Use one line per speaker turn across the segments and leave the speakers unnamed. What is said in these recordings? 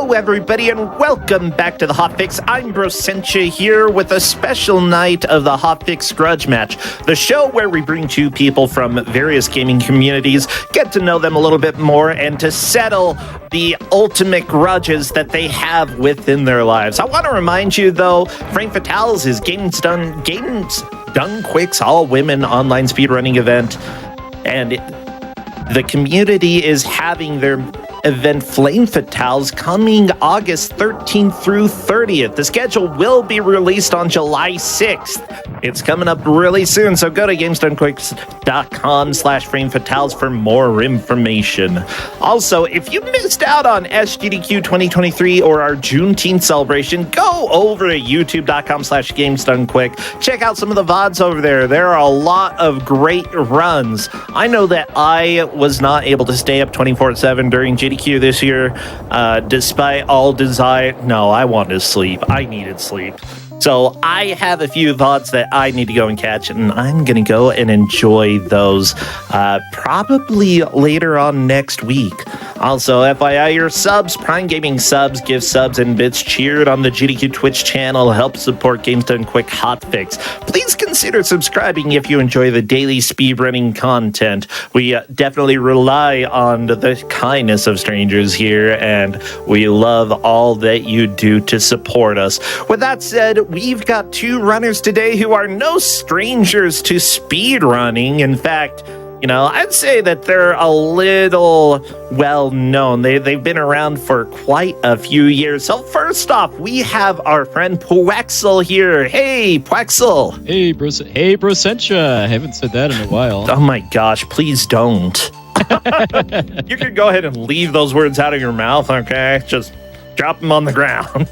Hello, everybody, and welcome back to the Hotfix. I'm Brosentia here with a special night of the Hotfix Grudge Match, the show where we bring two people from various gaming communities, get to know them a little bit more, and to settle the ultimate grudges that they have within their lives. I want to remind you, though, Frame Fatales is Games Done Quick's all-women online speedrunning event, and the community is having their event Flame Fatales coming August 13th through 30th. The schedule will be released on July 6th. It's coming up really soon, so go to gamesdonequick.com/Frame Fatales for more information. Also, if you missed out on SGDQ 2023 or our Juneteenth celebration, go over to youtube.com/gamesdonequick. Check out some of the VODs over there. There are a lot of great runs. I know that I was not able to stay up 24/7 during GDQ this year, despite all desire. No, I wanted to sleep. I needed sleep. So I have a few VODs that I need to go and catch, and I'm going to go and enjoy those probably later on next week. Also, FYI, your subs, Prime Gaming subs, give subs and bits cheered on the GDQ Twitch channel, help support Games Done Quick Hotfix. Please consider subscribing if you enjoy the daily speedrunning content. We definitely rely on the kindness of strangers here, and we love all that you do to support us. With that said, we've got two runners today who are no strangers to speedrunning. In fact, you know, I'd say that they're a little well-known. They've been around for quite a few years. So first off, we have our friend Pwexel here. Hey, Pwexel.
Hey, Brosentia. I haven't said that in a while.
Oh my gosh, please don't. You can go ahead and leave those words out of your mouth, okay? Just drop them on the ground.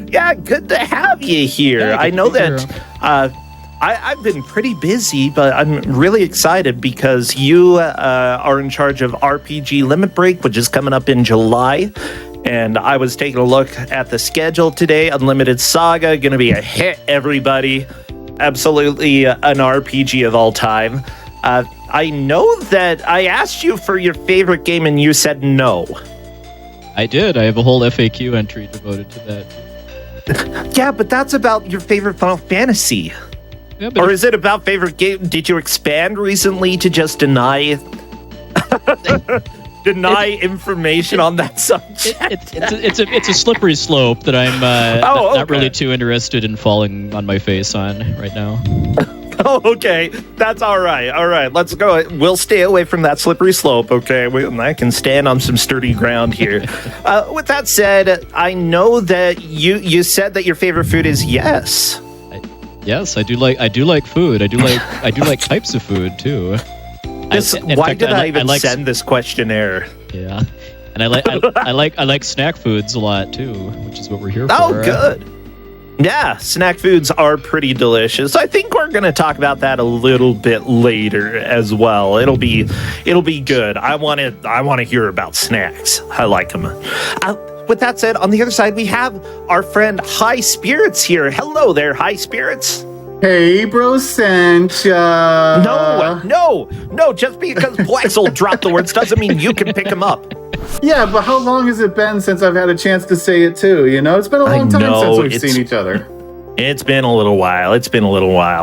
Yeah, good to have you here.
Yeah,
I know that I've been pretty busy, but I'm really excited because you are in charge of RPG Limit Break, which is coming up in July. And I was taking a look at the schedule today. Unlimited Saga, going to be a hit, everybody. Absolutely an RPG of all time. I know that I asked you for your favorite game and you said no.
I did. I have a whole FAQ entry devoted to that.
Yeah, but that's about your favorite Final Fantasy.
Yeah,
or is it about favorite game? Did you expand recently to just deny information on that subject?
It's a slippery slope that I'm not really too interested in falling on my face on right now.
Oh, okay. That's all right. All right, let's go. We'll stay away from that slippery slope, okay? I can stand on some sturdy ground here. With that said, I know that you said that your favorite food is yes.
Yes, I do like food. I do like types of food too.
Why did I even send this questionnaire?
Yeah, and I like snack foods a lot too, which is what we're here for.
Oh, good. Yeah, snack foods are pretty delicious. I think we're going to talk about that a little bit later as well. It'll be good. I want to hear about snacks. I like them. With that said, on the other side, we have our friend High Spirits here. Hello there, High Spirits.
Hey, Brosentia.
No. Just because Pwexel dropped the words doesn't mean you can pick them up.
Yeah, but how long has it been since I've had a chance to say it too? You know, it's been a long time since we've seen each other.
It's been a little while.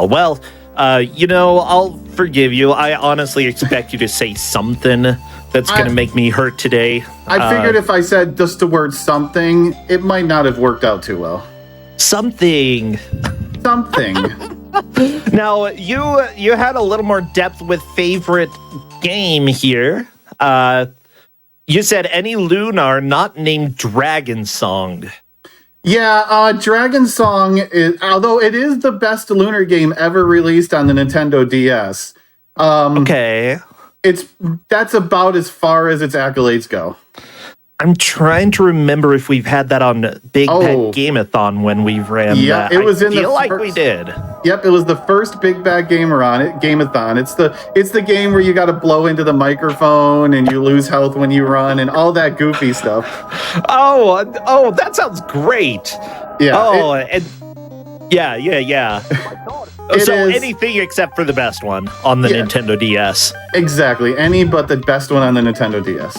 Well, I'll forgive you. I honestly expect you to say something that's going to make me hurt today.
I figured if I said just the word something, it might not have worked out too well.
Something. Now, you had a little more depth with favorite game here. You said any Lunar not named Dragon Song.
Yeah, Dragon Song, although it is the best Lunar game ever released on the Nintendo DS.
Okay.
That's about as far as its accolades go.
I'm trying to remember if we've had that on Big Bad Game-a-thon when we ran that.
It was
we did.
Yep, it was the first Big Bad Game-a-thon. It's the game where you got to blow into the microphone and you lose health when you run and all that goofy stuff.
Oh, that sounds great.
Yeah.
Yeah. So anything except for the best one on the Nintendo DS.
Exactly. Any but the best one on the Nintendo DS.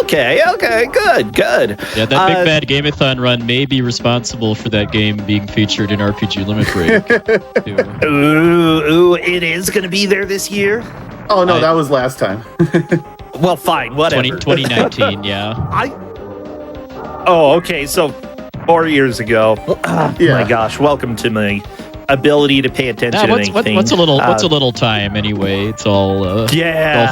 Okay, good.
Yeah, that Big Bad Gameathon run may be responsible for that game being featured in RPG Limit Break.
Ooh, it is going to be there this year?
Oh, no, that was last time.
Well, fine, whatever.
2019, yeah.
Oh, okay, so 4 years ago.
Yeah.
My gosh, welcome to my ability to pay attention to anything.
What's a little time anyway? It's all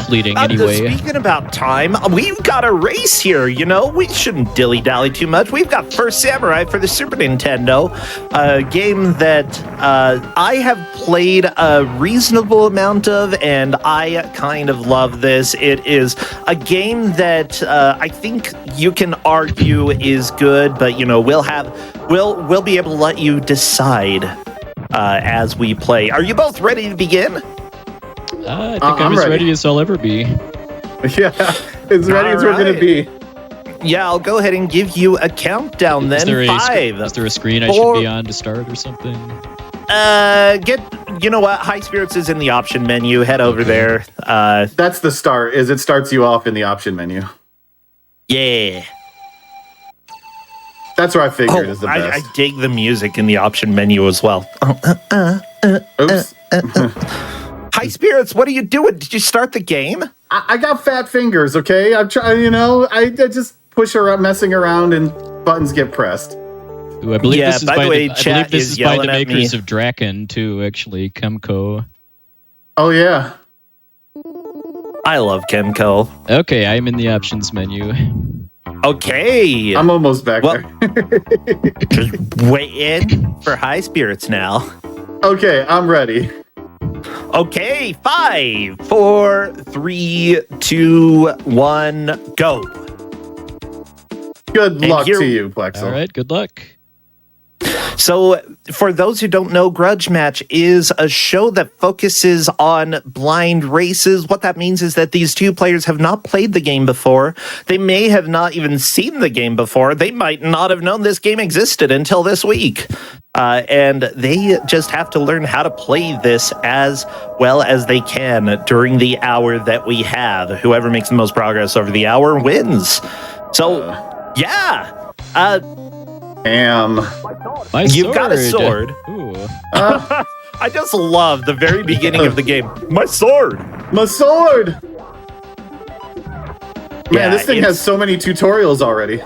fleeting anyway.
Speaking about time, we've got a race here, you know? We shouldn't dilly-dally too much. We've got First Samurai for the Super Nintendo, a game that I have played a reasonable amount of, and I kind of love this. It is a game that I think you can argue is good, but, you know, we'll be able to let you decide as we play. Are you both ready to begin?
I think I'm as ready as I'll ever be.
Yeah, as ready as we're going to be.
Yeah, I'll go ahead and give you a countdown then.
Is there a screen I should be on to start or something?
You know what? High Spirits is in the option menu. Head over there.
That's the start, it starts you off in the option menu.
Yeah.
That's where I figured is the best.
I dig the music in the option menu as well.
Oops.
High Spirits, what are you doing? Did you start the game?
I got fat fingers, okay? I'm trying, I just push around, messing around, and buttons get pressed.
Ooh, I believe this is by the makers of Draken, too, actually, Chemco.
Oh, yeah.
I love Chemco.
Okay, I'm in the options menu.
Okay.
I'm almost back there.
Just waiting for High Spirits now.
Okay, I'm ready.
Okay, 5, 4, 3, 2, 1, go.
Good luck to you, Plexel.
All right, good luck.
So, for those who don't know, Grudge Match is a show that focuses on blind races. What that means is that these two players have not played the game before. They may have not even seen the game before. They might not have known this game existed until this week. And they just have to learn how to play this as well as they can during the hour that we have. Whoever makes the most progress over the hour wins. So, yeah. You've got a sword.
Ooh.
I just love the very beginning of the game. My sword!
My sword! Man,
Yeah,
this thing has so many tutorials already.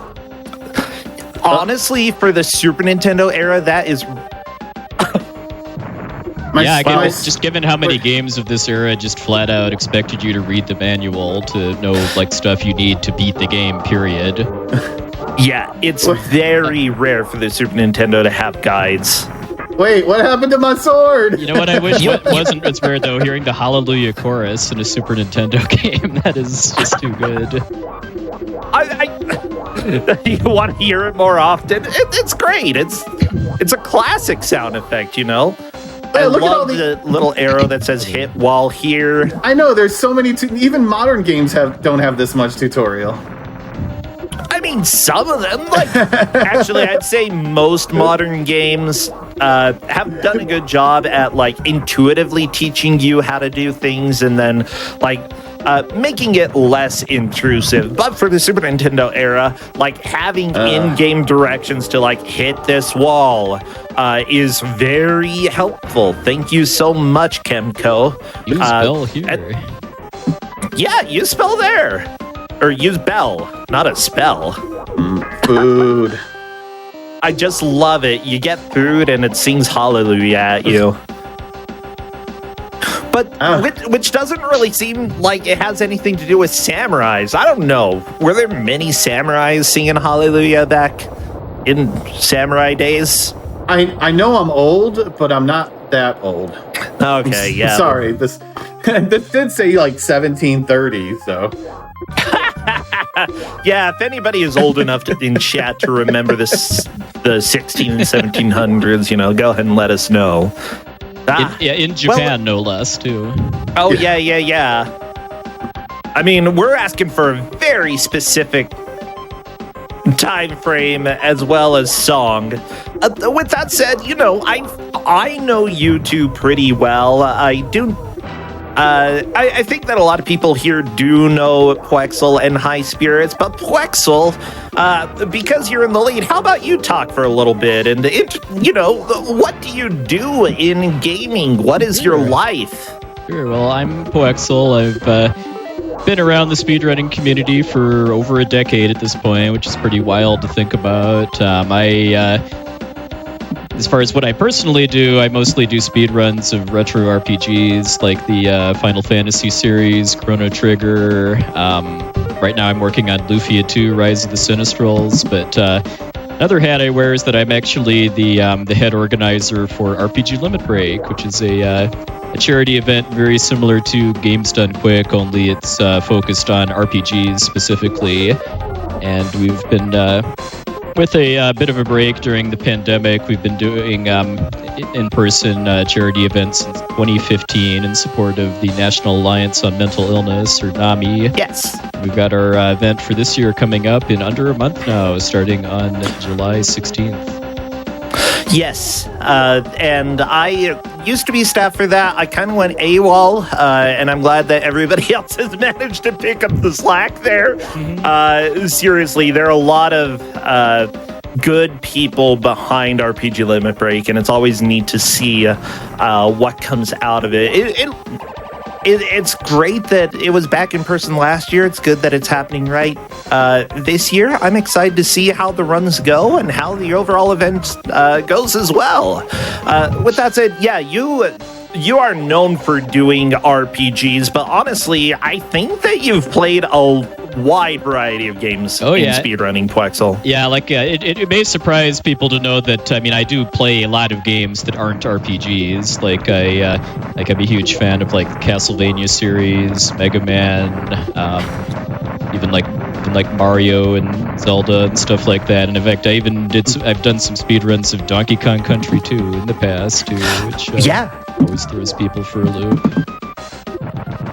Honestly, for the Super Nintendo era, that is...
Just given how many games of this era just flat out expected you to read the manual to know like stuff you need to beat the game, period.
Yeah, it's very rare for the Super Nintendo to have guides.
Wait, what happened to my sword?
You know what I wish wasn't as rare, though? Hearing the Hallelujah chorus in a Super Nintendo game. That is just too good.
You want to hear it more often? It's great. It's a classic sound effect, you know?
Hey,
I
look at all
love the little arrow that says hit while here.
I know, there's so many... even modern games don't have this much tutorial.
I mean, some of them, actually, I'd say most modern games have done a good job at, intuitively teaching you how to do things and then, making it less intrusive. But for the Super Nintendo era, having in-game directions to, hit this wall is very helpful. Thank you so much, Chemco.
Use spell here.
Yeah, use spell there. Or use bell, not a spell.
Food.
I just love it. You get food and it sings hallelujah at you. But which doesn't really seem like it has anything to do with samurais. I don't know. Were there many samurais singing hallelujah back in samurai days?
I know I'm old, but I'm not that old.
Okay, yeah.
Sorry, this did say 1730, so...
Yeah, if anybody is old enough in chat to remember the 16 and 1700s, go ahead and let us know.
In Japan, no less, too.
Oh, yeah. I mean, we're asking for a very specific time frame as well as song. With that said, I know you two pretty well. I do I think that a lot of people here do know Plexel and High Spirits, but Plexel, because you're in the lead, how about you talk for a little bit? And, what do you do in gaming? What is your life?
Sure. Well, I'm Poexel. I've been around the speedrunning community for over a decade at this point, which is pretty wild to think about. As far as what I personally do, I mostly do speedruns of retro RPGs like the Final Fantasy series, Chrono Trigger. Right now I'm working on Lufia 2, Rise of the Sinistrals, but another hat I wear is that I'm actually the head organizer for RPG Limit Break, which is a charity event very similar to Games Done Quick, only it's focused on RPGs specifically. And we've been, with a bit of a break during the pandemic, we've been doing in-person charity events since 2015 in support of the National Alliance on Mental Illness, or NAMI.
Yes.
We've got our event for this year coming up in under a month now, starting on July 16th.
Yes, and I used to be staff for that. I kind of went AWOL, and I'm glad that everybody else has managed to pick up the slack there. Seriously, there are a lot of good people behind RPG Limit Break, and it's always neat to see what comes out of it. It's great that it was back in person last year. It's good that it's happening right this year. I'm excited to see how the runs go and how the overall event goes as well. With that said, yeah, you are known for doing RPGs, but honestly, I think that you've played a wide variety of games in speedrunning, Plexel.
Yeah, it may surprise people to know that, I do play a lot of games that aren't RPGs. I'm a huge fan of the Castlevania series, Mega Man, even Mario and Zelda and stuff like that. And in fact, I've done some speedruns of Donkey Kong Country 2 in the past too, which always throws people for a loop.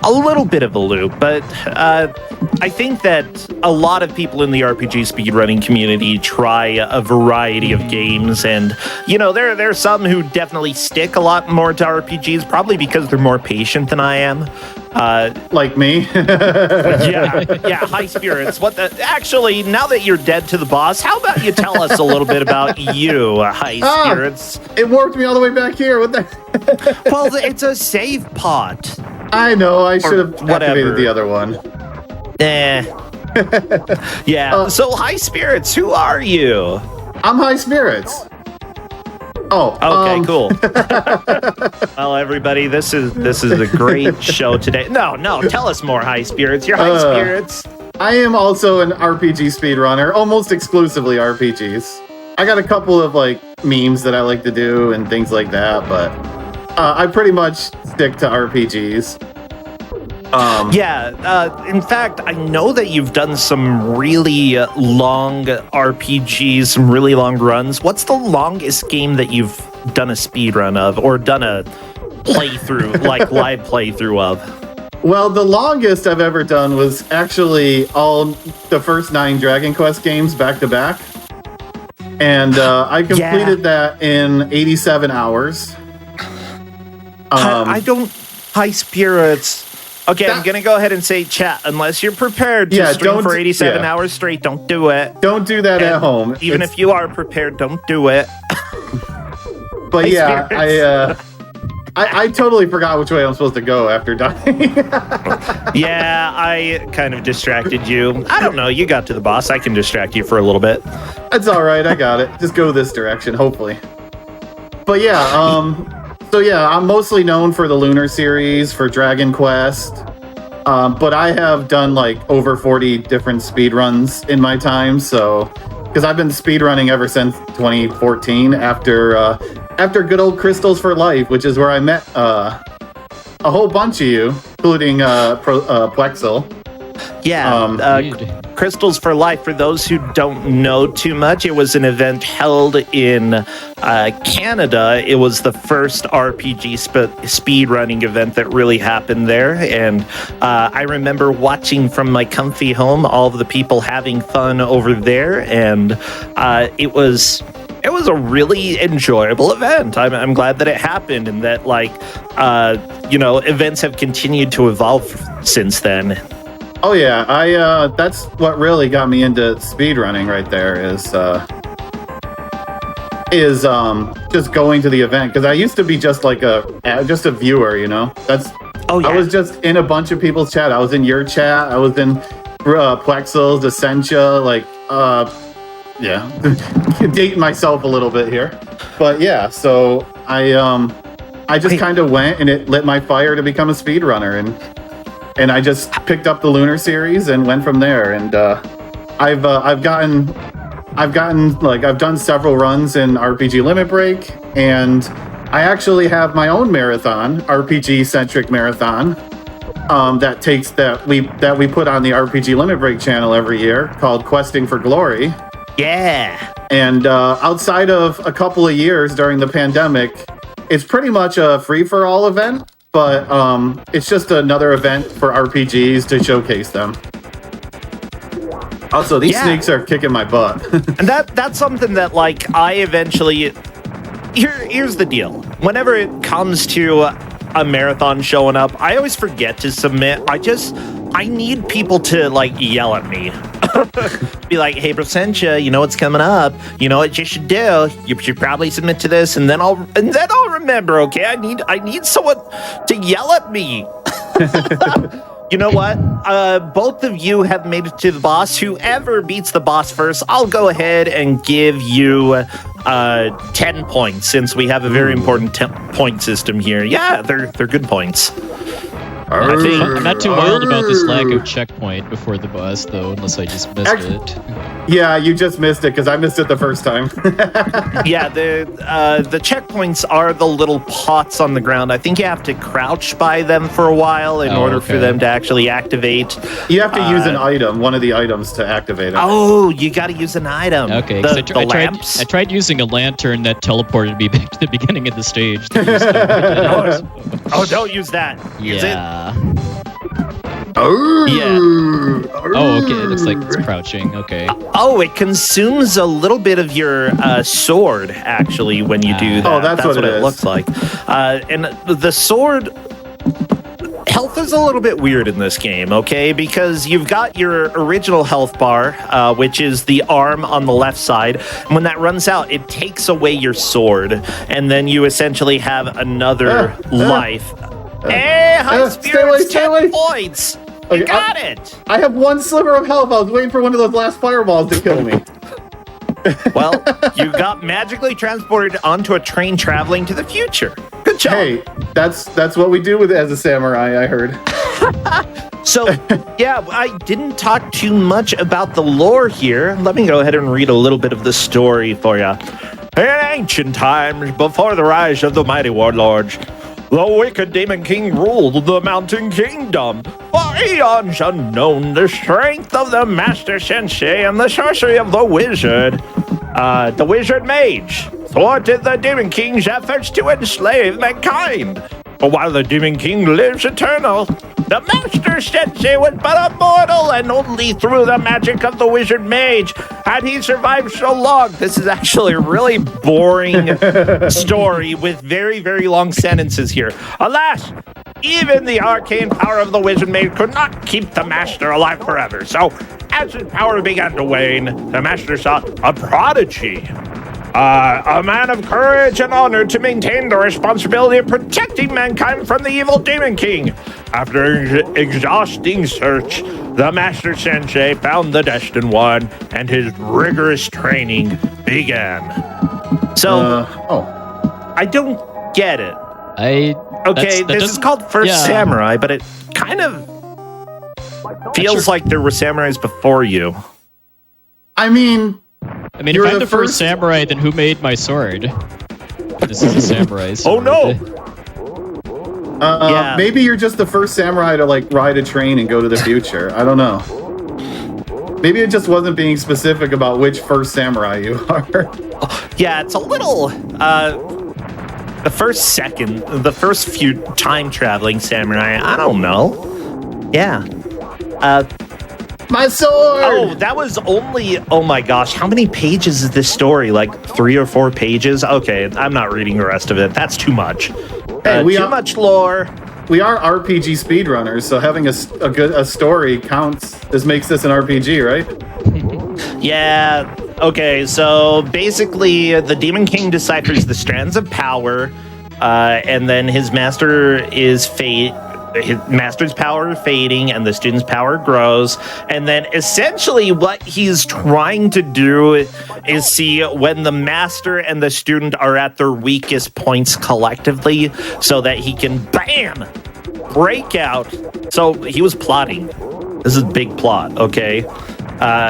A little bit of a loop, but I think that a lot of people in the RPG speedrunning community try a variety of games, and there are some who definitely stick a lot more to RPGs, probably because they're more patient than I am.
Like me.
yeah, High Spirits. Actually, now that you're dead to the boss, how about you tell us a little bit about you, High Spirits?
It warped me all the way back here. What the?
Well, it's a save pot.
I know. I should have activated the other one.
Yeah. So, High Spirits, who are you?
I'm High Spirits. Oh,
okay, cool. Well, everybody, this is a great show today. No, tell us more, High Spirits. You're High Spirits.
I am also an RPG speedrunner, almost exclusively RPGs. I got a couple of memes that I like to do and things like that, but I pretty much stick to RPGs.
In fact, I know that you've done some really long RPGs, some really long runs. What's the longest game that you've done a speed run of, or done a playthrough, live playthrough of?
Well, the longest I've ever done was actually all the first 9 Dragon Quest games back to back. And I completed that in 87 hours.
I don't... High Spirits... Okay, I'm going to go ahead and say, chat, unless you're prepared to stream for 87 hours straight, don't do it.
Don't do that at home.
Even if you are prepared, don't do it.
But I totally forgot which way I'm supposed to go after dying.
Yeah, I kind of distracted you. I don't know, you got to the boss. I can distract you for a little bit.
That's all right, I got it. Just go this direction, hopefully. But I'm mostly known for the Lunar series, for Dragon Quest, but I have done over 40 different speedruns in my time, because I've been speedrunning ever since 2014 after good old Crystals for Life, which is where I met a whole bunch of you, including Plexel.
Yeah, Crystals for Life, for those who don't know too much, it was an event held in Canada. It was the first RPG speedrunning event that really happened there, and I remember watching from my comfy home all of the people having fun over there, and it was it was a really enjoyable event. I'm glad that it happened and that, like, events have continued to evolve since then.
Oh yeah, that's what really got me into speedrunning right there is just going to the event, because I used to be just like just a viewer, you know.
Oh yeah.
I was just in a bunch of people's chat. I was in your chat. I was in Plexel's, Essentia, like yeah, dating myself a little bit here, but yeah. So I just kind of went, and it lit my fire to become a speedrunner, and I just picked up the Lunar series and went from there. And I've done several runs in RPG Limit Break, and I actually have my own marathon, RPG centric marathon, that we put on the RPG Limit Break channel every year, called Questing for Glory.
Yeah.
And outside of a couple of years during the pandemic, it's pretty much a free-for-all event, but it's just another event for RPGs to showcase them. Also, these snakes are kicking my butt.
And that's something that, like, I eventually... Here's the deal. Whenever it comes to a marathon showing up, I always forget to submit. I need people to, like, yell at me. Be like, hey, Placentia, you know what's coming up. You know what you should do? You should probably submit to this, and then I'll remember, okay? I need someone to yell at me. You know what? Both of you have made it to the boss. Whoever beats the boss first, I'll go ahead and give you 10 points, since we have a very important point system here. Yeah, they're good points.
I'm not too wild about this lack of checkpoint before the boss, though, unless I just missed it.
Yeah, you just missed it, because I missed it the first time.
Yeah, the checkpoints are the little pots on the ground. I think you have to crouch by them for a while in order for them to actually activate.
You have to use an item, one of the items, to activate it.
Oh, you got to use an item.
Okay,
the lamps.
I tried using a lantern that teleported me back to the beginning of the stage.
Oh, don't use that. Use it.
Oh,
yeah.
Oh, okay. It looks like it's crouching. Okay.
Oh, it consumes a little bit of your sword, actually, when you do that.
Oh, that's what
it looks like. And the sword health is a little bit weird in this game, okay? Because you've got your original health bar, which is the arm on the left side. And when that runs out, it takes away your sword. And then you essentially have another life. Hey, high spirits, 10 points. You got it.
I have one sliver of health. I was waiting for one of those last fireballs to kill me.
Well, you got magically transported onto a train traveling to the future. Good job.
Hey, that's what we do as a samurai, I heard.
So, yeah, I didn't talk too much about the lore here. Let me go ahead and read a little bit of the story for you. In ancient times, before the rise of the mighty warlords, the wicked Demon King ruled the Mountain Kingdom. For eons unknown, the strength of the Master Sensei and the sorcery of the Wizard Mage, thwarted the Demon King's efforts to enslave mankind. But while the Demon King lives eternal, the Master Sensei was but a mortal, and only through the magic of the Wizard Mage had he survived so long. This is actually a really boring story with very, very long sentences here. Alas, even the arcane power of the Wizard Mage could not keep the Master alive forever. So, as his power began to wane, the Master sought a prodigy. A man of courage and honor to maintain the responsibility of protecting mankind from the evil Demon King. After exhausting search, the Master Sensei found the Destined One, and his rigorous training began. So, I don't get it. This is called First Samurai, but it kind of feels like there were samurais before you.
I mean, if I'm the first samurai, then who made my sword? This is a samurai sword.
Oh no!
Maybe you're just the first samurai to, like, ride a train and go to the future. I don't know. Maybe it just wasn't being specific about which first samurai you are.
Yeah, it's a little... the first few time-traveling samurai, I don't know. Yeah.
My sword!
Oh, that was only, oh my gosh, how many pages is this story? Like 3 or 4 pages? Okay, I'm not reading the rest of it. That's too much.
Hey,
Too much lore.
We are RPG speedrunners, so having a story counts. This makes this an RPG, right?
Yeah, okay, so basically the Demon King deciphers the strands of power, and then his master's power fading and the student's power grows, and then essentially what he's trying to do is see when the master and the student are at their weakest points collectively so that he can bam break out. So he was plotting. This is big plot, okay?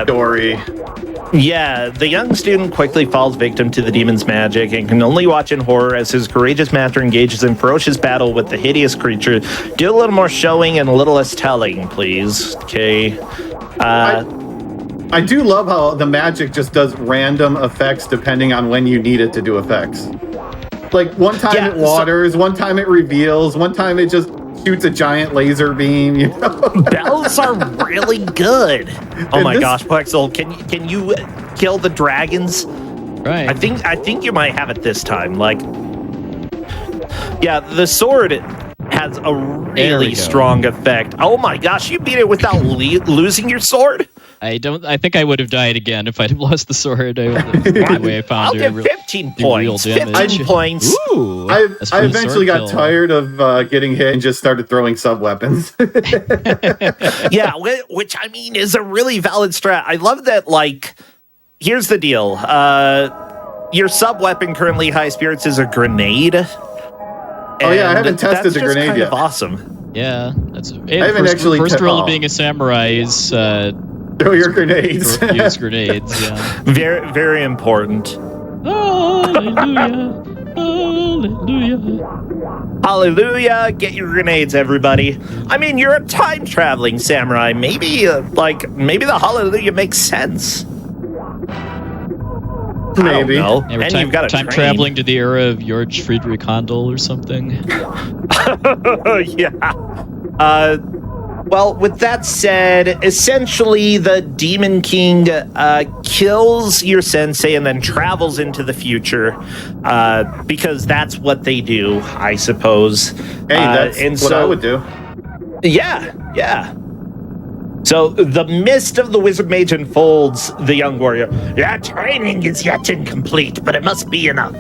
Story.
Yeah, the young student quickly falls victim to the demon's magic and can only watch in horror as his courageous master engages in ferocious battle with the hideous creature. Do a little more showing and a little less telling, please. Okay.
I do love how the magic just does random effects depending on when you need it to do effects. Like, one time it waters, one time it reveals, one time it just shoots a giant laser beam, you know?
Bells are really good. Oh my gosh, Plexel, can you kill the dragons?
Right.
I think you might have it this time. Like, yeah, the sword has a really strong effect. Oh my gosh, you beat it without losing your sword?
I think I would have died again if I'd have lost the sword. The way I found
I'll give 15 points. 15 points.
Ooh,
I eventually got tired of getting hit and just started throwing sub-weapons.
Yeah, which I mean is a really valid strat. I love that, like, here's the deal. Your sub-weapon currently high spirits is a grenade.
Oh yeah, I haven't tested the grenade
kind
yet.
Of awesome.
Yeah, that's.
I haven't actually.
First rule of being a samurai is
throw your grenades.
Use grenades. Yeah.
Very, very important.
Hallelujah! Hallelujah!
Hallelujah! Get your grenades, everybody. I mean, you're a time traveling samurai. Maybe the hallelujah makes sense.
Maybe.
Yeah,
and you've got time traveling to the era of George Friedrich Handel or something.
Yeah. Well, with that said, essentially the Demon King kills your sensei and then travels into the future because that's what they do, I suppose.
Hey, that's what I would do.
Yeah. So the mist of the wizard mage enfolds the young warrior. Your training is yet incomplete, but it must be enough.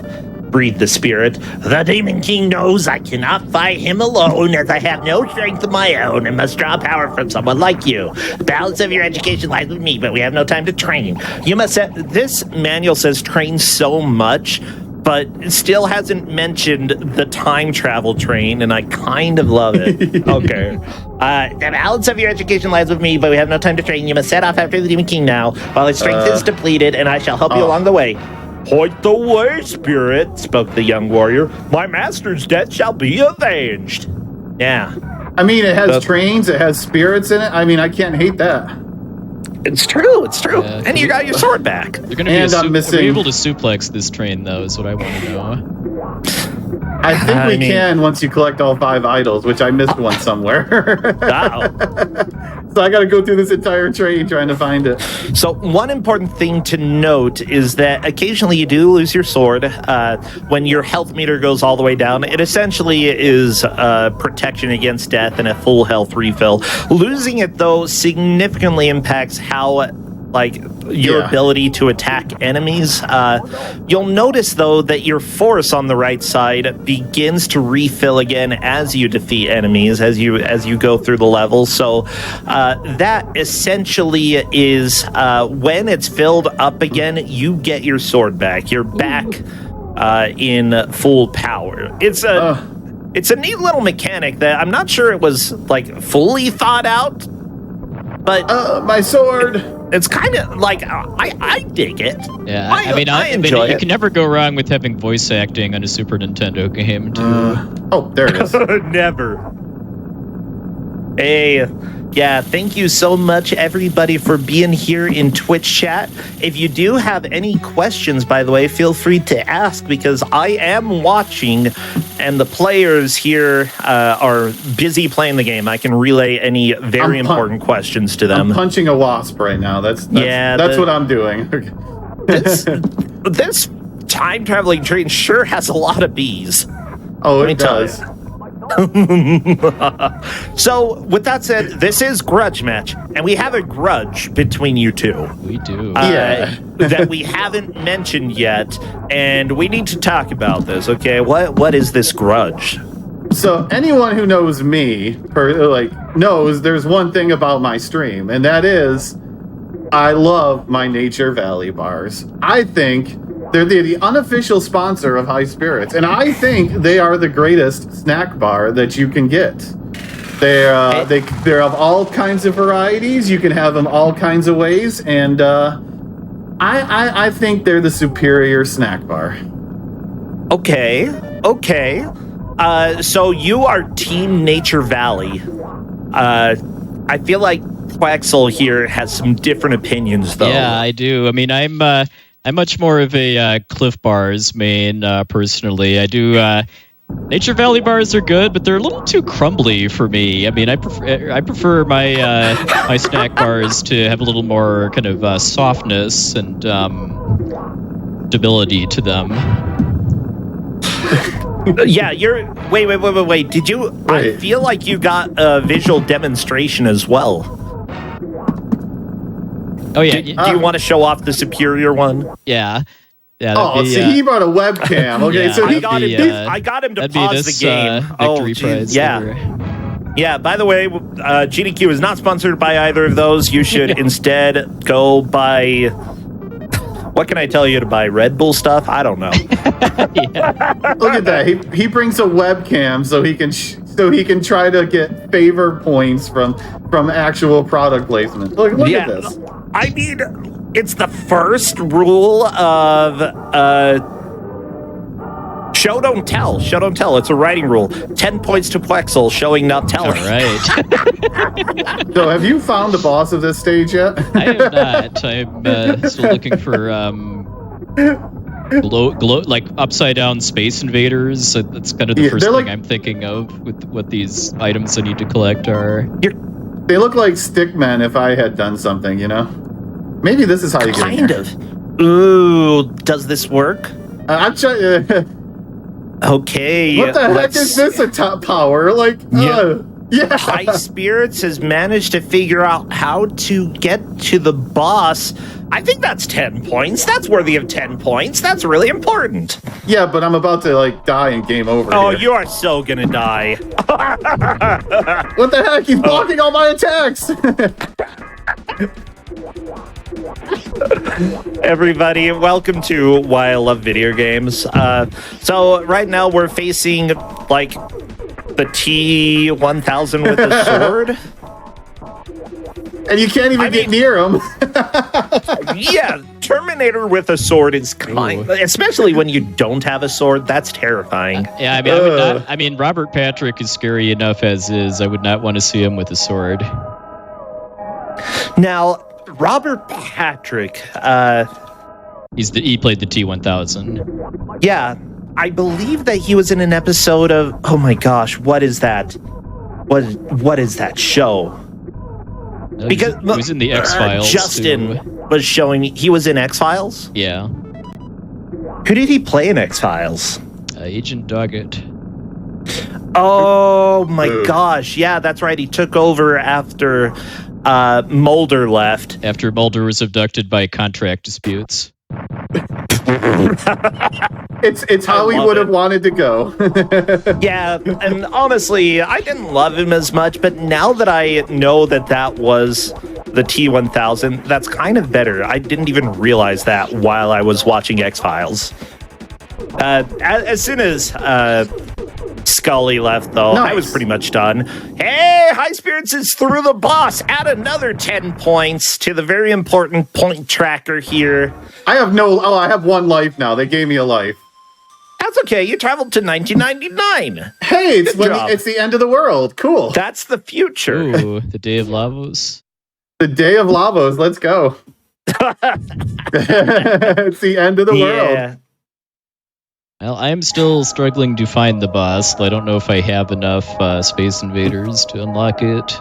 Breathed the spirit. The Demon King knows I cannot fight him alone, as I have no strength of my own and must draw power from someone like you. The balance of your education lies with me, but we have no time to train. You must set. This manual says train so much, but it still hasn't mentioned the time travel train, and I kind of love it. Okay. The balance of your education lies with me, but we have no time to train. You must set off after the Demon King now, while his strength is depleted, and I shall help you along the way. Point the way, spirit, spoke the young warrior. My master's death shall be avenged. Yeah.
I mean, it has trains, it has spirits in it. I mean, I can't hate that.
It's true.
Yeah,
and you got your sword back.
You're going to be able to suplex this train, though, is what I want to know.
I think we can once you collect all 5 idols, which I missed one somewhere.
Wow.
So I got to go through this entire train trying to find it.
So one important thing to note is that occasionally you do lose your sword. When your health meter goes all the way down, it essentially is protection against death and a full health refill. Losing it, though, significantly impacts how your ability to attack enemies. You'll notice, though, that your force on the right side begins to refill again as you defeat enemies, as you go through the levels. So that essentially is when it's filled up again, you get your sword back. You're back in full power. It's a neat little mechanic that I'm not sure it was fully thought out, but
my sword.
It's kind of I dig it.
Yeah, I enjoy it. You can never go wrong with having voice acting on a Super Nintendo game, too.
Oh, there it is.
Never. Hey, yeah, thank you so much, everybody, for being here in Twitch chat. If you do have any questions, by the way, feel free to ask, because I am watching, and the players here are busy playing the game. I can relay any very important questions to them.
I'm punching a wasp right now. That's what I'm doing.
This time-traveling train sure has a lot of bees.
Oh, it does.
So, with that said, this is Grudge Match, and we have a grudge between you two.
We do.
That we haven't mentioned yet, and we need to talk about this, okay? What is this grudge?
So, anyone who knows me, knows there's one thing about my stream, and that is, I love my Nature Valley bars. I think they're the unofficial sponsor of High Spirits, and I think they are the greatest snack bar that you can get. They're of all kinds of varieties. You can have them all kinds of ways, and I think they're the superior snack bar.
Okay. So you are Team Nature Valley. I feel like Quaxel here has some different opinions, though.
Yeah, I do. I mean, I'm much more of a Cliff Bars main, personally. I do. Nature Valley bars are good, but they're a little too crumbly for me. I mean, I prefer my my snack bars to have a little more kind of softness and stability to them.
Yeah, you're. Wait. Did you? I feel like you got a visual demonstration as well.
Oh yeah.
Do you want to show off the superior one?
Yeah.
He brought a webcam. Okay,
yeah,
so
I got him to pause the game.
Victory prize.
Yeah. By the way, GDQ is not sponsored by either of those. You should instead go buy. What can I tell you to buy? Red Bull stuff? I don't know.
Look at that. He brings a webcam so he can try to get favor points from actual product placement. Look at this.
I mean, it's the first rule of show don't tell. Show don't tell. It's a writing rule. 10 points to Quexel, showing not telling.
All right.
So, have you found the boss of this stage yet?
I have not. I'm still looking for like upside down space invaders. That's kind of the first thing I'm thinking of with what these items I need to collect are.
They look like stickmen if I had done something, you know? Maybe this is how you get
Kind of. Ooh, does this work?
I'm trying.
Okay.
What the heck is this a top power? Like, yeah.
High Spirits has managed to figure out how to get to the boss. I think that's 10 points. That's worthy of 10 points. That's really important.
Yeah, but I'm about to, die and game over
Oh,
here.
you are so gonna die.
What the heck? He's blocking all my attacks!
Everybody, welcome to Why I Love Video Games. So right now we're facing, the T-1000 with a sword.
And you can't even get near him.
Yeah, Terminator with a sword is especially when you don't have a sword, that's terrifying.
Yeah, I mean, Robert Patrick is scary enough as is. I would not want to see him with a sword.
Now, Robert Patrick,
he played the T-1000.
Yeah, I believe that he was in an episode of, oh my gosh, what is that? What is that show? Because
he was in the X-Files.
Justin was showing me he was in X-Files?
Yeah.
Who did he play in X-Files?
Agent Doggett.
Oh my gosh, yeah, that's right. He took over after Mulder left.
After Mulder was abducted by contract disputes.
It's how he would have wanted to go.
Yeah, and honestly, I didn't love him as much, but now that I know that was the T-1000, that's kind of better. I didn't even realize that while I was watching X-Files. As soon as Scully left, though, I was pretty much done. Hey, High Spirits is through the boss. Add another 10 points to the very important point tracker here.
I have I have one life now. They gave me a life.
That's okay. You traveled to 1999.
Hey, it's
Good job.
it's the end of the world. Cool.
That's the future.
Ooh, the day of Lavos.
The day of Lavos. Let's go. It's the end of the world.
Well, I'm still struggling to find the boss. I don't know if I have enough Space Invaders to unlock it.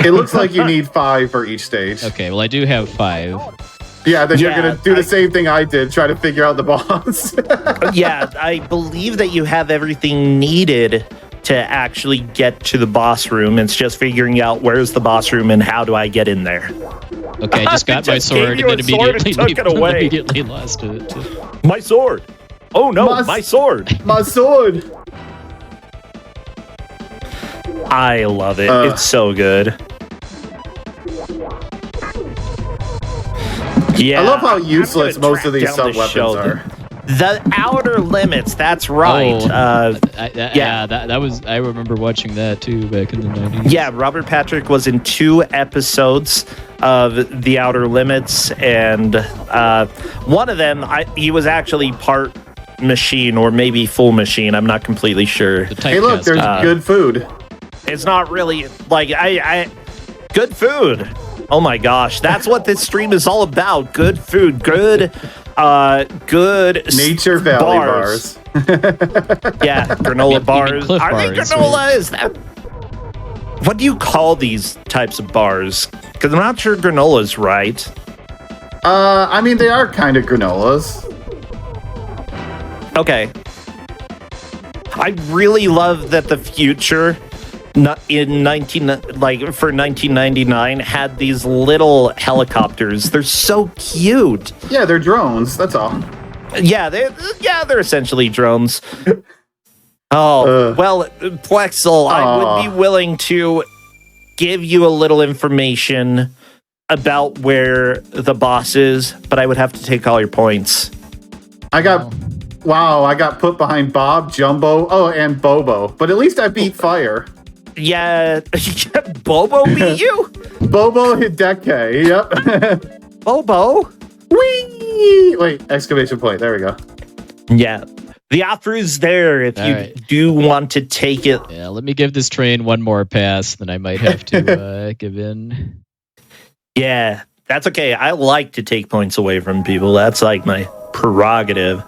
It looks like you need 5 for each stage.
Okay, well, I do have 5.
Yeah, then you're going to do the same thing I did, try to figure out the boss.
Yeah, I believe that you have everything needed to actually get to the boss room. It's just figuring out where's the boss room and how do I get in there.
Okay, I just got my sword and then immediately lost it.
My sword. Oh no, my sword.
My sword.
I love it. It's so good. Yeah,
I love how useless most of these sub-weapons are.
The Outer Limits, that's right.
That was. I remember watching that too back in the 90s.
Yeah, Robert Patrick was in 2 episodes of The Outer Limits, and one of them, he was actually part machine or maybe full machine. I'm not completely sure.
Hey, look, there's good food.
It's not really like good food. Oh my gosh, that's what this stream is all about. Good food, good
Nature Valley bars.
Yeah, granola bars. Are they granola? Right? Is that what do you call these types of bars? Because I'm not sure granola's right.
I mean, they are kind of granolas.
Okay. I really love that the future in 1999 had these little helicopters. They're so cute.
Yeah, they're drones. That's all.
Yeah, they're essentially drones. Well, Plexel, I would be willing to give you a little information about where the boss is, but I would have to take all your points.
I got put behind Bob, Jumbo, and Bobo. But at least I beat Fire.
Yeah, Bobo beat you?
Bobo Hideki, yep.
Bobo?
Whee! Wait, exclamation point. There we go.
Yeah. The offer's there if you do want to take it.
Yeah, let me give this train one more pass, then I might have to give in.
Yeah, that's okay. I like to take points away from people. That's like my prerogative.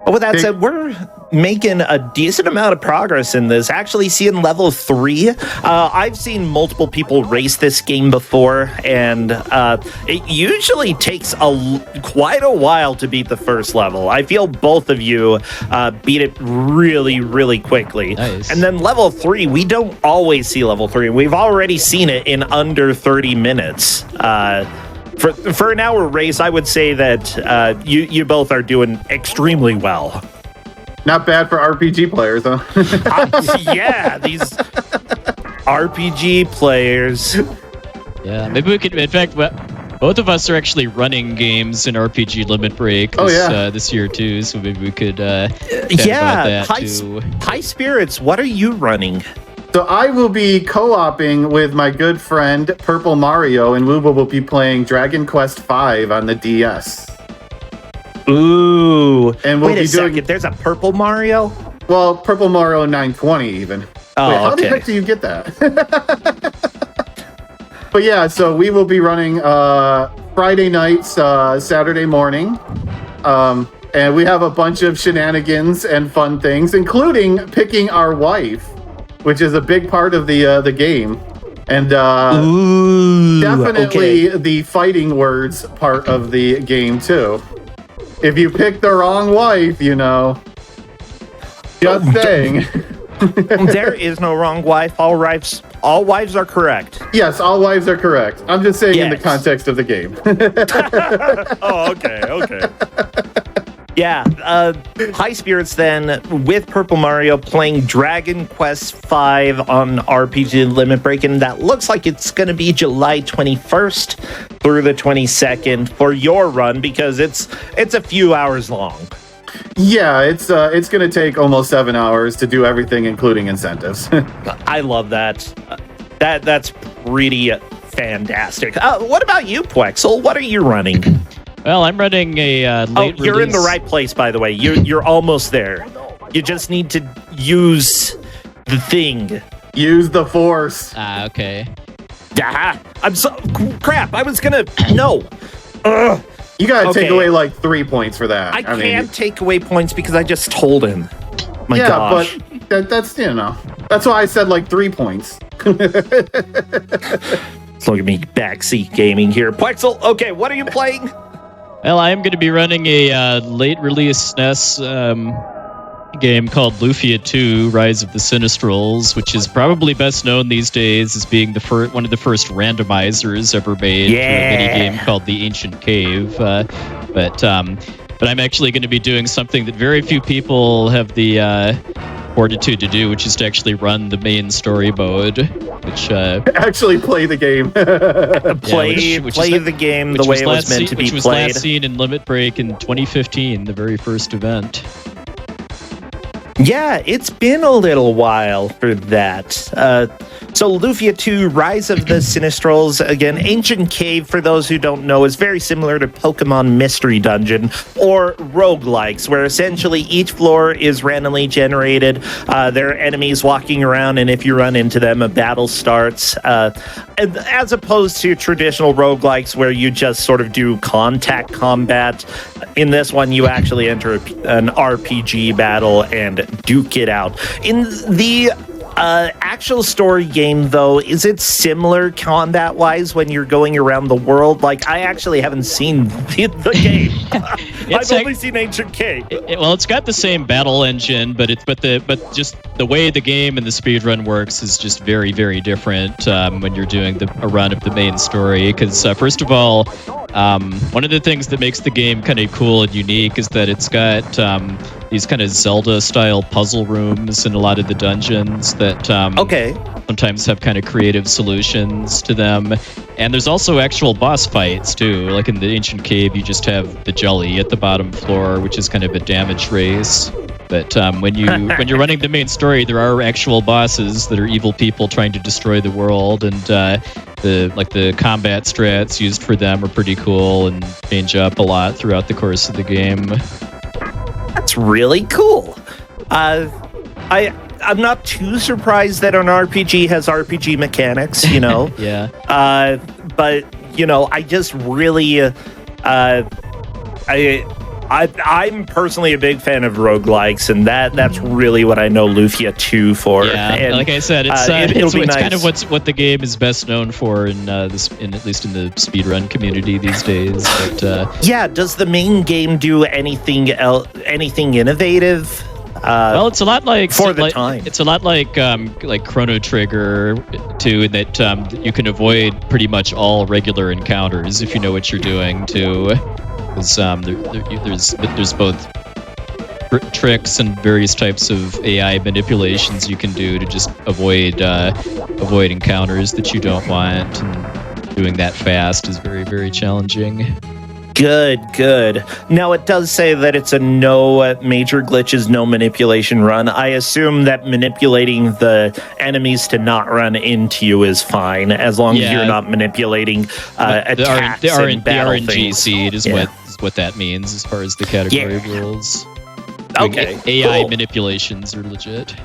But with that said, we're making a decent amount of progress in this. Actually, seeing level 3, I've seen multiple people race this game before, and it usually takes quite a while to beat the first level. I feel both of you beat it really, really quickly.
Nice.
And then level 3, we don't always see level 3. We've already seen it in under 30 minutes. For an hour race, I would say that you both are doing extremely well.
Not bad for RPG players, though.
Yeah, these RPG players.
Yeah, maybe we could. In fact, both of us are actually running games in RPG Limit Break this year too. So maybe we could.
High Spirits. What are you running?
So I will be co-oping with my good friend Purple Mario, and we will be playing Dragon Quest V on the DS.
Ooh.
And we'll
Wait a second, there's a Purple Mario?
Well, Purple Mario 920 even.
Oh,
wait, how the heck do you get that? But yeah, so we will be running Friday nights, Saturday morning. And we have a bunch of shenanigans and fun things, including picking our wife, which is a big part of the game. And definitely the fighting words part of the game, too. If you pick the wrong wife, just saying.
There is no wrong wife. All wives are correct.
Yes, all wives are correct. I'm just saying in the context of the game.
Oh, okay. Yeah, High Spirits then with Purple Mario playing Dragon Quest V on RPG Limit Break, and that looks like it's going to be July 21st through the 22nd for your run because it's a few hours long.
Yeah, it's going to take almost 7 hours to do everything, including incentives.
I love that. That's pretty fantastic. What about you, Plexel? What are you running?
Well, I'm running a late
you're in the
release-
right place, by the way. You're almost there. You just need to use the thing.
Use the force.
Ah, okay.
Ah, I'm so crap. I was gonna no. Ugh.
You gotta take
Okay.
away like 3 points for that.
I can't take away points because I just told him. My
yeah,
gosh.
but that's that's why I said like 3 points.
Look at me, backseat gaming here. Plexel, okay, what are you playing?
Well, I am going to be running a late release SNES game called Lufia 2: Rise of the Sinistrals, which is probably best known these days as being one of the first randomizers ever made for a mini game called The Ancient Cave. But I'm actually going to be doing something that very few people have the fortitude to do, which is to actually run the main story mode, which
Actually play the game.
Play the game the way it was meant to be
which was
played.
last seen in Limit Break in 2015, the very first event.
Yeah, it's been a little while for that. So Lufia 2, Rise of the Sinistrals, again, Ancient Cave, for those who don't know, is very similar to Pokemon Mystery Dungeon, or roguelikes, where essentially each floor is randomly generated. There are enemies walking around, and if you run into them, a battle starts. As opposed to traditional roguelikes, where you just sort of do contact combat, in this one, you actually enter an RPG battle and duke it out. In the actual story game, though, is it similar combat-wise when you're going around the world? Like, I actually haven't seen the game. I've only seen Ancient Cave.
Well, it's got the same battle engine, but just the way the game and the speedrun works is just very, very different when you're doing a run of the main story. Because first of all, one of the things that makes the game kind of cool and unique is that it's got these kind of Zelda-style puzzle rooms in a lot of the dungeons that sometimes have kind of creative solutions to them. And there's also actual boss fights, too. Like in the Ancient Cave, you just have the jelly at the bottom floor, which is kind of a damage race. But when you're running the main story, there are actual bosses that are evil people trying to destroy the world, and the combat strats used for them are pretty cool and change up a lot throughout the course of the game.
That's really cool. I'm not too surprised that an RPG has RPG mechanics, you know.
Yeah.
But you know, I just really, I'm personally a big fan of roguelikes, and that's really what I know Lufia 2 for.
Yeah,
and,
like I said, it's
nice.
kind of what the game is best known for in at least in the speedrun community these days. But
yeah, does the main game do anything innovative?
Well, it's a lot like
time.
It's a lot like Chrono Trigger too, in that you can avoid pretty much all regular encounters if you know what you're doing too. Because there's both tricks and various types of AI manipulations you can do to just avoid encounters that you don't want, and doing that fast is very, very challenging.
Good. Now, it does say that it's a no major glitches, no manipulation run. I assume that manipulating the enemies to not run into you is fine, as long as you're not manipulating attacks
the
battle
RNG
things.
seed is what that means as far as the category rules.
Okay,
AI
cool.
manipulations are legit.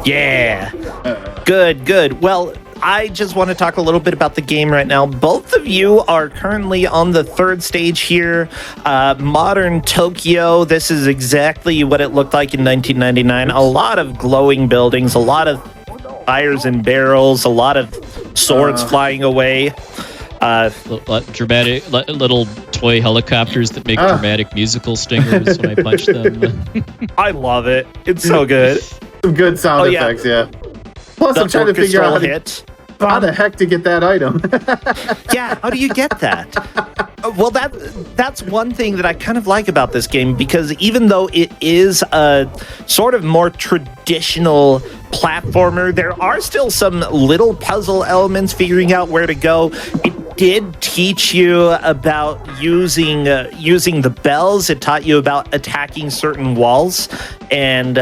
Yeah. Good. Well, I just want to talk a little bit about the game right now. Both of you are currently on the third stage here. Modern Tokyo. This is exactly what it looked like in 1999. A lot of glowing buildings, a lot of fires and barrels, a lot of swords flying away.
Dramatic little toy helicopters that make dramatic musical stingers when I punch them.
I love it. It's so good.
Some good sound effects, yeah. Plus, I'm trying to figure out how the heck to get that item.
Yeah, how do you get that? Well, that's one thing that I kind of like about this game, because even though it is a sort of more traditional platformer, there are still some little puzzle elements figuring out where to go. It did teach you about using the bells. It taught you about attacking certain walls, and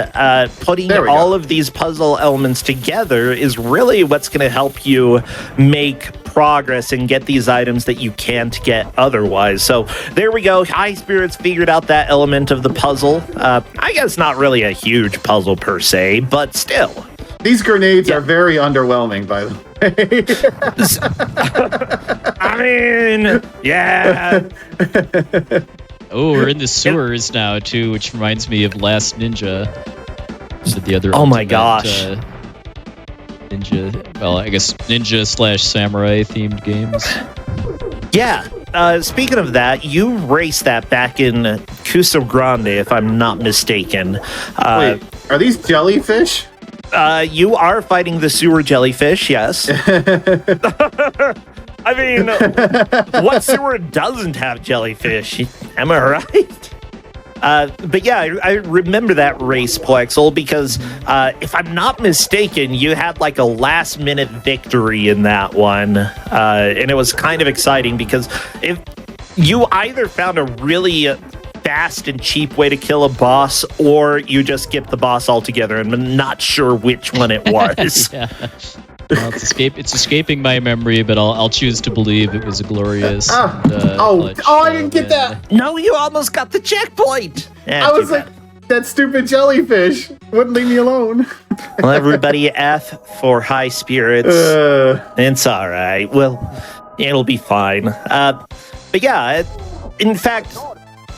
putting all of these puzzle elements together is really what's going to help you make progress and get these items that you can't get otherwise. So there we go. High Spirits figured out that element of the puzzle. I guess not really a huge puzzle per se, but still.
These grenades are very underwhelming, by the way.
I mean, yeah.
Oh, we're in the sewers now too, which reminds me of Last Ninja. The other
oh my
ultimate,
gosh.
Ninja, well, I guess ninja/samurai themed games.
Yeah. Speaking of that, you raced that back in Cuso Grande, if I'm not mistaken.
Wait, are these jellyfish?
You are fighting the sewer jellyfish, yes. I mean, what sewer doesn't have jellyfish? Am I right? But yeah, I remember that race, Plexel, because if I'm not mistaken, you had like a last-minute victory in that one. And it was kind of exciting because if you either found a really fast and cheap way to kill a boss, or you just skip the boss altogether, and I'm not sure which one it was.
Yeah. Well, it's escaping my memory, but I'll choose to believe it was a glorious.
I didn't get that.
No, you almost got the checkpoint.
I was like, that stupid jellyfish wouldn't leave me alone.
Well, everybody, F for High Spirits. It's all right. Well, it'll be fine. But yeah, in fact,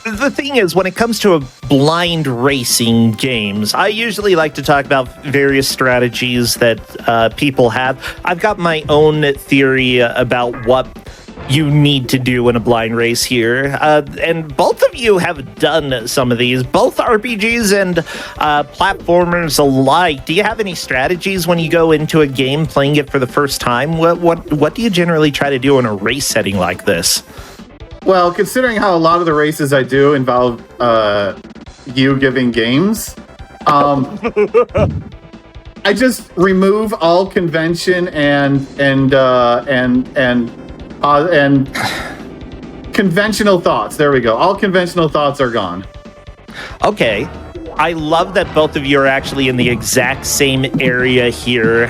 the thing is, when it comes to blind racing games, I usually like to talk about various strategies that people have. I've got my own theory about what you need to do in a blind race here. And both of you have done some of these, both RPGs and platformers alike. Do you have any strategies when you go into a game playing it for the first time? What do you generally try to do in a race setting like this?
Well, considering how a lot of the races I do involve you giving games, I just remove all convention and conventional thoughts. There we go. All conventional thoughts are gone.
Okay. I love that both of you are actually in the exact same area here,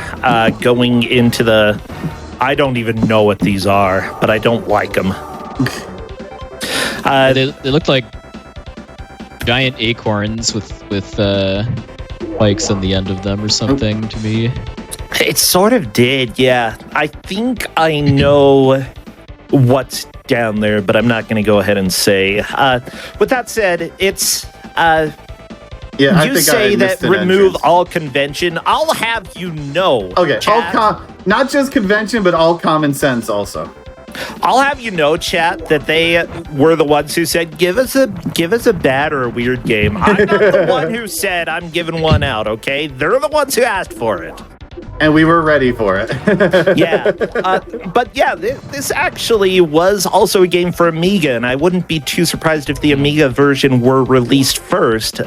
going into the... I don't even know what these are, but I don't like them.
They look like giant acorns with spikes on the end of them or something to me.
It sort of did, yeah. I think I know what's down there, but I'm not going to go ahead and say. With that said, it's... you say that remove all convention. I'll have you know.
Okay, not just convention, but all common sense also.
I'll have you know, chat, that they were the ones who said, give us a bad or a weird game. I'm not the one who said I'm giving one out, okay? They're the ones who asked for it.
And we were ready for it.
Yeah. But yeah, this actually was also a game for Amiga, and I wouldn't be too surprised if the Amiga version were released first.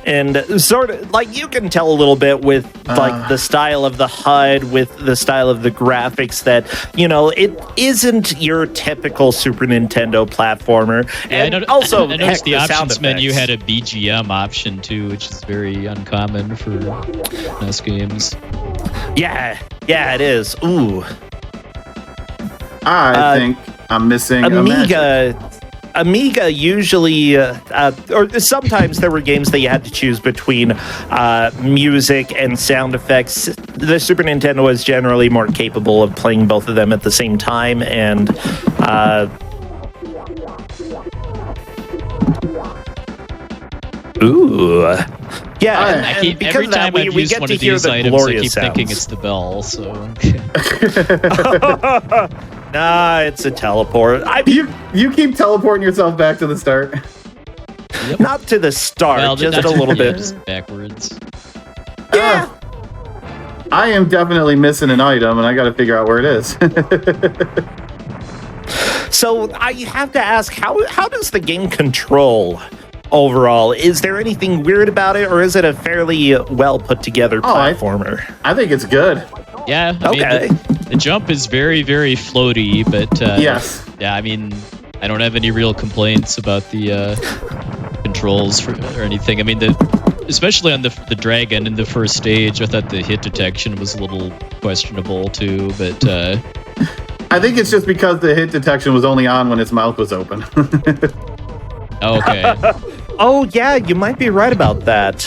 And sort of, like, you can tell a little bit with, like, the style of the HUD, with the style of the graphics that, you know, it isn't your typical Super Nintendo platformer.
Yeah,
and also,
I noticed the options menu had a BGM option, too, which is very uncommon for NES games.
Yeah, it is. Ooh.
I think I'm missing
Amiga usually, or sometimes there were games that you had to choose between music and sound effects. The Super Nintendo was generally more capable of playing both of them at the same time, and ooh. Yeah,
every time I've used one of these items, I keep thinking it's the bell, so...
Nah, it's a teleport.
You keep teleporting yourself back to the start.
Yep.
Not to the start, just a little bit.
Just backwards.
Yeah.
I am definitely missing an item, and I got to figure out where it is.
So I have to ask, how does the game control overall? Is there anything weird about it, or is it a fairly well put together platformer?
I think it's good.
Yeah.
Okay.
The jump is very, very floaty, but
Yes.
yeah, I mean, I don't have any real complaints about the controls or anything. I mean, especially on the dragon in the first stage, I thought the hit detection was a little questionable too, but
I think it's just because the hit detection was only on when its mouth was open.
okay.
Oh, yeah, you might be right about that.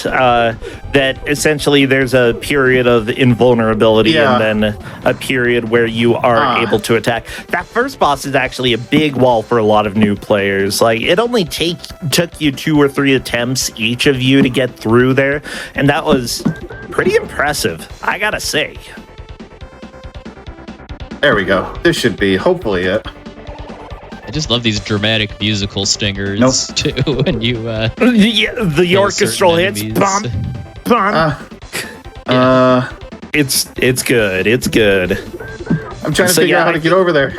That essentially there's a period of invulnerability and then a period where you are able to attack. That first boss is actually a big wall for a lot of new players. Like, it only took you 2 or 3 attempts, each of you, to get through there. And that was pretty impressive, I gotta say.
There we go. This should be, hopefully, it.
I just love these dramatic musical stingers too. When you
the orchestral hits. Bum, bum. It's good. It's good.
I'm trying to figure out how to get over there.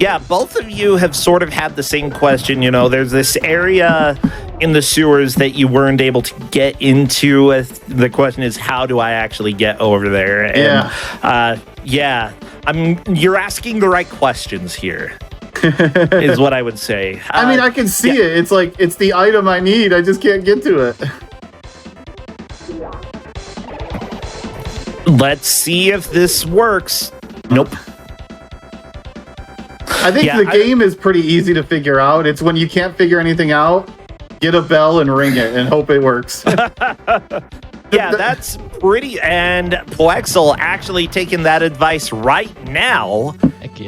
Yeah, both of you have sort of had the same question. You know, there's this area in the sewers that you weren't able to get into. The question is, how do I actually get over there? And, you're asking the right questions here. Is what I would say.
I mean, I can see it. It's like, it's the item I need. I just can't get to it.
Let's see if this works. Nope.
I think the game is pretty easy to figure out. It's when you can't figure anything out, get a bell and ring it and hope it works.
Yeah, that's pretty. And Poexel actually taking that advice right now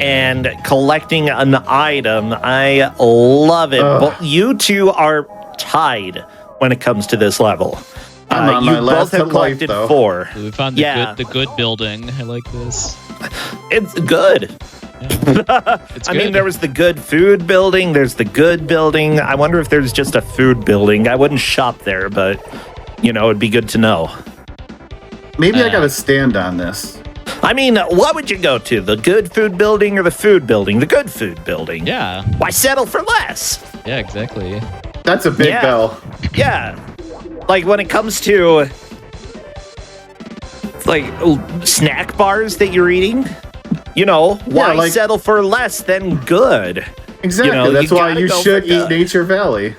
and collecting an item. I love it. But you two are tied when it comes to this level. You both have collected 4.
We found the good building. I like this.
It's good.
Yeah. It's
I
good.
mean, there was the good food building. There's the good building. I wonder if there's just a food building. I wouldn't shop there, but, you know, it'd be good to know.
Maybe I gotta stand on this.
I mean, what would you go to? The good food building or the food building? The good food building.
Yeah.
Why settle for less?
Yeah, exactly.
That's a big bell.
Yeah. Like, when it comes to, like, snack bars that you're eating, you know, why settle for less than good?
Exactly.
You know,
that's why you should eat Nature Valley.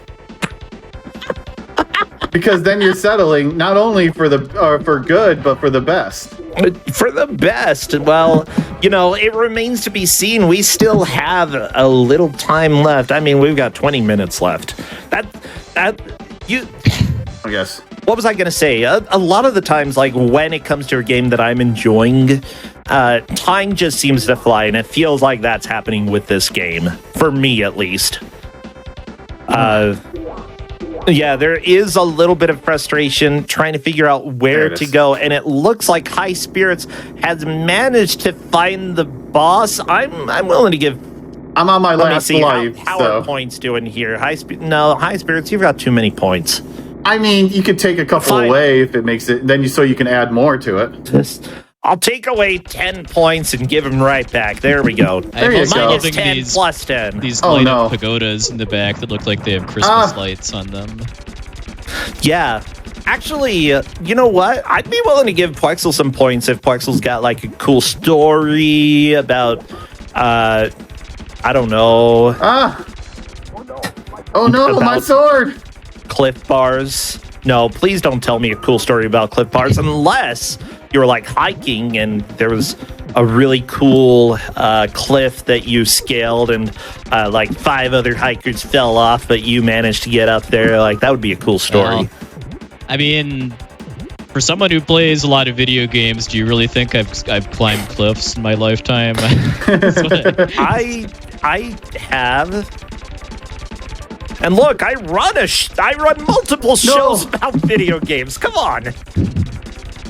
Because then you're settling not only for good, but for the best.
For the best. Well, you know, it remains to be seen. We still have a little time left. I mean, we've got 20 minutes left. I
guess.
What was I going to say? A lot of the times, like, when it comes to a game that I'm enjoying, time just seems to fly, and it feels like that's happening with this game. For me, at least. Yeah, there is a little bit of frustration trying to figure out where to go, and it looks like High Spirits has managed to find the boss. I'm willing to give.
I'm on my last life.
How are points doing here? High Spirits, you've got too many points.
I mean, you could take a couple away if it makes it. Then so you can add more to it.
I'll take away 10 points and give them right back. There we go. Minus 10 plus 10.
These light up pagodas in the back that look like they have Christmas lights on them.
Yeah. Actually, you know what? I'd be willing to give Poexel some points if Poexel's got, like, a cool story about, I don't know.
Oh no, my sword!
Cliff bars. No, please don't tell me a cool story about cliff bars unless you were like hiking and there was a really cool cliff that you scaled and like 5 other hikers fell off, but you managed to get up there. Like, that would be a cool story.
I mean, for someone who plays a lot of video games, do you really think I've climbed cliffs in my lifetime?
I have. And look, I run multiple shows about video games. Come on.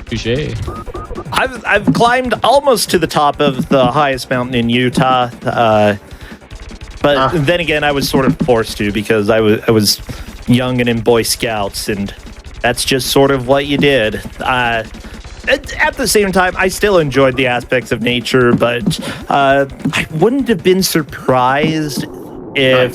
Touché.
I've climbed almost to the top of the highest mountain in Utah, but then again, I was sort of forced to because I was young and in Boy Scouts, and that's just sort of what you did. At the same time, I still enjoyed the aspects of nature, but I wouldn't have been surprised if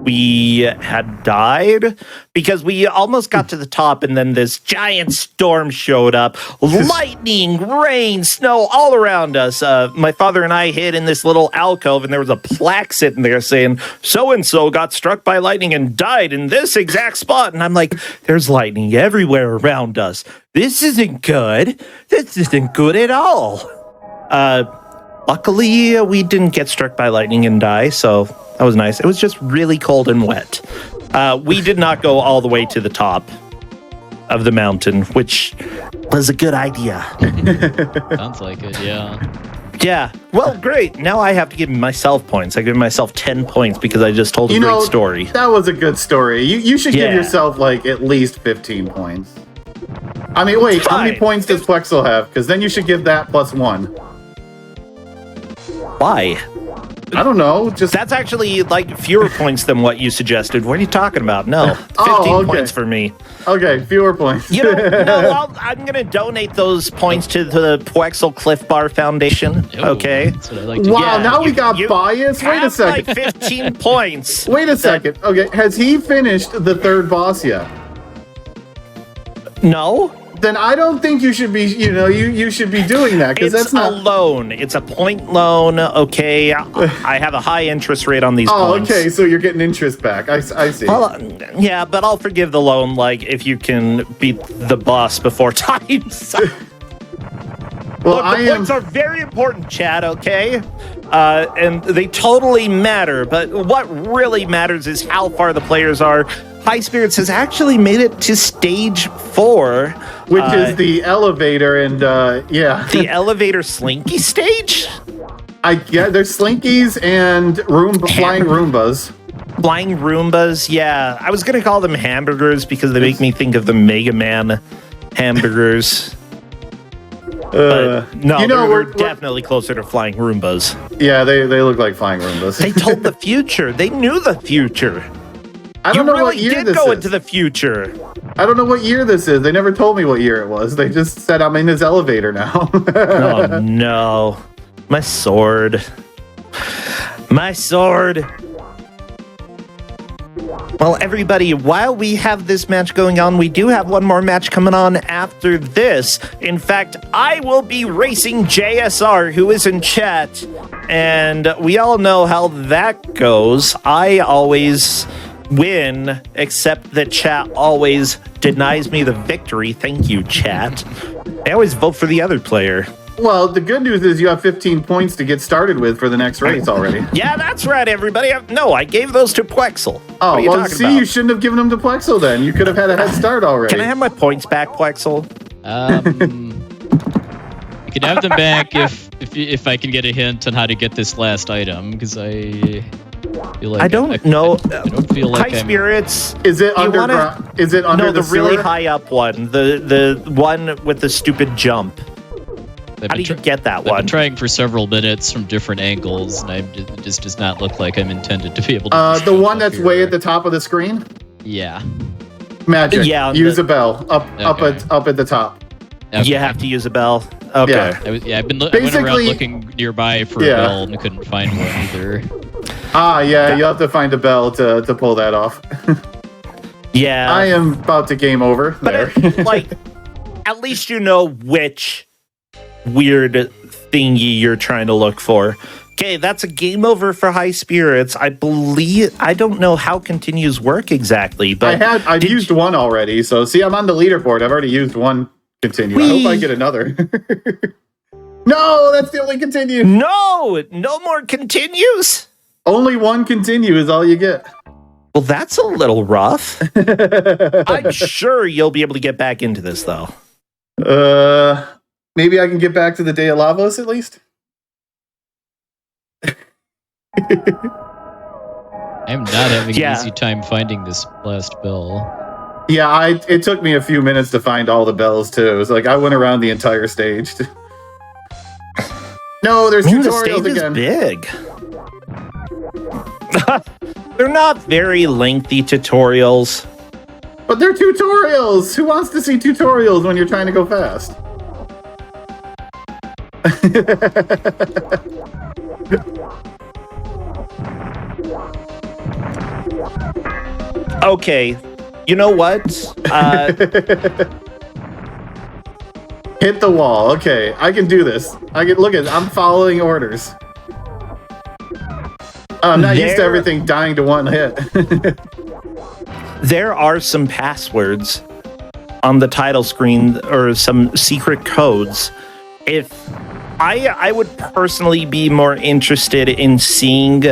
we had died because we almost got to the top and then this giant storm showed up. Lightning, rain, snow all around us. My father and I hid in this little alcove and there was a plaque sitting there saying, so-and-so got struck by lightning and died in this exact spot. And I'm like, there's lightning everywhere around us. This isn't good. This isn't good at all. Luckily, we didn't get struck by lightning and die, so that was nice. It was just really cold and wet. We did not go all the way to the top of the mountain, which was a good idea.
Sounds like it, yeah.
Yeah. Well, great. Now I have to give myself points. I give myself 10 points because I just told a great story.
That was a good story. You should give yourself like at least 15 points. I mean, wait, how many points does Plexel have? Because then you should give that +1.
Why?
I don't know. Just
that's actually like fewer points than what you suggested. What are you talking about? No, 15 points for me.
Okay, fewer points.
You know, no, I'm gonna donate those points to the Plexel Cliff Bar Foundation. Okay.
That's what I like to
Wow,
get.
now we got bias. Wait a second.
Like 15 points.
Wait a second. Okay, has he finished the third boss yet?
No.
Then I don't think you should be, you should be doing that because that's not
a loan. It's a point loan. Okay, I have a high interest rate on these points.
Okay, so you're getting interest back. I see.
Well, yeah, but I'll forgive the loan, like, if you can beat the boss before time.
Well,
look, the points are very important, Chad, okay? And they totally matter, but what really matters is how far the players are. High Spirits has actually made it to stage 4.
Which is the elevator and,
The elevator slinky stage?
There's slinkies and flying Roombas.
Flying Roombas, yeah. I was going to call them hamburgers because they make me think of the Mega Man hamburgers. But no, we're definitely closer to flying Roombas.
Yeah, they look like flying Roombas.
They told the future. They knew the future.
I don't know what year this is.
You really did go into the future.
I don't know what year this is. They never told me what year it was. They just said I'm in his elevator now.
Oh, no. My sword. My sword. Well, everybody, while we have this match going on, we do have one more match coming on after this. In fact, I will be racing JSR, who is in chat, and we all know how that goes. I always win, except that chat always denies me the victory. Thank you, chat. I always vote for the other player.
Well, the good news is you have 15 points to get started with for the next race already.
Yeah, that's right, everybody. No, I gave those to Plexel.
Oh, well, see, you shouldn't have given them to Plexel then. You could have had a head start already.
Can I have my points back, Plexel?
You can have them back if I can get a hint on how to get this last item, because I feel like
I don't know.
I don't feel like
High Spirits.
Is it underground? Is it under
the
sewer?
really high up one? The one with the stupid jump. How did you get that one?
I've been trying for several minutes from different angles, and it just does not look like I'm intended to be able to.
The one that's way at the top of the screen?
Yeah.
Magic.
Yeah.
Use a bell up at the top.
Okay.
You have to use a bell. Okay.
Yeah.
I went around looking nearby for a bell and couldn't find one either.
You have to find a bell to pull that off.
Yeah.
I am about to game over there.
At least you know which weird thingy you're trying to look for. Okay, that's a game over for High Spirits. I don't know how continues work exactly, but
I've used one already. So see, I'm on the leaderboard. I've already used one continue. I hope I get another. No, that's the only continue.
No more continues.
Only one continue is all you get.
Well, that's a little rough. I'm sure you'll be able to get back into this, though.
Maybe I can get back to the Day of Lavos at least.
I'm not having an easy time finding this last bell.
Yeah, it took me a few minutes to find all the bells too. It's like I went around the entire stage. No, there's tutorials
the stage
again.
Is big. They're not very lengthy tutorials.
But they're tutorials! Who wants to see tutorials when you're trying to go fast?
Okay, you know what?
Hit the wall. Okay, I can do this. I'm following orders. I'm not used to everything dying to one hit.
There are some passwords on the title screen or some secret codes. If I would personally be more interested in seeing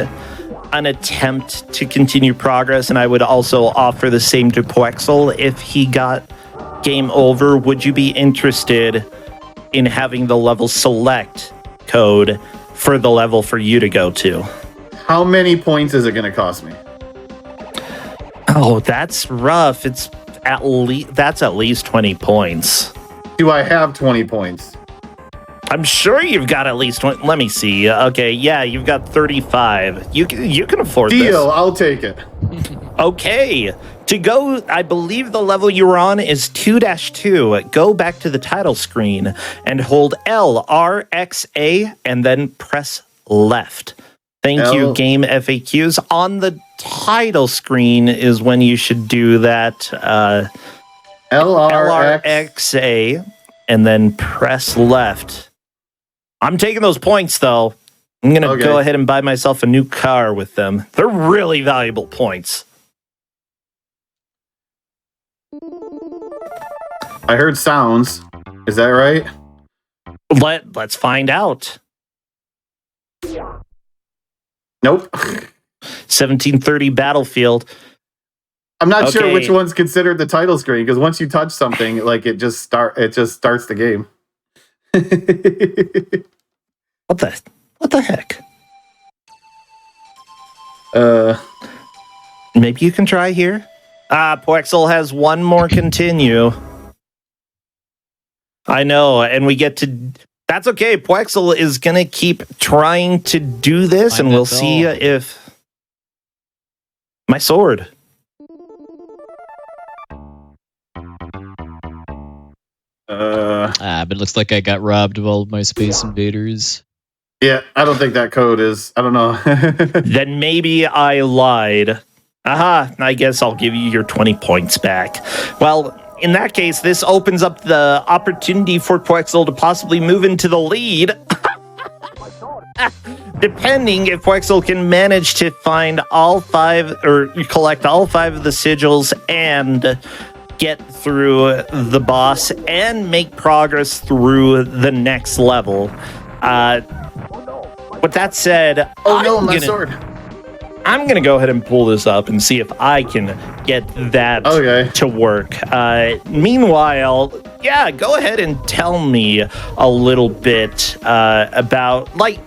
an attempt to continue progress, and I would also offer the same to Poexel if he got game over. Would you be interested in having the level select code for the level for you to go to?
How many points is it going to cost me?
Oh, that's rough. It's at least 20 points.
Do I have 20 points?
I'm sure you've got at least 20. Let me see. Okay, yeah, you've got 35. You can afford this.
Deal, I'll take it.
Okay. To go, I believe the level you were on is 2-2. Go back to the title screen and hold L, R, X, A, and then press left. Thank you, Game FAQs. On the title screen is when you should do that. LRXA, and then press left. I'm taking those points, though. I'm going to go ahead and buy myself a new car with them. They're really valuable points.
I heard sounds. Is that right?
Let's find out.
Nope.
1730 Battlefield.
I'm not sure which one's considered the title screen, because once you touch something, like it just starts the game.
What the heck? Maybe you can try here. Poexel has one more continue. I know, and we get to... That's okay. Poexel is going to keep trying to do this, and we'll see if... My sword.
But it looks like I got robbed of all of my Space Invaders.
Yeah, I don't think that code is... I don't know.
Then maybe I lied. Aha, I guess I'll give you your 20 points back. Well... In that case, this opens up the opportunity for Poexel to possibly move into the lead. Depending if Poexel can manage to find all 5 or collect all 5 of the sigils and get through the boss and make progress through the next level. With that said,
my sword.
I'm going to go ahead and pull this up and see if I can get that to work. Meanwhile, yeah, go ahead and tell me a little bit about, like,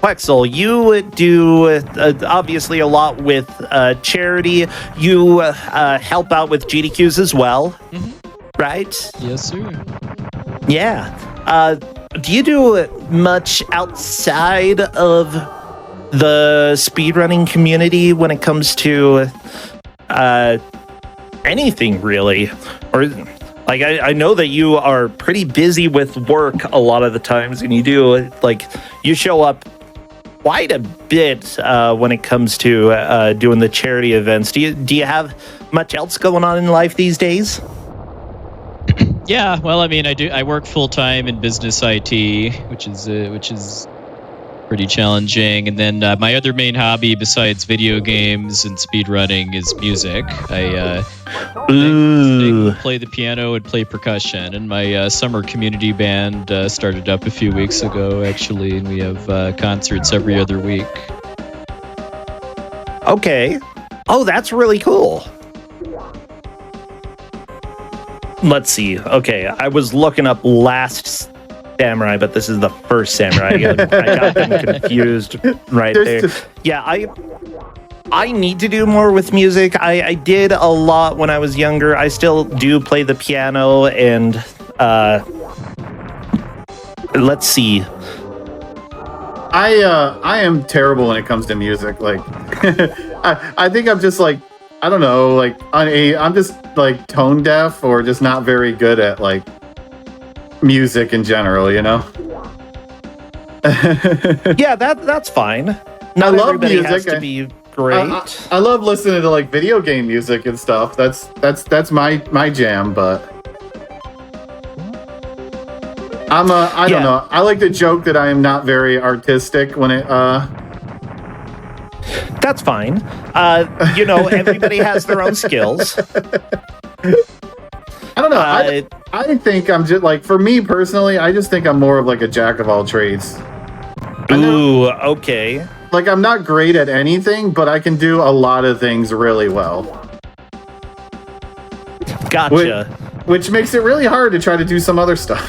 Poexel, you do obviously a lot with charity. You help out with GDQs as well, right?
Yes, sir.
Yeah. Do you do much outside of the speedrunning community when it comes to anything, really? Or, like, I know that you are pretty busy with work a lot of the times, and you do, like, you show up quite a bit when it comes to doing the charity events. Do you have much else going on in life these days?
Yeah, well, I mean, I work full time in business IT, which is pretty challenging. And then my other main hobby besides video games and speedrunning is music. I play the piano and play percussion. And my summer community band started up a few weeks ago, actually, and we have concerts every other week.
Okay. Oh, that's really cool. Let's see. Okay, I was looking up Last Samurai, but this is the first Samurai. I got them confused right there. Yeah, I need to do more with music. I did a lot when I was younger. I still do play the piano, and let's see.
I am terrible when it comes to music. Like, I think I'm just like, I don't know, like I'm just like tone deaf or just not very good at like music in general, you know?
Yeah, that's fine. Not
I love
everybody
music.
has to be great.
I love listening to like video game music and stuff. That's my jam. But I don't know. I like to joke that I am not very artistic when it.
That's fine. Everybody has their own skills.
I don't know. I think I'm just like, for me personally, I just think I'm more of like a jack of all trades.
Ooh, okay.
Like, I'm not great at anything, but I can do a lot of things really well.
Gotcha.
Which makes it really hard to try to do some other stuff.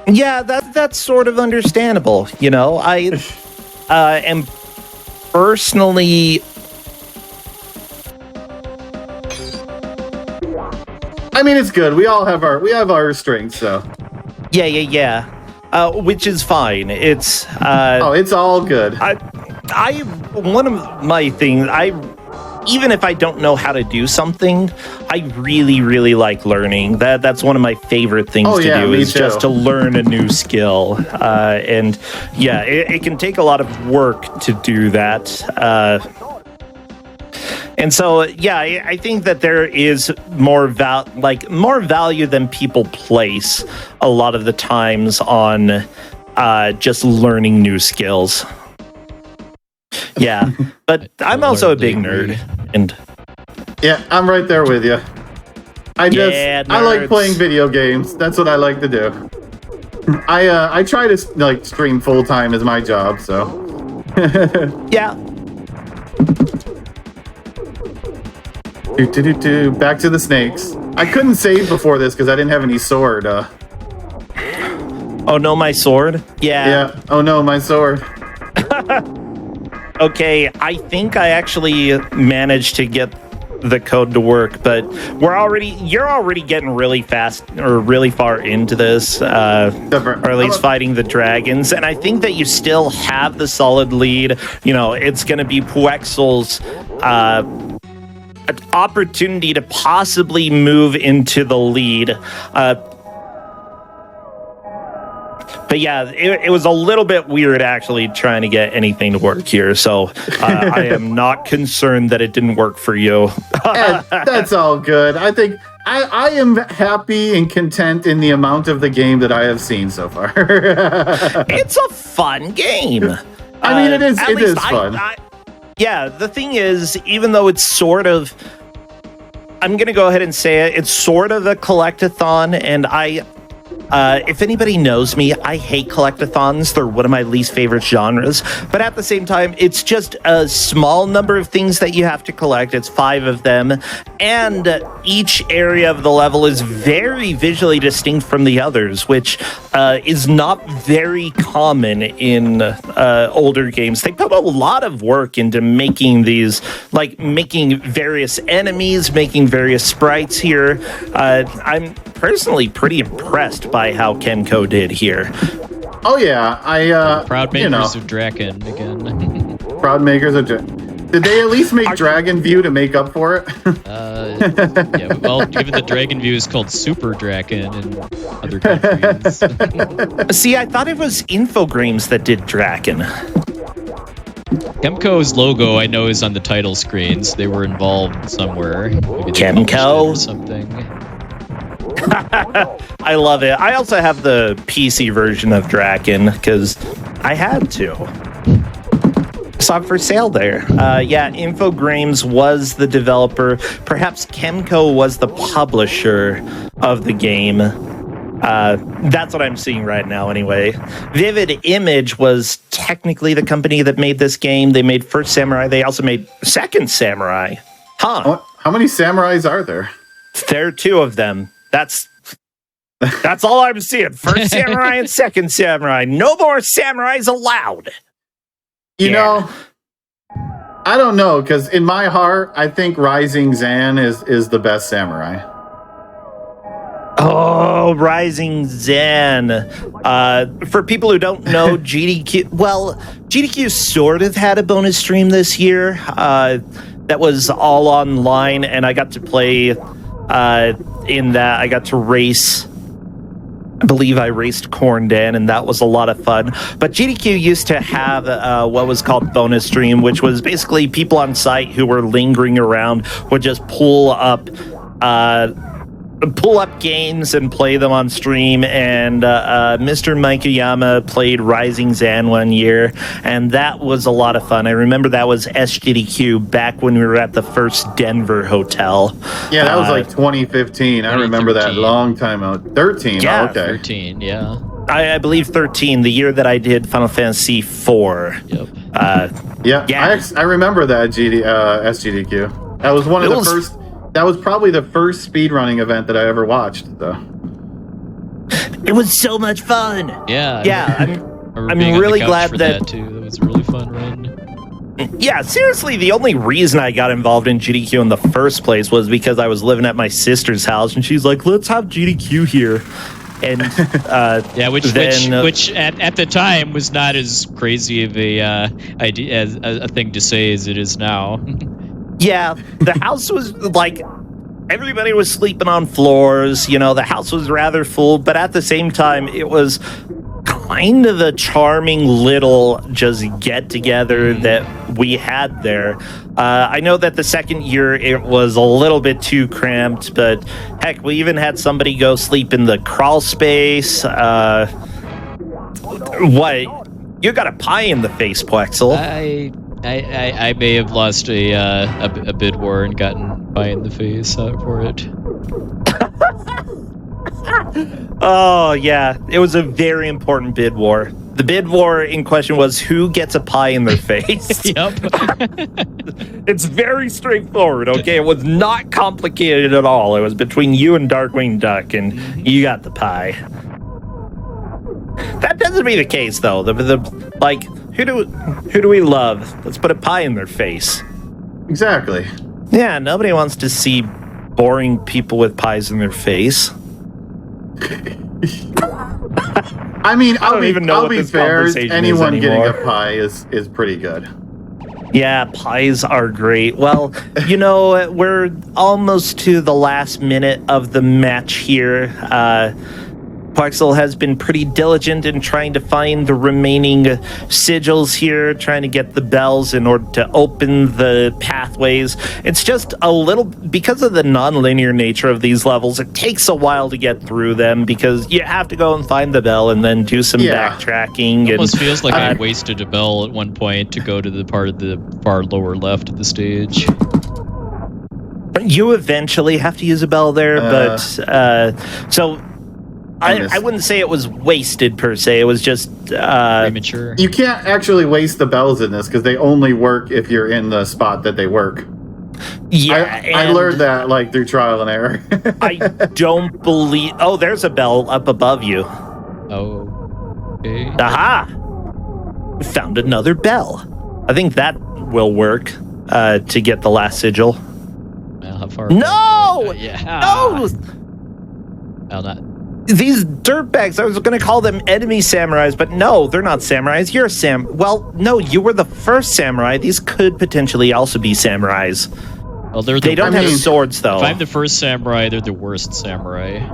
Yeah, that's sort of understandable. I am personally.
I mean, it's good. We have our strengths, so.
Yeah. Which is fine. It's
it's all good.
One of my things, even if I don't know how to do something, I really, really like learning. That's one of my favorite things to do, is just to learn a new skill. And yeah, it can take a lot of work to do that. And so, yeah, I think that there is more value than people place a lot of the times on just learning new skills. Yeah, but I'm also a big nerd, and
yeah, I'm right there with you. I like playing video games. That's what I like to do. I try to like stream full time as my job, so
yeah.
Back to the snakes. I couldn't save before this because I didn't have any sword.
Oh no, my sword?
Yeah. Oh no, my sword.
Okay, I think I actually managed to get the code to work, but you're already getting really fast or really far into this, or at least fighting the dragons, and I think that you still have the solid lead. It's going to be Puexel's opportunity to possibly move into the lead. But yeah, it was a little bit weird actually trying to get anything to work here. So I am not concerned that it didn't work for you.
That's all good. I think I am happy and content in the amount of the game that I have seen so far.
It's a fun game.
I mean, it is fun.
Yeah, the thing is, even though it's sort of, I'm going to go ahead and say it's sort of a collectathon, and if anybody knows me, I hate collectathons. They're one of my least favorite genres. But at the same time, it's just a small number of things that you have to collect. It's 5 of them. And each area of the level is very visually distinct from the others, which is not very common in older games. They put a lot of work into making these, like making various enemies, making various sprites here. I'm personally pretty impressed by how Kenko did here.
Oh yeah,
proud makers of Draken again.
Proud makers of Did they at least make Dragon View to make up for it?
Yeah, well, given the Dragon View is called Super Draken in other countries.
See, I thought it was Infogrames that did Draken.
Kemco's logo, I know, is on the title screens. They were involved somewhere. Maybe they
Kemco
or something.
I love it. I also have the PC version of Draken because I had to. Saw it for sale there. Yeah, Infogrames was the developer. Perhaps Kemco was the publisher of the game. That's what I'm seeing right now anyway. Vivid Image was technically the company that made this game. They made First Samurai. They also made Second Samurai. Huh.
How many samurais are there?
There are 2 of them. That's all I'm seeing. First Samurai and Second Samurai. No more samurais allowed.
You know, I don't know, because in my heart, I think Rising Zan is the best samurai.
Oh, Rising Zan. For people who don't know, GDQ sort of had a bonus stream this year that was all online, and I got to play in that. I got to race I believe I raced Corndan, and that was a lot of fun. But GDQ used to have what was called bonus stream, which was basically people on site who were lingering around would just pull up games and play them on stream. And Mr. Mikeyama played Rising Zan one year, and that was a lot of fun. I remember that was SGDQ back when we were at the first Denver hotel.
Yeah, that was like 2015. I remember that long time out. 13.
Yeah,
oh, okay.
13, yeah.
I believe 13, the year that I did Final Fantasy IV.
Yep.
I remember that SGDQ. That was one of the first. That was probably the first speedrunning event that I ever watched, though.
It was so much fun.
Yeah.
I'm really glad
that too. That was a really fun run.
Yeah, seriously, the only reason I got involved in GDQ in the first place was because I was living at my sister's house, and she's like, "Let's have GDQ here." And
which at the time was not as crazy of a idea as a thing to say as it is now.
Yeah, the house was like, everybody was sleeping on floors. The house was rather full, but at the same time, it was kind of a charming little just get together that we had there. I know that the second year it was a little bit too cramped, but heck, we even had somebody go sleep in the crawl space. What? You got a pie in the face, Plexel.
I may have lost a bid war and gotten pie in the face for it.
Oh, yeah. It was a very important bid war. The bid war in question was who gets a pie in their face.
Yep.
It's very straightforward, okay? It was not complicated at all. It was between you and Darkwing Duck, and you got the pie. That tends to be the case, though. Who do we love? Let's put a pie in their face.
Exactly.
Yeah, nobody wants to see boring people with pies in their face.
I mean,
I'll be
fair. Anyone getting a pie is pretty good.
Yeah, pies are great. Well, we're almost to the last minute of the match here. Quaxel has been pretty diligent in trying to find the remaining sigils here, trying to get the bells in order to open the pathways. It's just a little, because of the non-linear nature of these levels, it takes a while to get through them because you have to go and find the bell and then do some backtracking.
It almost feels like I wasted a bell at one point to go to the part of the far lower left of the stage.
You eventually have to use a bell there, I wouldn't say it was wasted per se. It was just
premature.
You can't actually waste the bells in this because they only work if you're in the spot that they work.
Yeah,
I learned that through trial and error.
I don't believe. Oh, there's a bell up above you.
Oh, okay.
Aha! Found another bell. I think that will work to get the last sigil.
Well, how far?
No! No!
Well, not.
These dirtbags, I was going to call them enemy samurais, but no, they're not samurais. You're a Well, no, you were the first samurai. These could potentially also be samurais.
Well,
they don't have swords, though.
If I'm the first samurai, they're the worst samurai.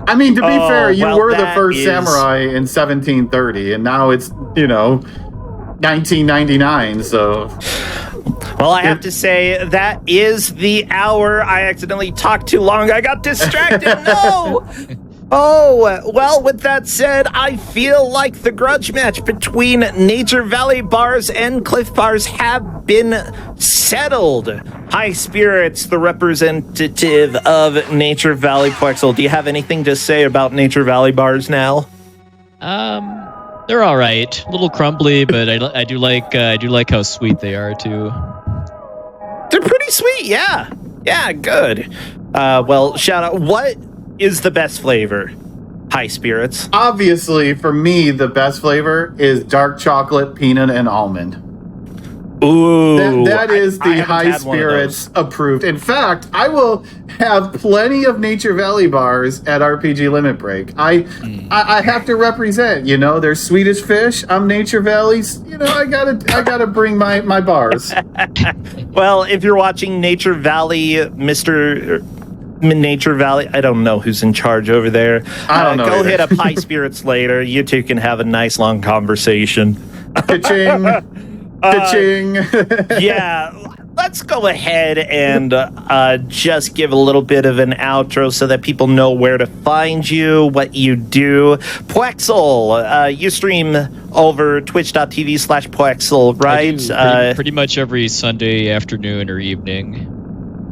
I mean, to be fair, you were the first samurai in 1730, and now it's, 1999, so...
Well, I have to say, that is the hour. I accidentally talked too long. I got distracted. No! Oh, well, with that said, I feel like the grudge match between Nature Valley Bars and Cliff Bars have been settled. High Spirits, the representative of Nature Valley Quexel. Do you have anything to say about Nature Valley Bars now?
They're all right. A little crumbly, but I do like how sweet they are too.
They're pretty sweet, yeah. Yeah, good. Well, shout out. What is the best flavor? High Spirits.
Obviously, for me, the best flavor is dark chocolate, peanut, and almond.
Ooh.
That is the High Spirits approved. In fact, I will have plenty of Nature Valley bars at RPG Limit Break. I have to represent, there's Swedish Fish, I'm Nature Valley's, I gotta bring my bars.
Well, if you're watching Nature Valley, Mr. Nature Valley. I don't know who's in charge over there.
I don't know
Go
either.
hit up High Spirits later. You two can have a nice long conversation.
Pitching. Pitching.
Yeah, let's go ahead and just give a little bit of an outro so that people know where to find you, what you do. Poexel, you stream over twitch.tv/Poexel, right?
Pretty much every Sunday afternoon or evening.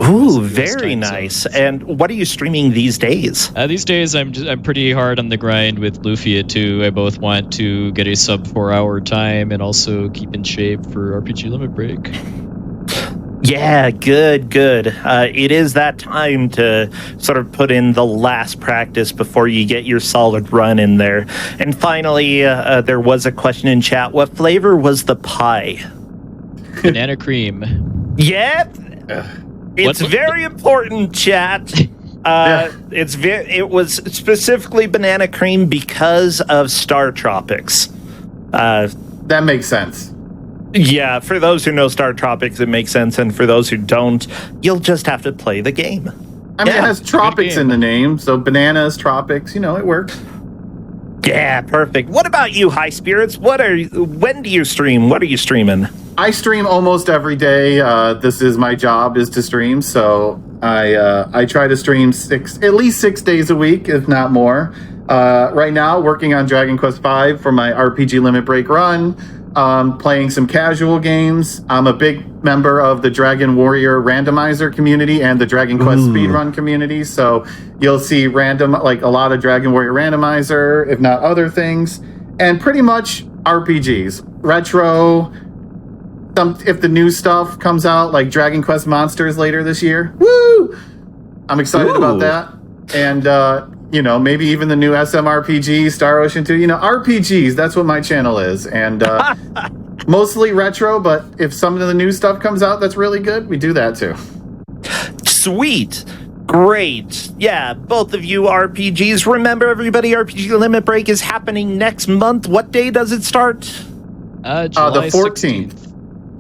Ooh,
Most
very
times,
nice. And what are you streaming these days?
These days, I'm pretty hard on the grind with Lufia 2. I both want to get a sub 4-hour time and also keep in shape for RPG Limit Break.
Yeah, good. It is that time to sort of put in the last practice before you get your solid run in there. And finally, there was a question in chat. What flavor was the pie?
Banana cream.
Yeah, it's very important, chat. It was specifically banana cream because of Star Tropics.
That makes sense.
Yeah, for those who know Star Tropics, it makes sense, and for those who don't, you'll just have to play the game.
I mean, it has tropics in the name, so bananas, tropics, it works.
Yeah, perfect. What about you, High Spirits? When do you stream? What are you streaming?
I stream almost every day. This is my job, is to stream, so I try to stream at least 6 days a week, if not more. Right now, working on Dragon Quest V for my RPG Limit Break run. Playing some casual games. I'm a big member of the Dragon Warrior randomizer community and the Dragon Quest speedrun community. So you'll see a lot of Dragon Warrior randomizer, if not other things, and pretty much RPGs, retro. If the new stuff comes out, like Dragon Quest Monsters later this year, woo! I'm excited about that. And maybe even the new SMRPG, Star Ocean 2, RPGs, that's what my channel is. And mostly retro, but if some of the new stuff comes out that's really good, we do that too.
Sweet. Great. Yeah, both of you RPGs. Remember, everybody, RPG Limit Break is happening next month. What day does it start?
July
the 14th.
16th.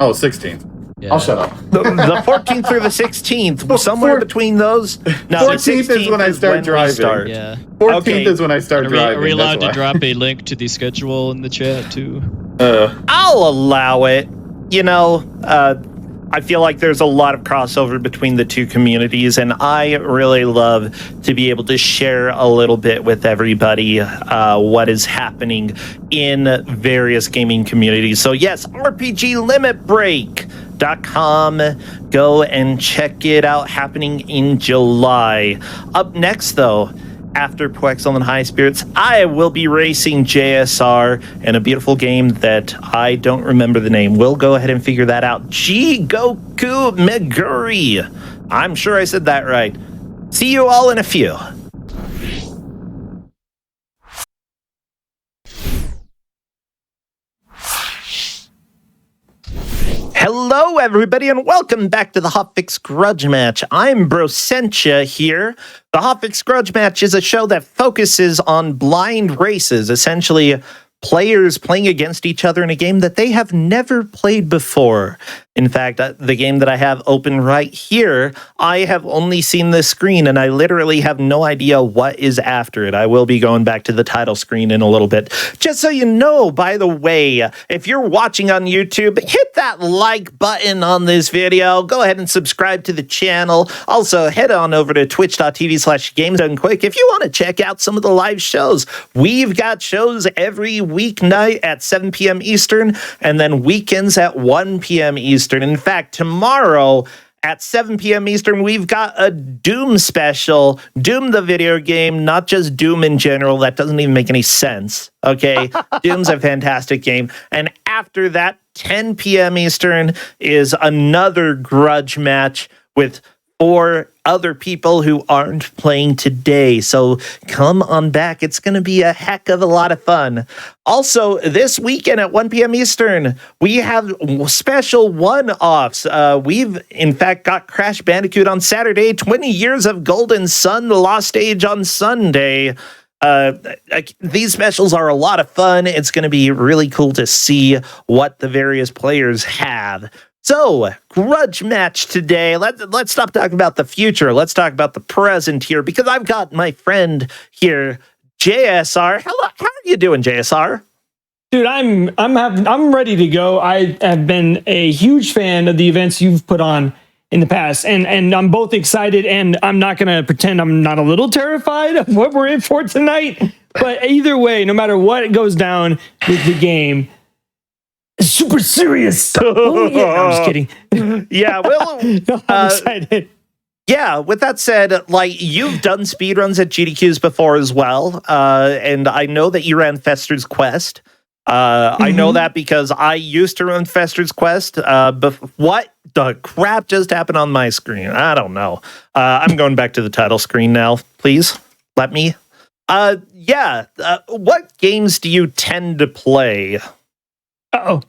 Oh, 16th.
Yeah.
I'll shut up.
The 14th through the 16th, somewhere between those. No,
14th is when I start driving.
Yeah.
14th
Okay.
is when I start driving.
Are we allowed
that's
to
why.
drop a link to the schedule in the chat too?
I'll allow it. I feel like there's a lot of crossover between the two communities, and I really love to be able to share a little bit with everybody what is happening in various gaming communities. So yes, RPGLimitBreak.com. Go and check it out, happening in July. Up next, though, after Poexel and High Spirits, I will be racing JSR in a beautiful game that I don't remember the name. We'll go ahead and figure that out. Jigoku Meguri. I'm sure I said that right. See you all in a few. Hello, everybody, and welcome back to the Hotfix Grudge Match. I'm Brosentia here. The Hotfix Grudge Match is a show that focuses on blind races, essentially players playing against each other in a game that they have never played before. In fact, the game that I have open right here, I have only seen this screen, and I literally have no idea what is after it. I will be going back to the title screen in a little bit. Just so you know, by the way, if you're watching on YouTube, hit that like button on this video. Go ahead and subscribe to the channel. Also, head on over to twitch.tv/GamesDoneQuick if you want to check out some of the live shows. We've got shows every weeknight at 7 p.m. Eastern, and then weekends at 1 p.m. Eastern. In fact, tomorrow at 7 p.m. Eastern, we've got a Doom special. Doom the video game, not just Doom in general. That doesn't even make any sense. Okay, Doom's a fantastic game. And after that, 10 p.m. Eastern is another grudge match with 4 other people who aren't playing today. So come on back. It's going to be a heck of a lot of fun. Also, this weekend at 1 p.m. Eastern, we have special one-offs. We've, in fact, got Crash Bandicoot on Saturday, 20 Years of Golden Sun, The Lost Age on Sunday. These specials are a lot of fun. It's going to be really cool to see what the various players have. So, grudge match today. Let's stop talking about the future. Let's talk about the present here, because I've got my friend here, JSR. Hello, how are you doing, JSR?
Dude, I'm ready to go. I have been a huge fan of the events you've put on in the past, and I'm both excited, and I'm not gonna pretend I'm not a little terrified of what we're in for tonight. But either way, no matter what goes down with the game, super serious. Oh, yeah. No, I'm just kidding.
Yeah, well,
No, I'm excited.
Yeah, with that said, like, you've done speedruns at GDQs before as well, and I know that you ran Fester's Quest. I know that because I used to run Fester's Quest. But what the crap just happened on my screen? I don't know. I'm going back to the title screen now. Please let me. What games do you tend to play?
Uh-oh.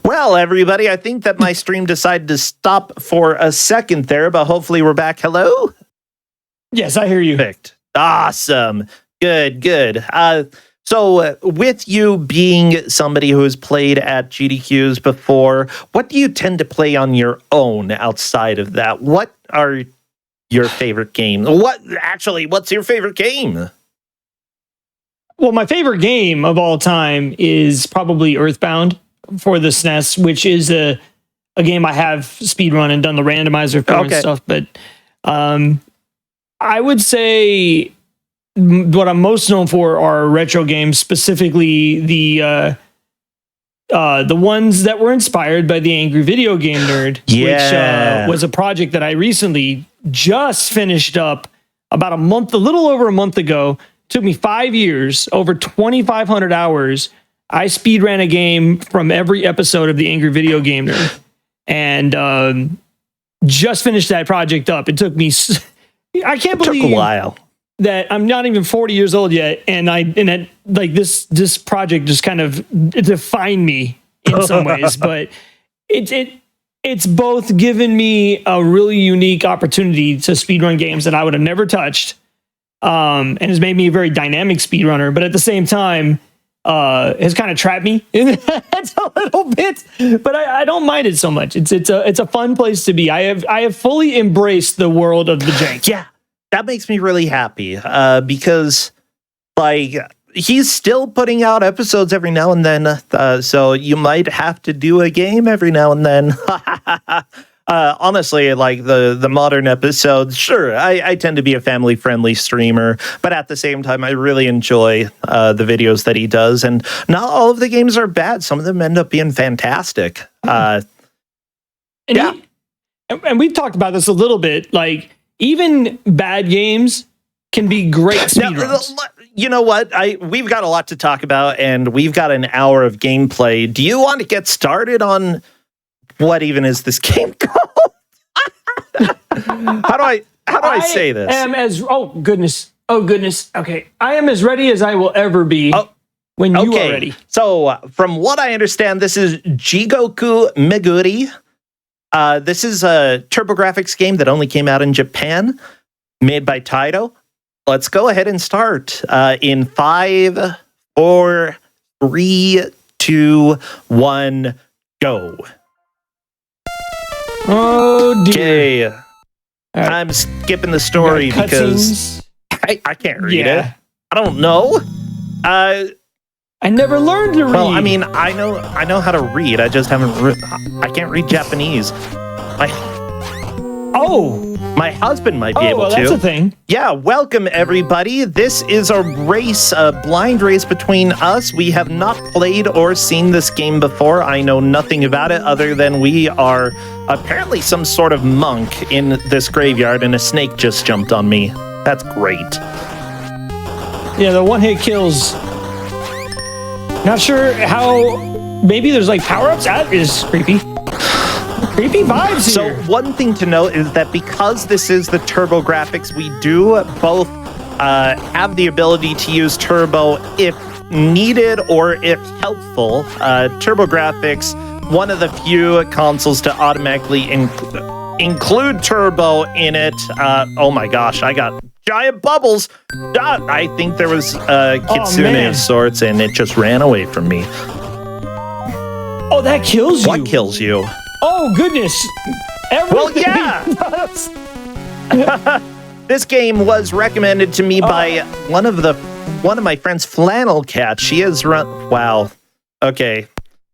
Well, everybody, I think that my stream decided to stop for a second there, but hopefully we're back. Hello?
Yes, I hear you.
Perfect. Awesome. Good. So with you being somebody who has played at GDQs before, what do you tend to play on your own outside of that? What are your favorite games? What's your favorite game?
Well, my favorite game of all time is probably Earthbound for the SNES, which is a game I have speedrun and done the randomizer for and stuff. But I would say what I'm most known for are retro games, specifically the ones that were inspired by the Angry Video Game Nerd, which was a project that I recently just finished up about a little over a month ago. Took me 5 years, over 2,500 hours. I speedran a game from every episode of the Angry Video Game Nerd, and just finished that project up. It took me. I can't believe
a while
that I'm not even 40 years old yet, and this project just kind of defined me in some ways. But it's both given me a really unique opportunity to speedrun games that I would have never touched. And has made me a very dynamic speedrunner, but at the same time, has kind of trapped me in that a little bit. But I don't mind it so much. It's a fun place to be. I have fully embraced the world of the jank.
Yeah, that makes me really happy. Because like he's still putting out episodes every now and then. So you might have to do a game every now and then. Honestly, like the modern episodes, sure, I tend to be a family-friendly streamer, but at the same time, I really enjoy the videos that he does, and not all of the games are bad. Some of them end up being fantastic.
And we've talked about this a little bit, like, even bad games can be great speedruns.
You know what? We've got a lot to talk about, and we've got an hour of gameplay. Do you want to get started on what even is this game called? How do I say this?
Oh goodness. Okay. I am as ready as I will ever be when you are ready.
So from what I understand, this is Jigoku Meguri. This is a TurboGrafx game that only came out in Japan, made by Taito. Let's go ahead and start in 5, 4, 3, 2, 1, go.
Oh dear.
Okay. Right. I'm skipping the story because I can't read it. I don't know.
I never learned to read.
Well, I mean, I know how to read. I just haven't. I can't read Japanese. My husband might be able to.
That's a thing.
Yeah, welcome everybody. This is a race, a blind race between us. We have not played or seen this game before. I know nothing about it other than we are apparently some sort of monk in this graveyard and a snake just jumped on me. That's great.
Yeah, the one-hit kills. Not sure how. Maybe there's like power-ups. That is creepy. Creepy vibes here.
So one thing to note is that because this is the TurboGrafx, we do both have the ability to use Turbo if needed or if helpful. TurboGrafx, one of the few consoles to automatically include Turbo in it. Oh my gosh, I got giant bubbles. I think there was a kitsune of sorts and it just ran away from me.
Oh, that kills you.
What kills you?
Oh, goodness.
Well,
Everything
yeah.
does.
This game was recommended to me by one of my friends, Flannel Cat. She has run. Wow. Okay.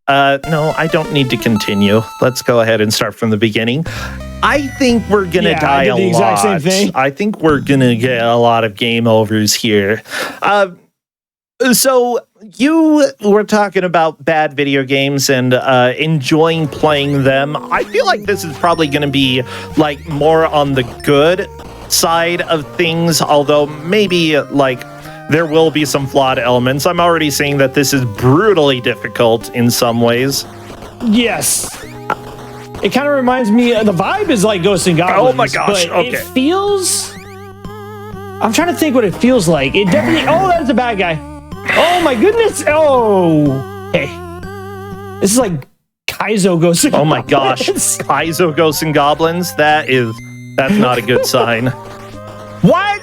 No, I don't need to continue. Let's go ahead and start from the beginning. I think we're gonna die a lot.
Exact same thing.
I think we're gonna get a lot of game overs here. So you were talking about bad video games and enjoying playing them. I feel like this is probably going to be like more on the good side of things, although maybe like there will be some flawed elements. I'm already seeing that this is brutally difficult in some ways.
Yes. It kind of reminds me, the vibe is like Ghosts and Goblins.
Oh my gosh,
but
okay.
It feels... I'm trying to think what it feels like. It definitely... Oh, that's a bad guy. Oh my goodness. Oh. Hey. This is like Kaizo Ghosts and Goblins.
Oh my gosh. Kaizo Ghosts and Goblins? That's not a good sign. What?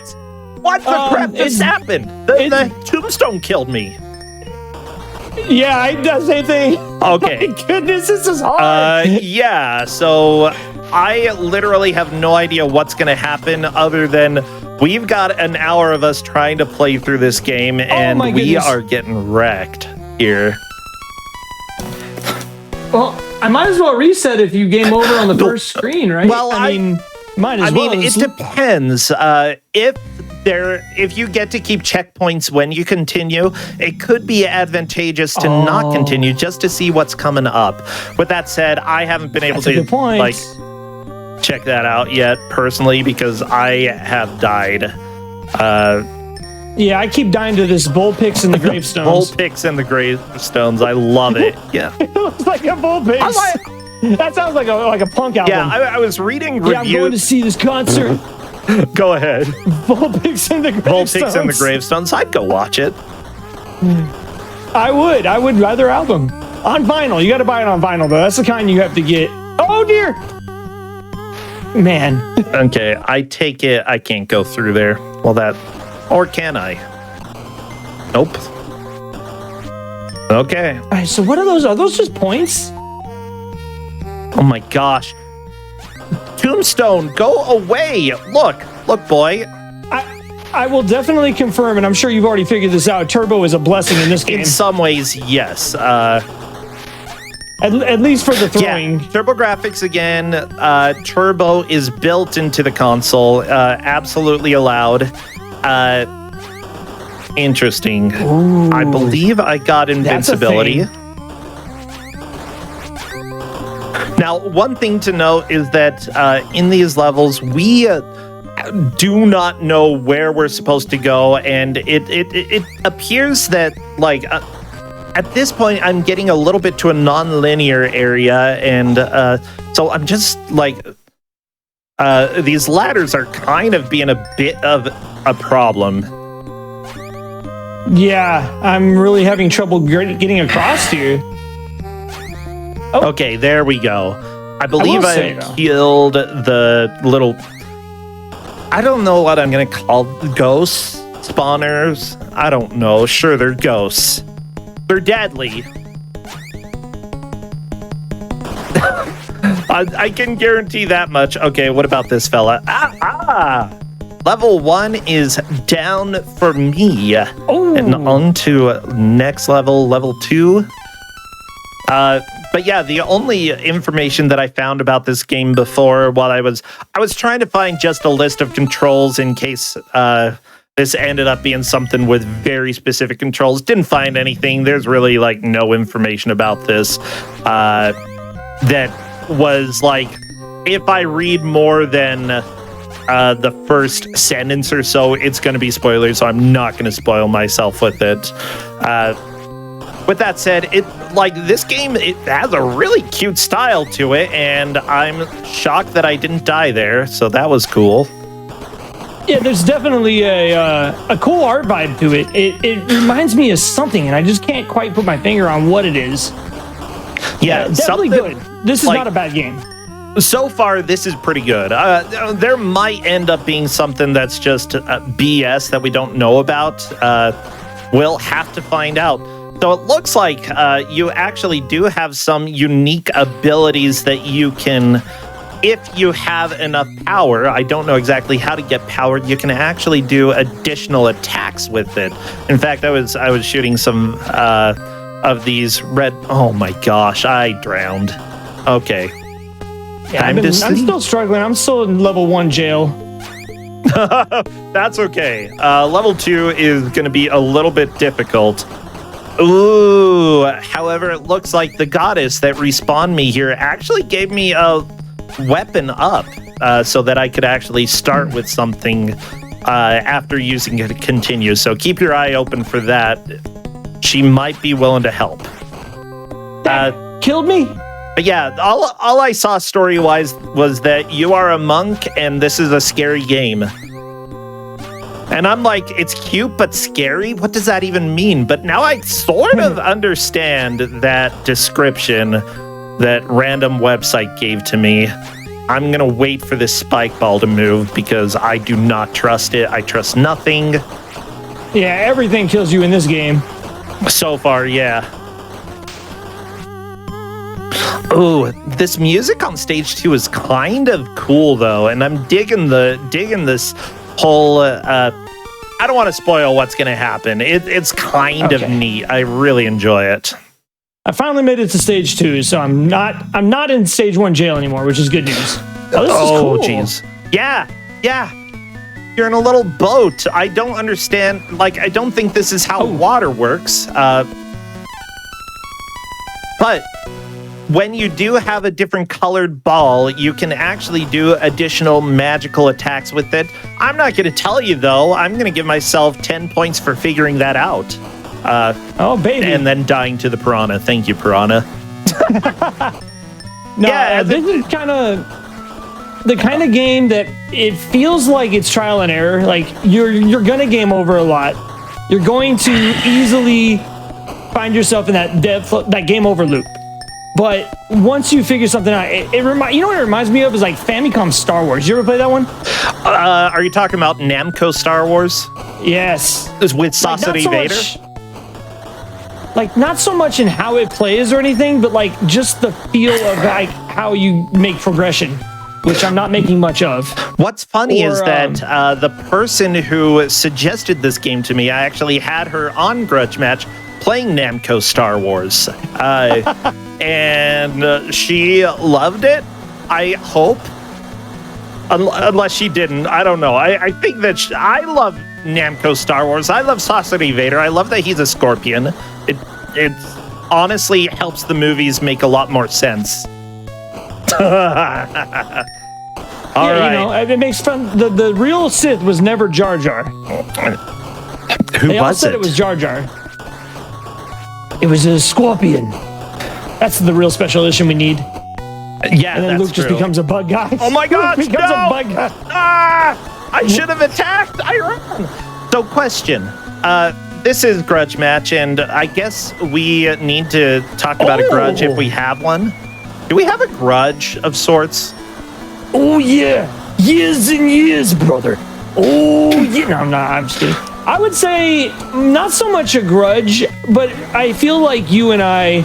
What the crap just happened? The tombstone killed me.
Yeah, I did the same thing.
Okay.
My goodness, this is hard.
Yeah, so I literally have no idea what's going to happen other than we've got an hour of us trying to play through this game, and we are getting wrecked here.
Well, I might as well reset if you game over on the first screen, right?
Well,
I mean, might as well.
it depends. If you get to keep checkpoints when you continue, it could be advantageous to not continue just to see what's coming up. With that said, I haven't been able to like check that out yet personally because I have died.
Yeah, I keep dying to this Bullpix and the Gravestones.
Bullpix and the Gravestones. I love it. Yeah.
It looks like a Bullpix. That sounds like a punk album.
Yeah, I was reading reviews.
Yeah, I'm going to see this concert.
Go ahead.
Bullpix and the Gravestones.
Bullpix and the Gravestones. I'd go watch it.
I would. I would rather album. On vinyl. You got to buy it on vinyl, though. That's the kind you have to get. Oh, dear. Man.
Okay, I take it I can't go through there. Well, that... Or can I? Nope. Okay.
All right, so what are those? Are those just points?
Oh my gosh. Tombstone, go away. Look, boy.
I will definitely confirm, and I'm sure you've already figured this out, Turbo is a blessing in this game.
In some ways, yes.
At least for the throwing.
Yeah, Turbo graphics again. Turbo is built into the console. Absolutely allowed. Interesting.
Ooh,
I believe I got invincibility. Now, one thing to note is that in these levels, we do not know where we're supposed to go, and it appears that, like, at this point, I'm getting a little bit to a non-linear area, and so I'm just, like, these ladders are kind of being a bit of a problem.
Yeah, I'm really having trouble getting across here.
Oh. Okay, there we go. I believe I killed the little... I don't know what I'm going to call ghost spawners. I don't know. Sure, they're ghosts. They're deadly. I can guarantee that much. Okay, what about this fella? Level 1 is down for me.
Oh.
And on to next level, level 2. But yeah, the only information that I found about this game before, while I was trying to find just a list of controls in case this ended up being something with very specific controls. Didn't find anything. There's really like no information about this that was like, if I read more than the first sentence or so, it's going to be spoilers, so I'm not going to spoil myself with it. With that said, this game, it has a really cute style to it, and I'm shocked that I didn't die there, so that was cool.
Yeah, there's definitely a cool art vibe to it. It reminds me of something, and I just can't quite put my finger on what it is.
Yeah,
definitely good. This is not a bad game.
So far, this is pretty good. There might end up being something that's just BS that we don't know about. We'll have to find out. So it looks like you actually do have some unique abilities that you can, if you have enough power, I don't know exactly how to get powered, you can actually do additional attacks with it. In fact, I was shooting some of these red, oh my gosh, I drowned. Okay.
Yeah, I'm still struggling. I'm still in level 1 jail.
That's okay. Level 2 is going to be a little bit difficult. Ooh, however, it looks like the goddess that respawned me here actually gave me a weapon up so that I could actually start with something after using it to continue. So keep your eye open for that. She might be willing to help.
That killed me?
But yeah, all I saw story-wise was that you are a monk and this is a scary game. And I'm like, it's cute but scary? What does that even mean? But now I sort of understand that description that random website gave to me. I'm going to wait for this spike ball to move because I do not trust it. I trust nothing.
Yeah, everything kills you in this game.
So far, yeah. Oh, this music on stage 2 is kind of cool though, and I'm digging this whole I don't want to spoil what's going to happen. It's kind of neat. I really enjoy it.
I finally made it to stage 2, so I'm not in stage 1 jail anymore, which is good news. Oh, this is cool.
Jeez. Yeah. You're in a little boat. I don't understand. Like, I don't think this is how water works. But when you do have a different colored ball, you can actually do additional magical attacks with it. I'm not going to tell you, though. I'm going to give myself 10 points for figuring that out.
Oh, baby.
And then dying to the piranha. Thank you, piranha.
No, yeah, this is kind of the kind of game that it feels like it's trial and error. Like, you're going to game over a lot. You're going to easily find yourself in that game over loop. But once you figure something out, you know what it reminds me of is like Famicom Star Wars. You ever play that one?
Are you talking about Namco Star Wars?
Yes.
It's with Sausage Vader?
Like, not so much in how it plays or anything, but like just the feel of like how you make progression, which I'm not making much of.
What's funny is that the person who suggested this game to me, I actually had her on Grudge Match playing Namco Star Wars. And she loved it, I hope. Unless she didn't, I don't know. I think that I love Namco Star Wars. I love Sausage Vader. I love that he's a scorpion. It honestly helps the movies make a lot more sense. All right.
You know, it makes fun. The real Sith was never Jar Jar.
They all
said it was Jar Jar. It was a scorpion. That's the real special edition we need.
Yeah,
and then
that's
Luke just
true.
becomes a bug guy.
Oh my gosh,
Luke becomes a bug guy.
I should have attacked. I ran. So, question. This is Grudge Match, and I guess we need to talk about a grudge if we have one. Do we have a grudge of sorts?
Oh, yeah. Years and years, brother. Oh, yeah. No, I'm just kidding. I would say not so much a grudge, but I feel like you and I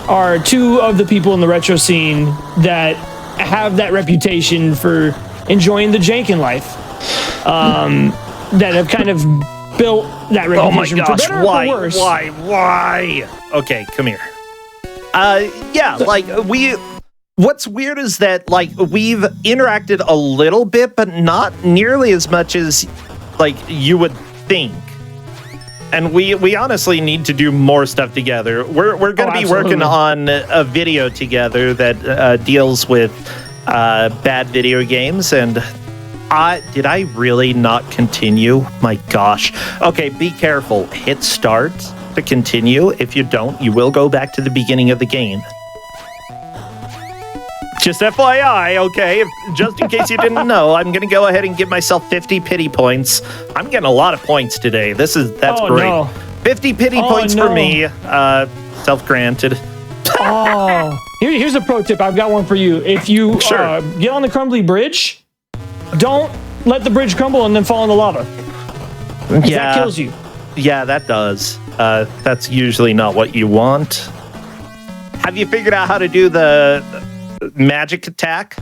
are two of the people in the retro scene that have that reputation for enjoying the jank in life. That have kind of built that reputation.
Oh my gosh,
for better or for worse.
Why? Okay, come here. Yeah, like what's weird is that like we've interacted a little bit, but not nearly as much as like you would think. And we honestly need to do more stuff together. We're going to be working on a video together that deals with bad video games. And did I really not continue? My gosh. Okay, be careful. Hit start to continue. If you don't, you will go back to the beginning of the game. Just FYI, okay, just in case you didn't know, I'm going to go ahead and give myself 50 pity points. I'm getting a lot of points today. That's great. No. 50 pity points for me, self-granted.
Here's a pro tip. I've got one for you. If you get on the crumbly bridge, don't let the bridge crumble and then fall in the lava. Yeah. That kills you.
Yeah, that does. That's usually not what you want. Have you figured out how to do the magic attack?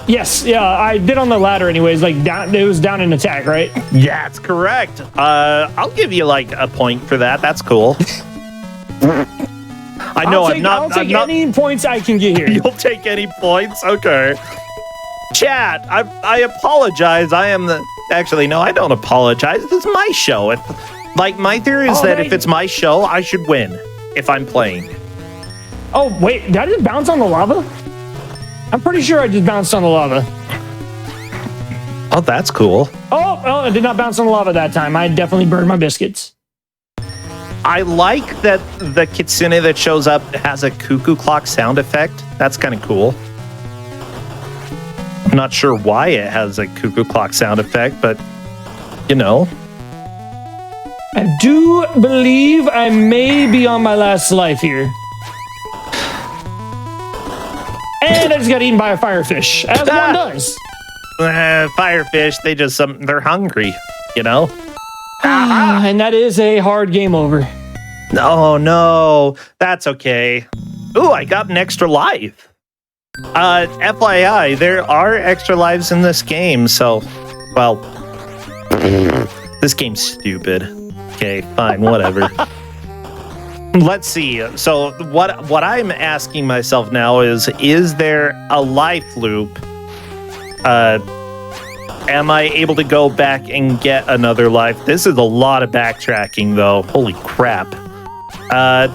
Yes, yeah, I did on the ladder anyways, like down, it was down in attack, right?
Yeah, that's correct. I'll give you like a point for that. That's cool. I know
I'll take any points I can get here.
You'll take any points? Okay. Chat, I apologize. I am the... Actually, no, I don't apologize. This is my show. My theory is that if it's my show, I should win if I'm playing.
Oh, wait, did I just bounce on the lava? I'm pretty sure I just bounced on the lava.
Oh, that's cool.
Oh, I did not bounce on the lava that time. I definitely burned my biscuits.
I like that the kitsune that shows up has a cuckoo clock sound effect. That's kind of cool. I'm not sure why it has a cuckoo clock sound effect, but, you know.
I do believe I may be on my last life here. And I just got eaten by a firefish, as one does.
Firefish, they're hungry, you know?
And that is a hard game over.
No, that's okay. Ooh, I got an extra life. FYI, there are extra lives in this game, so, well, this game's stupid. Okay, fine, whatever. Let's see. So what I'm asking myself now is there a life loop? Am I able to go back and get another life? This is a lot of backtracking, though. Holy crap.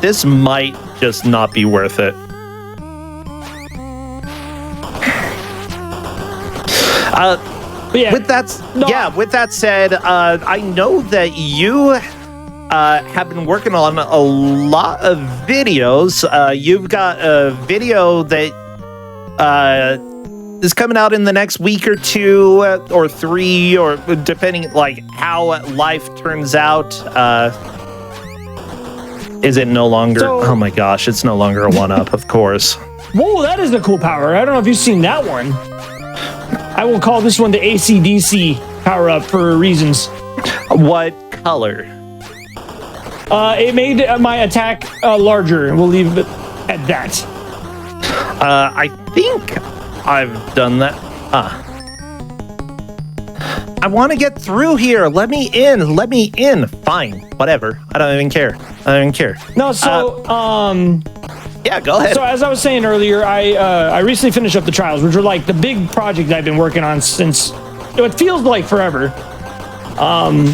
This might just not be worth it.
Yeah.
With that said, I know that you have been working on a lot of videos. You've got a video that is coming out in the next week or two or three, or depending like how life turns out. Is it no longer? Oh my gosh, it's no longer a one-up, of course.
Whoa, that is a cool power. I don't know if you've seen that one. I will call this one the AC/DC power-up for reasons.
What color?
It made my attack larger. We'll leave it at that.
I think I've done that. I want to get through here. Let me in. Fine. Whatever. I don't even care.
No, so,
yeah, go ahead.
So as I was saying earlier, I recently finished up the trials, which are like the big project I've been working on since, it feels like forever. I'm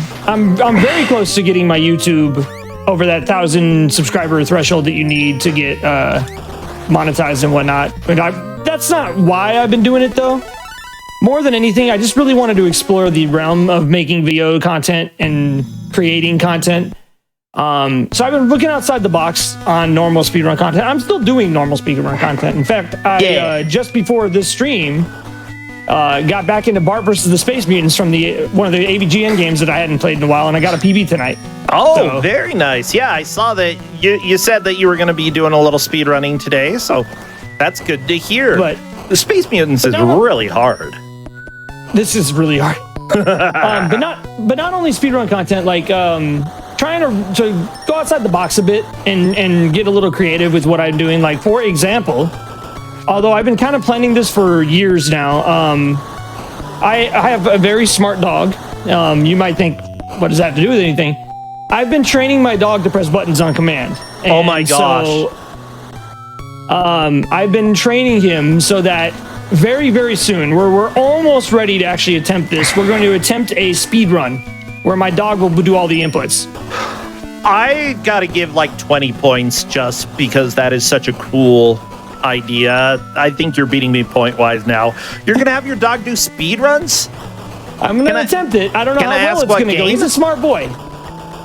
very close to getting my YouTube over that 1,000 subscriber threshold that you need to get monetized and whatnot. But that's not why I've been doing it, though. More than anything, I just really wanted to explore the realm of making video content and creating content. So I've been looking outside the box on normal speedrun content. I'm still doing normal speedrun content. In fact, I just before this stream got back into Bart versus the Space Mutants from one of the AVGN games that I hadn't played in a while, and I got a PB tonight.
Oh, very nice. Yeah, I saw that you said that you were going to be doing a little speedrunning today, so that's good to hear.
But
the Space Mutants is really hard.
This is really hard. but not only speedrun content, like trying to go outside the box a bit and get a little creative with what I'm doing. Like, for example, although I've been kind of planning this for years now, I have a very smart dog. You might think, what does that have to do with anything? I've been training my dog to press buttons on command.
Oh my gosh.
So, I've been training him so that very, very soon, we're almost ready to actually attempt this. We're going to attempt a speed run where my dog will do all the inputs.
I gotta give like 20 points just because that is such a cool idea. I think you're beating me point-wise now. You're gonna have your dog do speed runs?
I'm gonna attempt it. I don't know how well it's gonna go. He's a smart boy.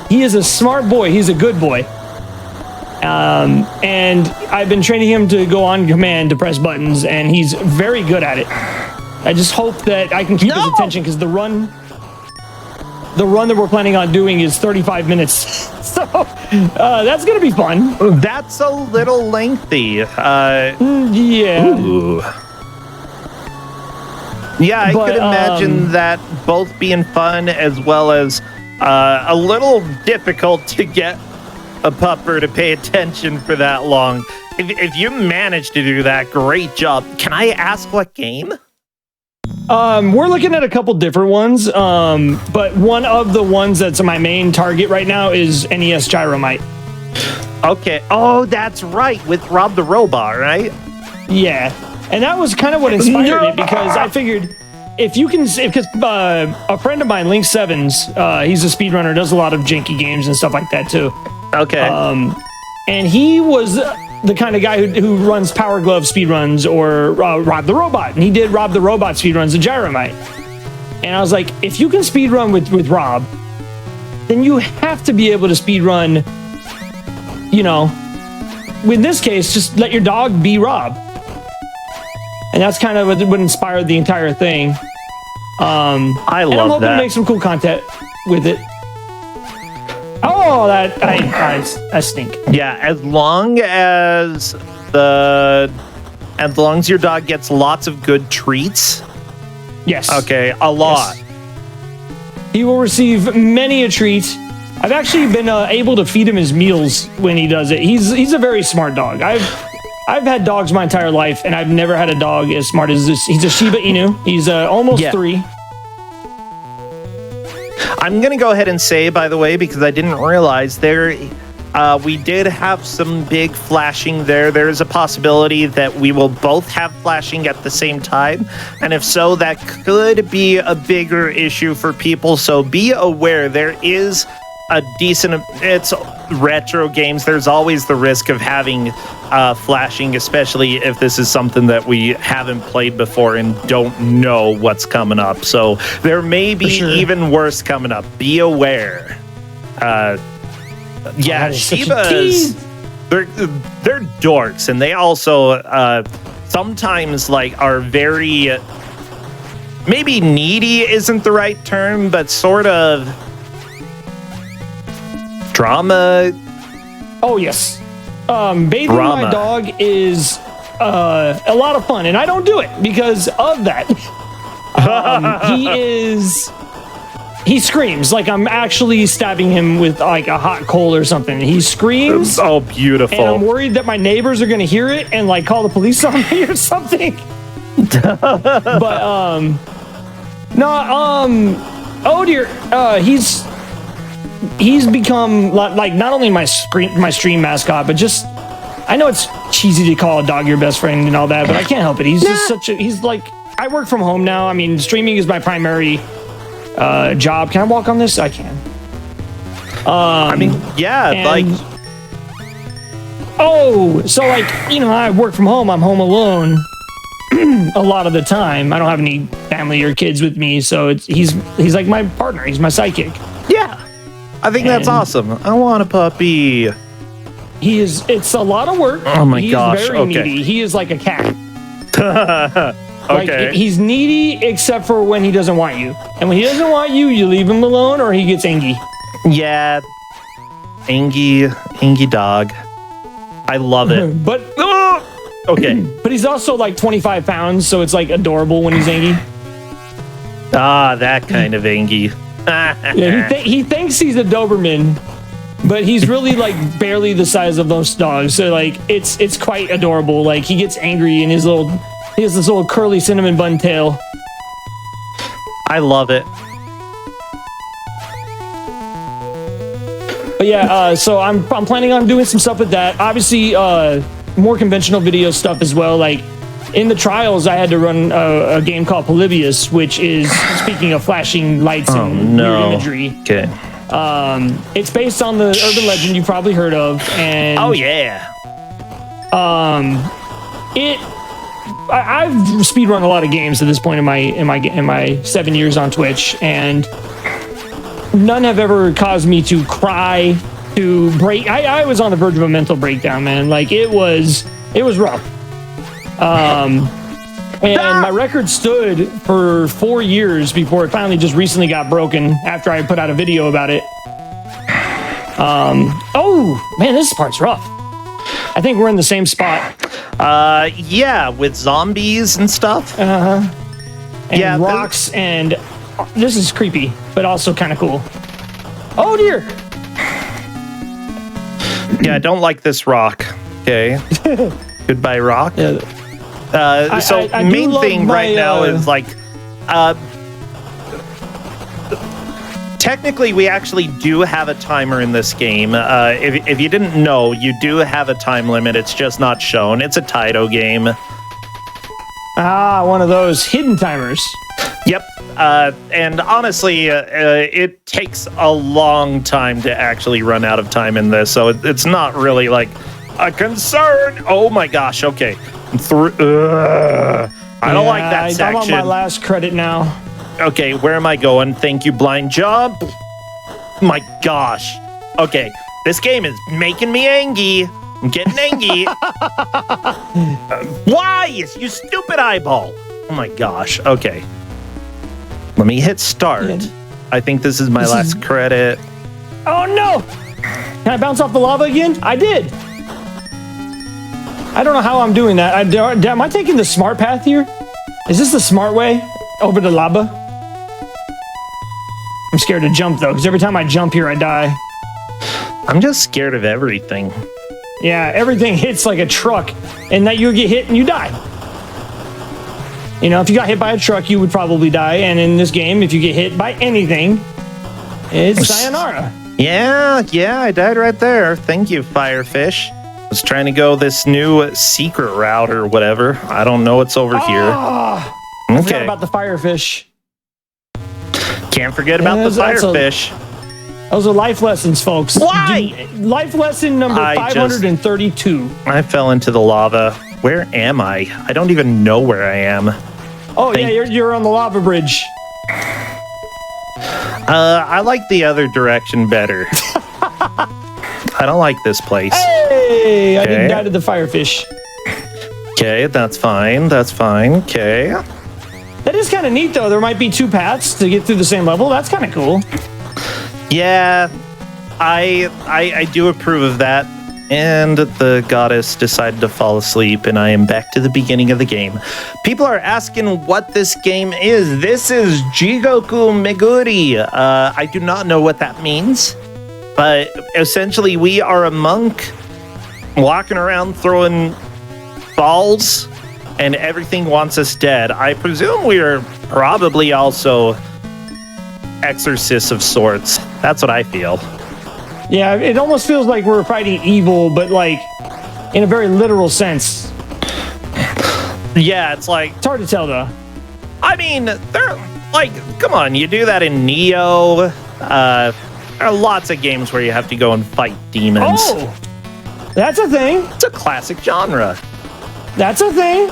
He is a smart boy. He's a good boy. And I've been training him to go on command to press buttons, and he's very good at it. I just hope that I can keep his attention, because the run that we're planning on doing is 35 minutes. So that's going to be fun.
That's a little lengthy.
Yeah.
Ooh. Yeah, I could imagine that both being fun as well as a little difficult to get a pupper to pay attention for that long. If you managed to do that, great job. Can I ask what game?
We're looking at a couple different ones, but one of the ones that's my main target right now is NES Gyromite.
Okay. Oh, that's right, with Rob the Robot, right?
Yeah, and that was kind of what inspired it, because I figured if you can, because a friend of mine, Link Sevens, he's a speedrunner, does a lot of janky games and stuff like that too.
Okay.
And he was the kind of guy who runs Power Glove speedruns or Rob the Robot, and he did Rob the Robot speedruns of Gyromite. And I was like, if you can speedrun with Rob, then you have to be able to speedrun, you know, in this case, just let your dog be Rob. And that's kind of what inspired the entire thing.
I love
and I'm hoping
that.
to make some cool content with it. Oh, I stink.
Yeah, as long as your dog gets lots of good treats.
Yes.
Okay, a lot.
Yes. He will receive many a treat. I've actually been able to feed him his meals when he does it. He's a very smart dog. I've had dogs my entire life, and I've never had a dog as smart as this. He's a Shiba Inu. He's almost 3.
I'm going to go ahead and say, by the way, because I didn't realize we did have some big flashing there. There's a possibility that we will both have flashing at the same time. And if so, that could be a bigger issue for people. So be aware, there is a decent, it's retro games. There's always the risk of having flashing, especially if this is something that we haven't played before and don't know what's coming up. So there may be even worse coming up. Be aware. Yeah, Shibas, they're dorks, and they also sometimes are very, maybe needy isn't the right term, but sort of drama.
Oh yes. Bathing my dog is a lot of fun, and I don't do it because of that. He screams like I'm actually stabbing him with a hot coal or something. He screams.
Oh, beautiful.
And I'm worried that my neighbors are going to hear it and call the police on me or something. But oh dear, he's become not only my stream mascot, but just, I know it's cheesy to call a dog your best friend and all that, but I can't help it. He's just I work from home now. I mean, streaming is my primary job. Can I walk on this? I can.
I mean, yeah,
I work from home. I'm home alone a lot of the time. I don't have any family or kids with me, so he's like my partner. He's my sidekick.
Yeah. I think that's awesome. I want a puppy.
It's a lot of work.
Oh my gosh.
He's very needy. He is like a cat.
Okay.
He's needy except for when he doesn't want you. And when he doesn't want you, you leave him alone or he gets angry.
Yeah. Angy dog. I love it.
But
okay.
But he's also 25 pounds, so it's adorable when he's angry.
Ah, that kind of angy.
Yeah, he thinks he's a Doberman, but he's really barely the size of most dogs. So it's quite adorable. He gets angry and he has this little curly cinnamon bun tail.
I love it.
But yeah, so I'm planning on doing some stuff with that. Obviously, more conventional video stuff as well. In the trials, I had to run a game called Polybius, which is, speaking of flashing lights and weird imagery.
Okay.
It's based on the urban legend you've probably heard of, and
oh yeah.
I've speedrun a lot of games at this point in my 7 years on Twitch, and none have ever caused me to cry, to break. I was on the verge of a mental breakdown, man. It was rough. And my record stood for 4 years before it finally just recently got broken after I put out a video about it. Oh man, this part's rough. I think we're in the same spot.
Yeah, with zombies and stuff.
And yeah, rocks, and this is creepy, but also kind of cool. Oh dear.
Yeah, I don't like this rock. Okay. Goodbye, rock.
Yeah. I
main
do love
thing
my,
right now is like, technically, we actually do have a timer in this game. If you didn't know, you do have a time limit. It's just not shown. It's a Taito game.
One of those hidden timers.
Yep. And honestly, it takes a long time to actually run out of time in this, so it's not really like a concern. Oh my gosh. Okay. I don't like that section.
I'm on my last credit now.
Okay, where am I going? Thank you, blind jump. My gosh. Okay, this game is making me angry. I'm getting angry. Why? You stupid eyeball. Oh my gosh. Okay. Let me hit start.
Yeah.
I think this is my last credit.
Oh no! Can I bounce off the lava again? I did. I don't know how I'm doing that. Am I taking the smart path here? Is this the smart way over the lava? I'm scared to jump though, because every time I jump here, I die.
I'm just scared of everything.
Yeah, everything hits like a truck, and that you get hit and you die. You know, if you got hit by a truck, you would probably die. And in this game, if you get hit by anything, it's sayonara.
Yeah, I died right there. Thank you, Firefish. I was trying to go this new secret route or whatever. I don't know what's over here.
I forgot about the firefish.
Can't forget about the firefish.
Those are life lessons, folks.
Why?
Life lesson number 532.
I fell into the lava. Where am I? I don't even know where I am.
Oh, yeah, you're on the lava bridge.
I like the other direction better. I don't like this place.
Hey, I didn't die to the firefish.
Okay, that's fine. That's fine. Okay.
That is kind of neat, though. There might be two paths to get through the same level. That's kind of cool.
Yeah, I do approve of that. And the goddess decided to fall asleep, and I am back to the beginning of the game. People are asking what this game is. This is Jigoku Meguri. I do not know what that means, but essentially we are a monk walking around throwing balls, and everything wants us dead. I presume we are probably also exorcists of sorts. That's what I feel.
Yeah, it almost feels like we're fighting evil, but like in a very literal sense.
Yeah, it's like...
It's hard to tell, though.
I mean, they're like, come on, you do that in Neo. There are lots of games where you have to go and fight demons.
Oh, that's a thing.
It's a classic genre.
That's a thing.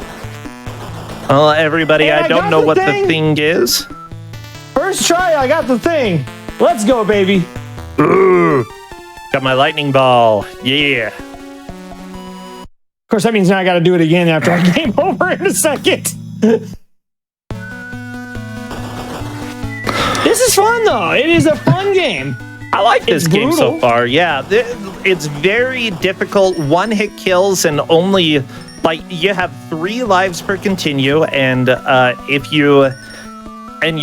Well, everybody,
Hey,
I don't know what the thing is.
First try, I got the thing. Let's go, baby.
Ooh. Got my lightning ball. Yeah.
Of course, that means now I got to do it again after I game over in a second. This is fun, though. It is a fun game.
I like this game so far. Yeah, it's very difficult. One-hit kills and only, like, you have 3 lives per continue, and you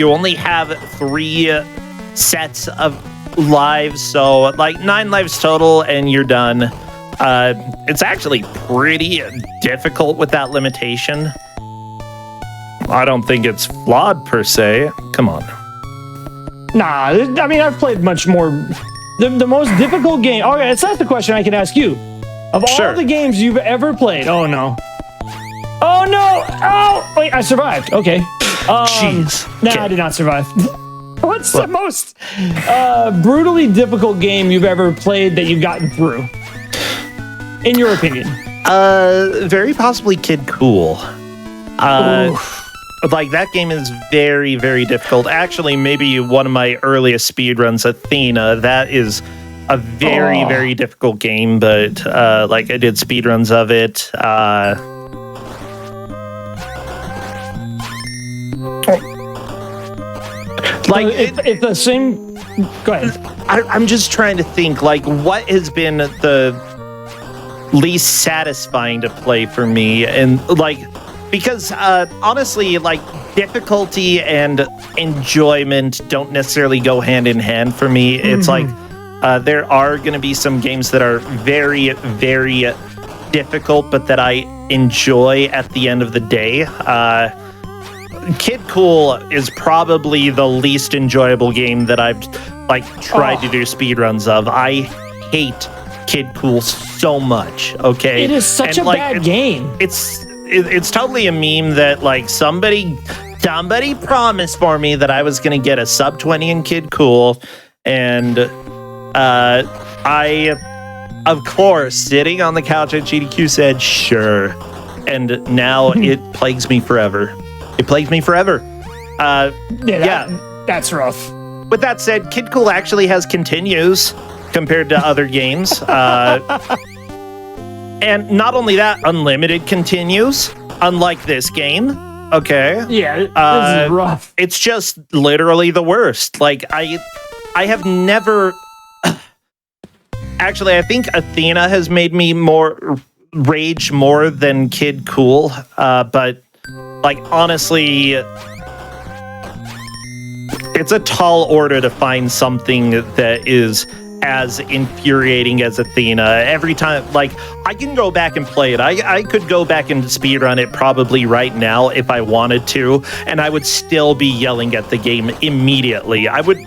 only have 3 sets of lives, so like 9 lives total, and you're done. It's actually pretty difficult with that limitation. I don't think it's flawed per se. Come on.
Nah, I mean, I've played much more. The most difficult game. Okay, that's the question I can ask you. Of all the games you've ever played. Oh no. Oh no. Oh wait, I survived. Okay.
Jeez.
Nah, I did not survive. What's the most brutally difficult game you've ever played that you've gotten through? In your opinion?
Very possibly Kid Cool. Like, that game is very, very difficult. Actually, maybe one of my earliest speedruns, Athena, that is a very, very difficult game, but like, I did speedruns of it. Like,
if the same... Go ahead.
I'm just trying to think, like, what has been the least satisfying to play for me? And, like, because, honestly, like, difficulty and enjoyment don't necessarily go hand in hand for me. It's like, There are going to be some games that are very, very difficult, but that I enjoy at the end of the day. Kid Cool is probably the least enjoyable game that I've tried to do speedruns of. I hate Kid Cool so much. Okay,
it is such a bad game.
It's totally a meme that somebody promised for me that I was gonna get a sub 20 in Kid Cool, and I, of course, sitting on the couch at GDQ said sure, and now it plagues me forever. It plagues me forever.
That's rough.
With that said, Kid Cool actually has continues compared to other games. And not only that, unlimited continues, unlike this game. Okay.
Yeah, this is rough.
It's just literally the worst. I have never... Actually, I think Athena has made me rage more than Kid Cool. But, honestly... It's a tall order to find something that is as infuriating as Athena. Every time, I can go back and play it. I could go back and speedrun it probably right now if I wanted to, and I would still be yelling at the game immediately. I would,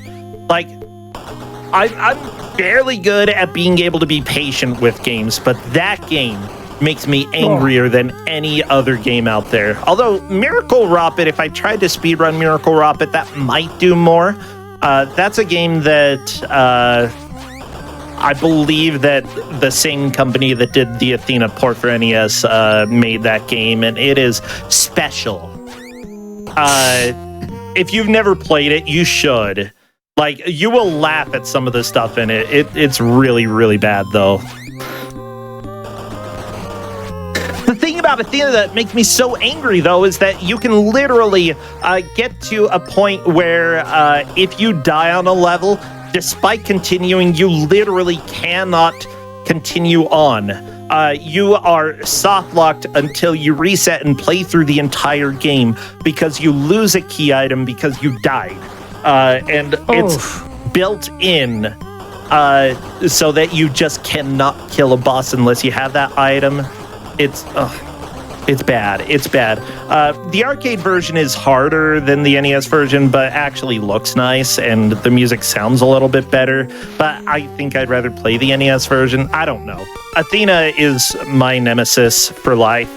I'm fairly good at being able to be patient with games, but that game makes me angrier than any other game out there. Although Miracle Rocket, if I tried to speedrun Miracle Rocket, that might do more. That's a game that I believe that the same company that did the Athena port for NES made that game, and it is special. If you've never played it, you should. You will laugh at some of the stuff in it. It's really, really bad, though. The thing about Athena that makes me so angry, though, is that you can literally get to a point where if you die on a level, despite continuing, you literally cannot continue on. You are soft-locked until you reset and play through the entire game because you lose a key item because you died. And it's built in so that you just cannot kill a boss unless you have that item. It's bad. It's bad. The arcade version is harder than the NES version, but actually looks nice, and the music sounds a little bit better. But I think I'd rather play the NES version. I don't know. Athena is my nemesis for life.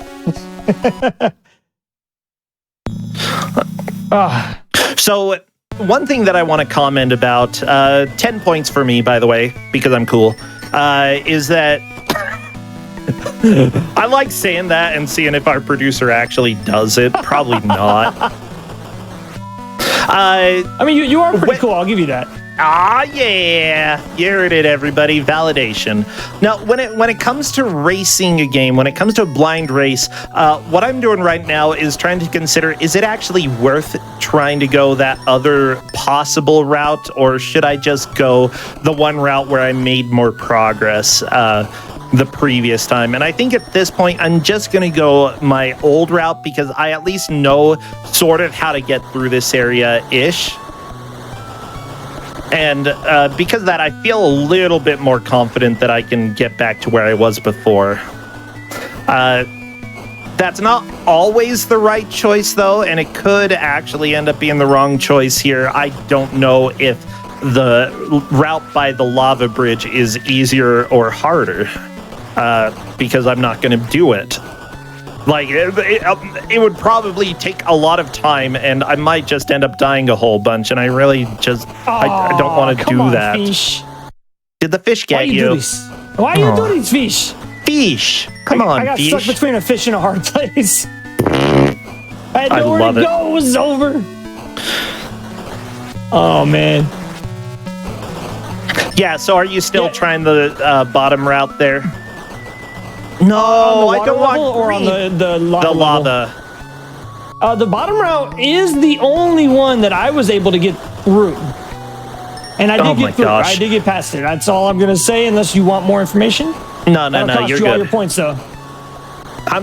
So, one thing that I want to comment about, 10 points for me, by the way, because I'm cool, is that I like saying that and seeing if our producer actually does it. Probably not.
I mean, you are pretty cool. I'll give you that.
Yeah. You heard it, everybody. Validation. Now, when it comes to racing a game, when it comes to a blind race, what I'm doing right now is trying to consider, is it actually worth trying to go that other possible route, or should I just go the one route where I made more progress the previous time? And I think at this point, I'm just going to go my old route because I at least know sort of how to get through this area-ish. And because of that, I feel a little bit more confident that I can get back to where I was before. That's not always the right choice, though, and it could actually end up being the wrong choice here. I don't know if the route by the lava bridge is easier or harder. Because I'm not going to do it. It would probably take a lot of time, and I might just end up dying a whole bunch, and I really just... I don't want to do that.
Fish.
Did the fish get you?
Why you do this, fish?
Fish! Come on,
I got
fish.
stuck between a fish and a hard place. I had nowhere to go. It was over. Oh, man.
Yeah, so are you still trying the bottom route there? No, I don't want
or on the lava.
The lava.
The bottom route is the only one that I was able to get through. And I did get through. I did get past it. That's all I'm going to say, unless you want more information.
No, you're good.
All your points, though.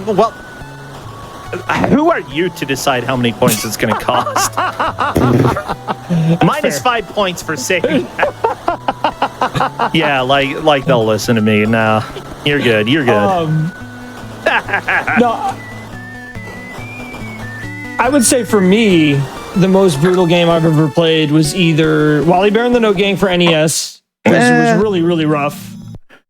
Well, who are you to decide how many points it's going to cost? Minus 5 points for saying that. Yeah, like they'll listen to me. No, you're good. You're good.
No, I would say for me, the most brutal game I've ever played was either Wally Bear and the Note Gang for NES, which was really, really rough.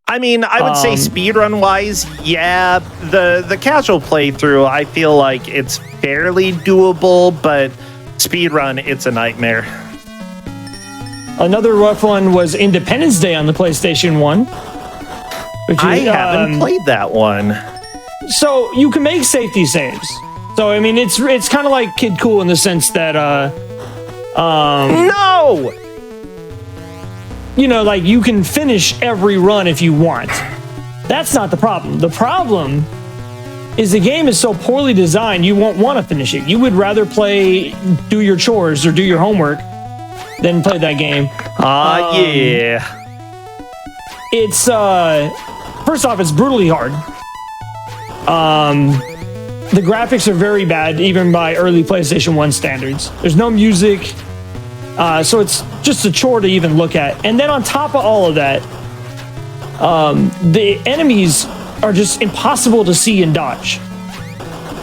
I mean, I would say speedrun wise, yeah, the casual playthrough, I feel like it's fairly doable, but speedrun, it's a nightmare.
Another rough one was Independence Day on the PlayStation 1.
I haven't played that one.
So you can make safety saves. So I mean, it's kind of like Kid Cool in the sense that
No!
you know, like you can finish every run if you want. That's not the problem. The problem is the game is so poorly designed, you won't want to finish it. You would rather do your chores or do your homework than play that game.
Yeah.
It's first off, it's brutally hard. The graphics are very bad, even by early PlayStation 1 standards. There's no music, so it's just a chore to even look at. And then on top of all of that, the enemies are just impossible to see and dodge.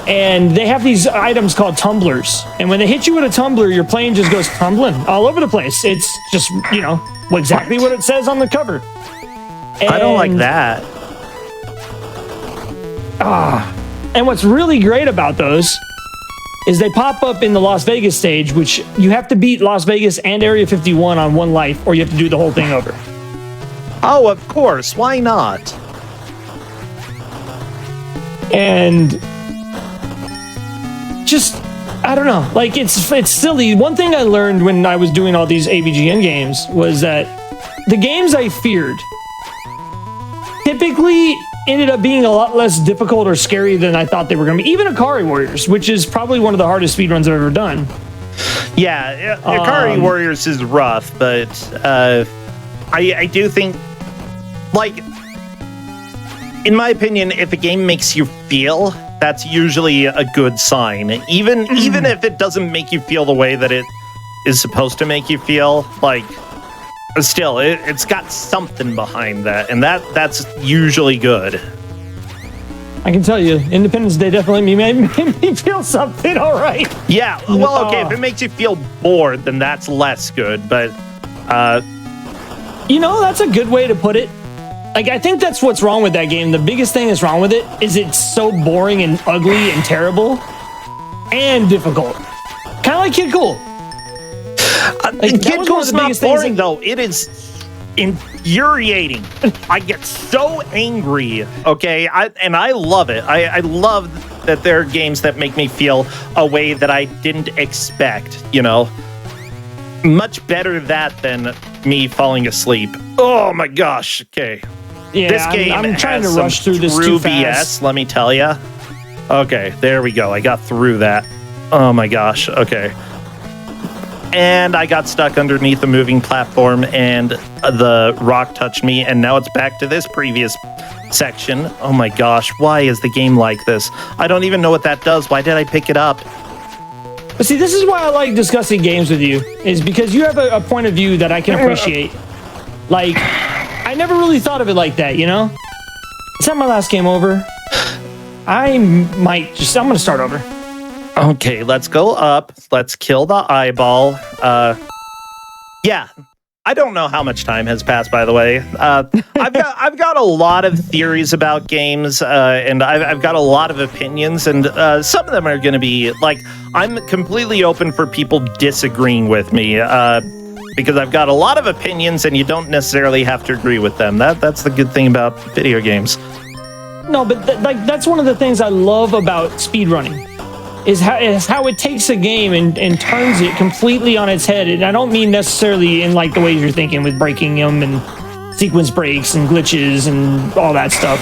And they have these items called tumblers. And when they hit you with a tumbler, your plane just goes tumbling all over the place. It's just, you know, exactly what it says on the cover. And,
I don't like that.
And what's really great about those is they pop up in the Las Vegas stage, which you have to beat Las Vegas and Area 51 on one life, or you have to do the whole thing over.
Oh, of course. Why not?
And just, I don't know, like it's silly. One thing I learned when I was doing all these AVGN games was that the games I feared typically ended up being a lot less difficult or scary than I thought they were going to be. Even Akari Warriors, which is probably one of the hardest speedruns I've ever done.
Yeah, Akari Warriors is rough, but I do think, like, in my opinion, if a game makes you feel, that's usually a good sign. Even if it doesn't make you feel the way that it is supposed to make you feel, like, still, it's got something behind that, and that's usually good.
I can tell you, Independence Day definitely made me feel something, all right.
Yeah, well, okay, if it makes you feel bored, then that's less good, but...
You know, that's a good way to put it. Like, I think that's what's wrong with that game. The biggest thing that's wrong with it is it's so boring and ugly and terrible and difficult. Kind of like Kid Cool.
Like, Kid Cool's not boring, though. It is infuriating. I get so angry, okay? I love it. I love that there are games that make me feel a way that I didn't expect, you know? Much better that than me falling asleep. Oh, my gosh. Okay.
Yeah,
this game
I'm trying to
has
rush
some
through this too fast.
BS, let me tell you. Okay, there we go. I got through that. Oh, my gosh. Okay. And I got stuck underneath a moving platform, and the rock touched me, and now it's back to this previous section. Oh my gosh, why is the game like this? I don't even know what that does. Why did I pick it up?
But see, this is why I like discussing games with you, is because you have a point of view that I can appreciate. Like, I never really thought of it like that, you know? Is that my last game over? I'm going to start over.
Okay, let's go up. Let's kill the eyeball. Yeah, I don't know how much time has passed, by the way. I've got a lot of theories about games, and I've got a lot of opinions, and some of them are going to be, like, I'm completely open for people disagreeing with me, because I've got a lot of opinions, and you don't necessarily have to agree with them. That's the good thing about video games.
No, but that's one of the things I love about speedrunning. Is how it takes a game and turns it completely on its head. And I don't mean necessarily in like the ways you're thinking with breaking them and sequence breaks and glitches and all that stuff.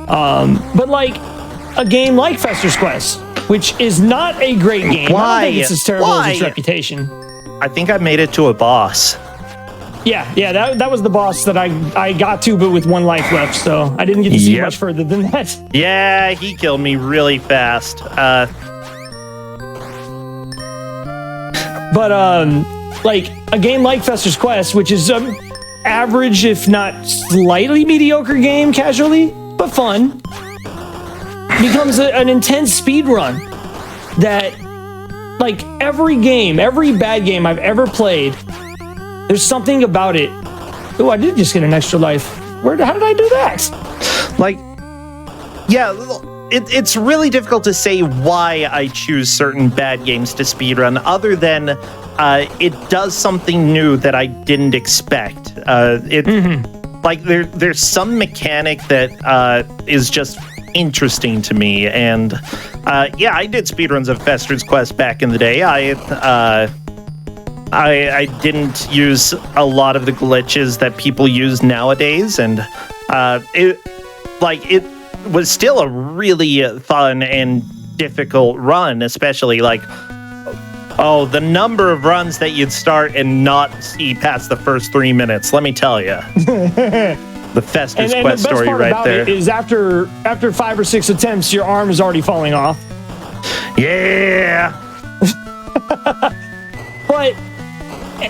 But like a game like Fester's Quest, which is not a great game.
Why?
I don't think it's as terrible as its reputation.
I think I made it to a boss.
Yeah, that was the boss that I got to, but with one life left, so I didn't get to see much further than that.
Yeah, he killed me really fast.
But like a game like Fester's Quest, which is average, if not slightly mediocre game casually, but fun, becomes an intense speed run that, like, every bad game I've ever played, there's something about it. Oh, I did just get an extra life. How did I do that?
Like, yeah, it's really difficult to say why I choose certain bad games to speedrun, other than it does something new that I didn't expect. Like, there's some mechanic that is just interesting to me, and yeah, I did speedruns of Fester's Quest back in the day. I didn't use a lot of the glitches that people use nowadays, and it was still a really fun and difficult run, especially like, the number of runs that you'd start and not see past the first 3 minutes. Let me tell you. The Fester's Quest story right there.
It is after 5 or 6 attempts, your arm is already falling off.
Yeah.
But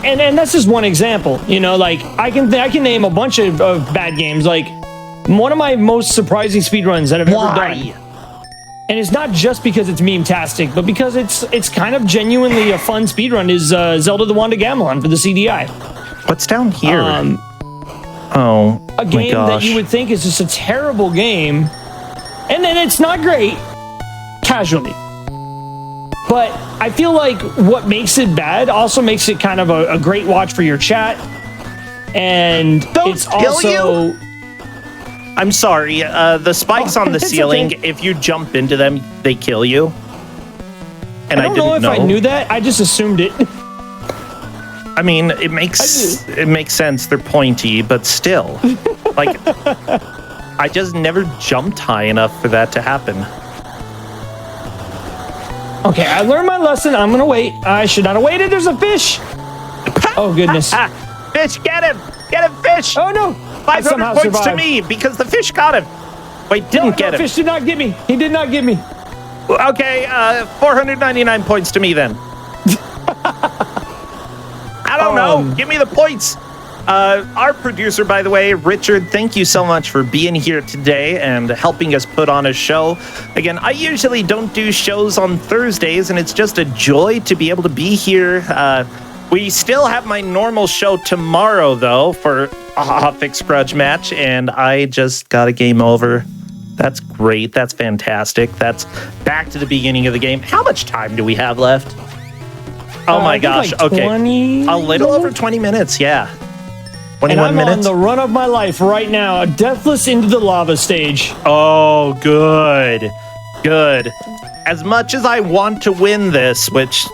and that's just one example. You know, like I can name a bunch of bad games. Like one of my most surprising speedruns that I've ever done. And it's not just because it's meme-tastic, but because it's kind of genuinely a fun speedrun is Zelda the Wand of Gamelon for the CDI.
What's down here?
A game that you would think is just a terrible game, and then it's not great, casually. But I feel like what makes it bad also makes it kind of a great watch for your chat, and it's also...
I'm sorry, the spikes on the
it's
ceiling,
okay.
if you jump into them, they kill you. And
I don't know if I knew that. I just assumed it.
I mean, it makes sense. They're pointy, but still. Like, I just never jumped high enough for that to happen.
Okay, I learned my lesson. I'm gonna wait. I should not have waited. There's a fish. Oh, goodness.
Fish, get him! Get him, fish!
Oh, no.
500 points to me because the fish got him. Wait, didn't get him.
Fish did not get me. He did not get me.
Okay, 499 points to me then. I don't know. Give me the points. Our producer, by the way, Richard, thank you so much for being here today and helping us put on a show. Again, I usually don't do shows on Thursdays, and it's just a joy to be able to be here. We still have my normal show tomorrow, though, for a Hotfix Grudge Match, and I just got a game over. That's great. That's fantastic. That's back to the beginning of the game. How much time do we have left? Oh my gosh.
Like
okay.
20?
A little over 20 minutes, yeah. 21
and I'm
minutes.
on the run of my life right now, deathless into the lava stage.
Oh, good. Good. As much as I want to win this, which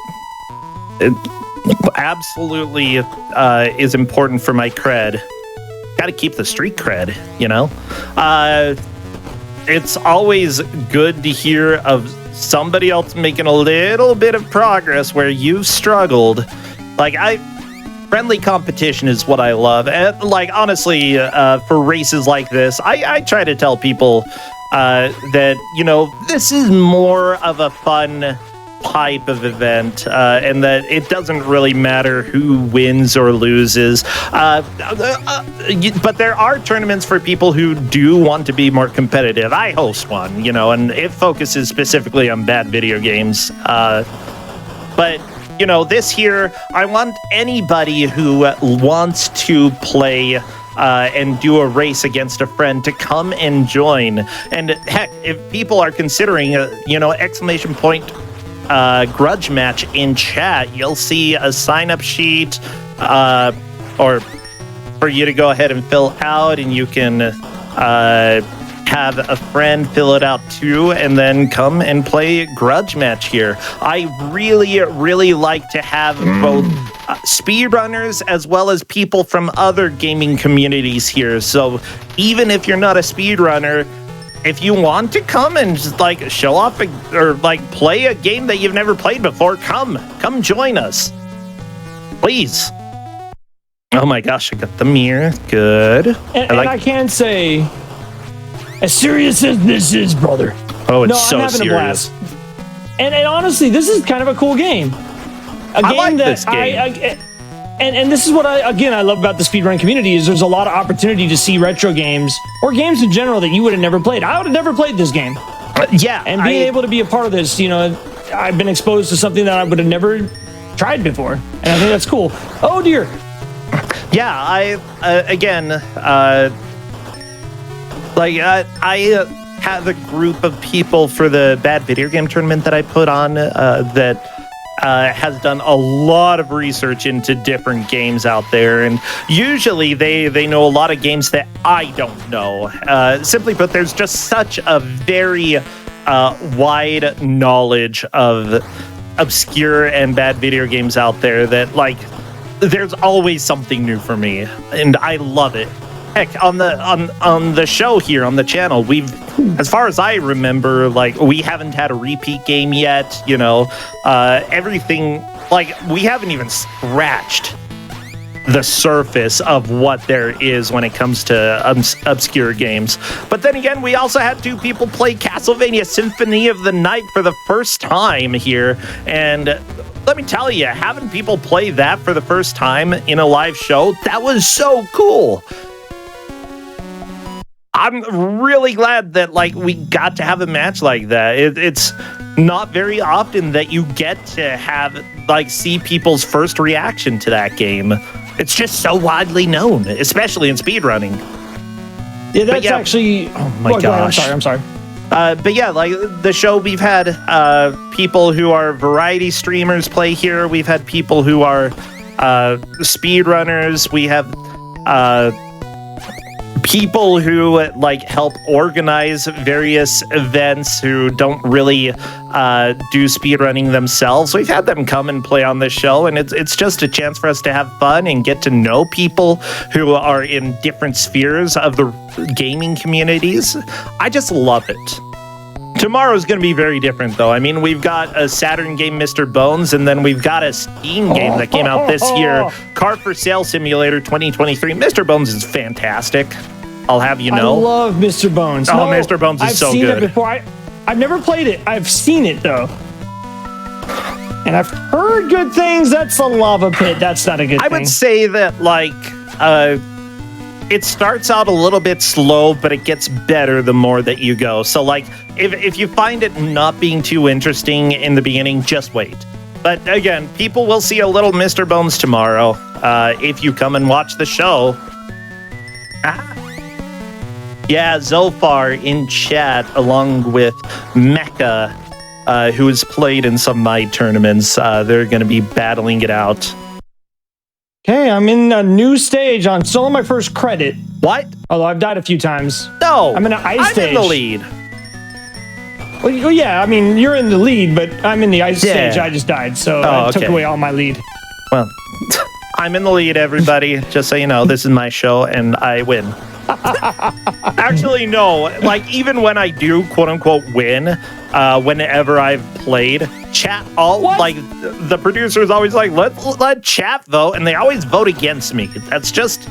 absolutely is important for my cred. Got to keep the street cred, you know? It's always good to hear of somebody else making a little bit of progress where you've struggled. Like, friendly competition is what I love. And, like, honestly, for races like this, I try to tell people that, you know, this is more of a fun type of event, and that it doesn't really matter who wins or loses. But there are tournaments for people who do want to be more competitive. I host one, you know, and it focuses specifically on bad video games. But, you know, this here, I want anybody who wants to play and do a race against a friend to come and join. And heck, if people are considering, you know, ! Grudge Match in chat, you'll see a sign-up sheet or for you to go ahead and fill out, and you can have a friend fill it out too, and then come and play Grudge Match here. I really, really like to have both speedrunners as well as people from other gaming communities here. So even if you're not a speedrunner, if you want to come and just like show off or like play a game that you've never played before, come join us, please. Oh my gosh, I got the mirror. Good.
And I can say, as serious as this is, brother.
Oh, it's
I'm
so
having
serious.
a blast. And honestly, this is kind of a cool game.
I like this game.
and this is what I love about the speedrun community is there's a lot of opportunity to see retro games or games in general that you would have never played. I would have never played this game.
Yeah.
And being able to be a part of this, you know, I've been exposed to something that I would have never tried before. And I think that's cool. Oh dear.
Yeah, I have a group of people for the Bad Video Game Tournament that I put on that has done a lot of research into different games out there, and usually they know a lot of games that I don't know. Simply put, there's just such a very wide knowledge of obscure and bad video games out there that, like, there's always something new for me, and I love it. Heck, on the show here on the channel, we've, as far as I remember, like, we haven't had a repeat game yet. You know, everything, like, we haven't even scratched the surface of what there is when it comes to obscure games. But then again, we also had 2 people play Castlevania Symphony of the Night for the first time here, and let me tell you, having people play that for the first time in a live show, that was so cool. I'm really glad that, like, we got to have a match like that. It's not very often that you get to have, like, see people's first reaction to that game. It's just so widely known, especially in speedrunning.
Yeah, that's actually...
Oh my gosh.
I'm sorry.
But yeah, like, the show, we've had people who are variety streamers play here. We've had people who are speedrunners. We have people who, like, help organize various events who don't really do speedrunning themselves. We've had them come and play on this show, and it's just a chance for us to have fun and get to know people who are in different spheres of the gaming communities. I just love it. Tomorrow's going to be very different, though. I mean, we've got a Saturn game, Mr. Bones, and then we've got a Steam game that came out this year, Car for Sale Simulator 2023. Mr. Bones is fantastic. I'll have you know.
I love Mr. Bones.
Oh, Mr. Bones is so good.
I've seen it before. I've never played it. I've seen it, though. And I've heard good things. That's a lava pit. That's not a good thing.
I would say that, like, it starts out a little bit slow, but it gets better the more that you go. So, like, if you find it not being too interesting in the beginning, just wait. But again, people will see a little Mr. Bones tomorrow if you come and watch the show. Yeah, Zofar in chat, along with Mecha, who has played in some of my tournaments. They're going to be battling it out.
Okay, I'm in a new stage. I'm still on my first credit.
What?
Although I've died a few times.
No,
I'm in an ice stage.
I'm in the lead.
Well, yeah, I mean, you're in the lead, but I'm in the ice stage. I just died, so I took away all my lead.
Well, I'm in the lead, everybody. Just so you know, this is my show, and I win. Actually, no. Like, even when I do, quote unquote, win, whenever I've played, chat like the producer is always like, let chat vote, and they always vote against me. That's just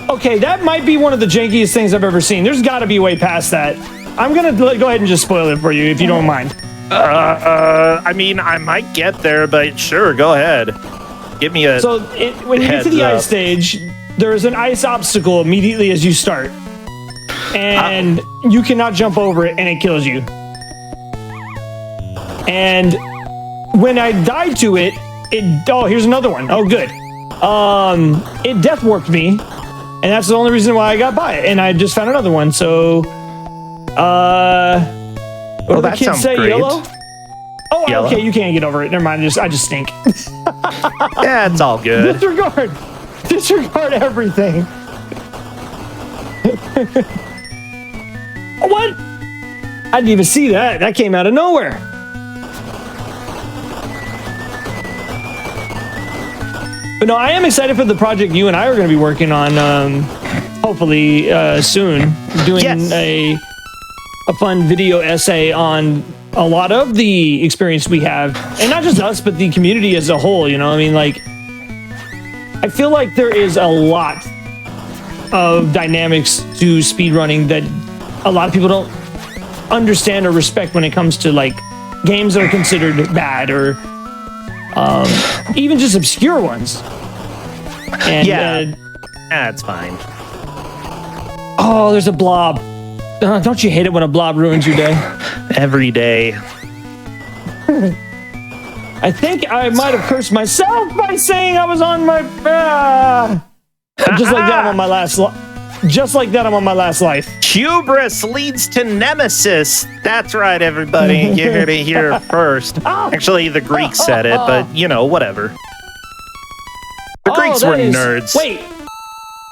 okay. That might be one of the jankiest things I've ever seen. There's got to be way past that. I'm gonna go ahead and just spoil it for you if you don't mind.
I mean, I might get there, but sure, go ahead. Give me a.
So when you get to the ice stage, there's an ice obstacle immediately as you start, and you cannot jump over it, and it kills you. And when I died to it, here's another one. Oh, good. It death warped me, and that's the only reason why I got by it. And I just found another one. So, what do the kids say?
Great.
Yellow? Oh,
Yellow.
Okay. You can't get over it. Never mind. I just stink.
Yeah, it's all good.
Disregard everything. What? I didn't even see that. That came out of nowhere. But no, I am excited for the project you and I are going to be working on, hopefully soon. Doing a fun video essay on a lot of the experience we have. And not just us, but the community as a whole, you know? I mean, like, I feel like there is a lot of dynamics to speedrunning that a lot of people don't understand or respect when it comes to, like, games that are considered bad or even just obscure ones. And,
Yeah. That's fine.
oh, there's a blob. Don't you hate it when a blob ruins your day?
Every day.
I think I might have cursed myself by saying I was on my. Just like that, I'm on my last. Just like that, I'm on my last life.
Hubris leads to nemesis. That's right, everybody. You heard it here first. Actually, the Greeks said it, but whatever. The Greeks were nerds.
Wait.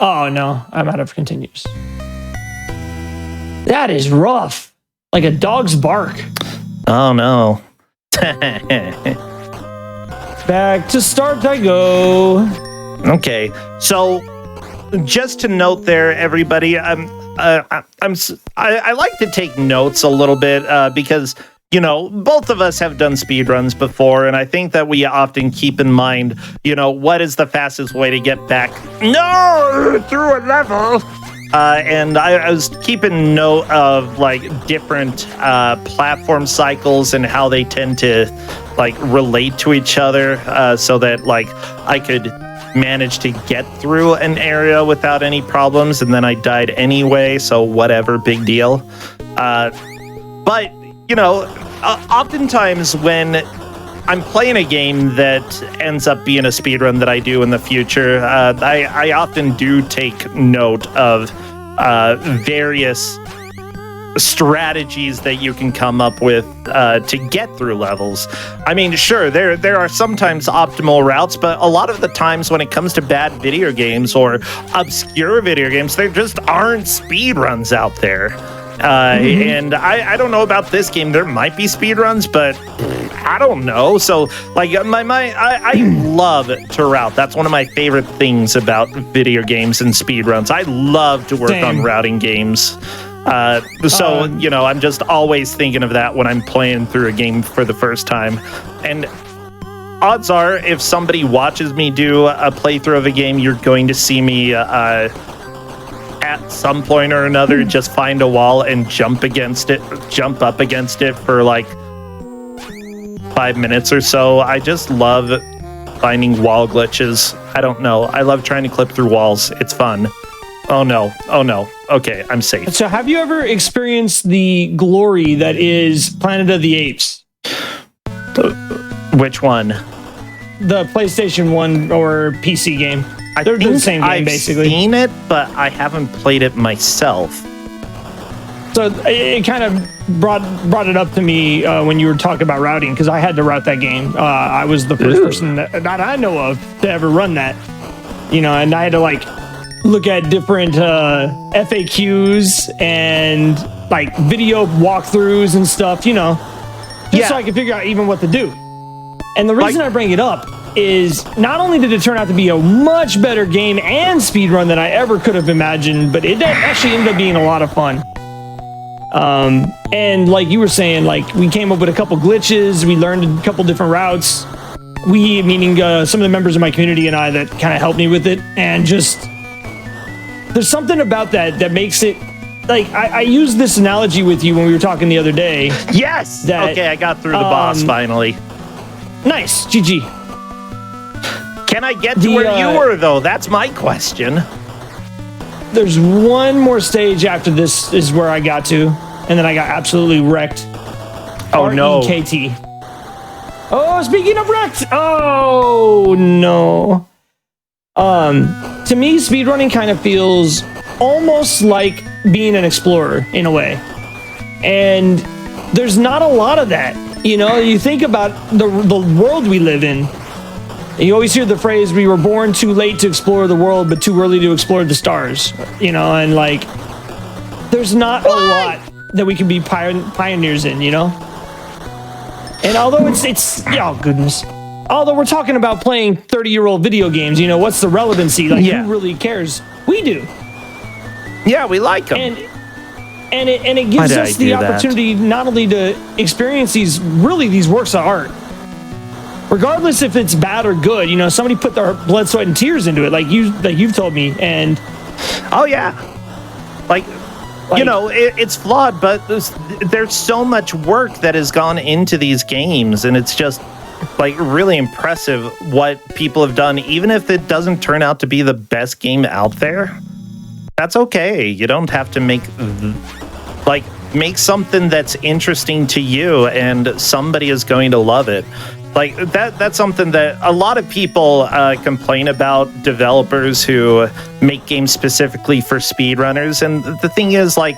Oh no, I'm out of continues. That is rough. Like a dog's bark.
Oh no.
Back to start I go.
Okay, so just to note there, everybody, I like to take notes a little bit because both of us have done speedruns before, and I think that we often keep in mind, what is the fastest way to get back through a level. And I was keeping note of different platform cycles and how they tend to relate to each other, so that I could manage to get through an area without any problems, and then I died anyway, so whatever, big deal. But oftentimes when I'm playing a game that ends up being a speedrun that I do in the future, I often do take note of various strategies that you can come up with to get through levels. I mean, sure, there are sometimes optimal routes, but a lot of the times when it comes to bad video games or obscure video games, there just aren't speedruns out there. And I don't know about this game. There might be speedruns, but I don't know. So I love to route. That's one of my favorite things about video games and speedruns. I love to work on routing games. I'm just always thinking of that when I'm playing through a game for the first time. And odds are, if somebody watches me do a playthrough of a game, you're going to see me at some point or another just find a wall and jump up against it for 5 minutes or so. I just love finding wall glitches. I don't know. I love trying to clip through walls. It's fun. Oh no. Okay, I'm safe.
So have you ever experienced the glory that is Planet of the Apes?
Which one?
The PlayStation 1 or PC game. They're the same game, basically.
I've seen it, but I haven't played it myself.
So it kind of brought it up to me when you were talking about routing, because I had to route that game. I was the first person that I know of to ever run that. And I had to look at different FAQs and video walkthroughs and stuff, just so I could figure out even what to do. And the reason I bring it up is not only did it turn out to be a much better game and speedrun than I ever could have imagined, but it actually ended up being a lot of fun. And like you were saying, we came up with a couple glitches, we learned a couple different routes. We, meaning some of the members of my community and I, that kind of helped me with it. And just, there's something about that makes it, I used this analogy with you when we were talking the other day.
Yes! Okay, I got through the boss finally.
Nice, GG.
Can I get to where you were, though? That's my question.
There's one more stage after this is where I got to, and then I got absolutely wrecked.
Oh, no.
REKT. Oh, speaking of wrecked! Oh, no. To me, speedrunning kind of feels almost like being an explorer, in a way. And there's not a lot of that. You think about the world we live in. You always hear the phrase, we were born too late to explore the world, but too early to explore the stars. And there's not a lot that we can be pioneers in, And although it's oh goodness. Although we're talking about playing 30-year-old video games, what's the relevancy? Who really cares? We do.
Yeah, we like them.
And it gives us the opportunity not only to experience these works of art, regardless if it's bad or good. Somebody put their blood, sweat, and tears into it, like you've told me. And
oh yeah, it's flawed, but there's so much work that has gone into these games, and it's just like really impressive what people have done, even if it doesn't turn out to be the best game out there. That's okay. You don't have to make something that's interesting to you, and somebody is going to love it. Like that's something that a lot of people complain about, developers who make games specifically for speedrunners. And the thing is, like,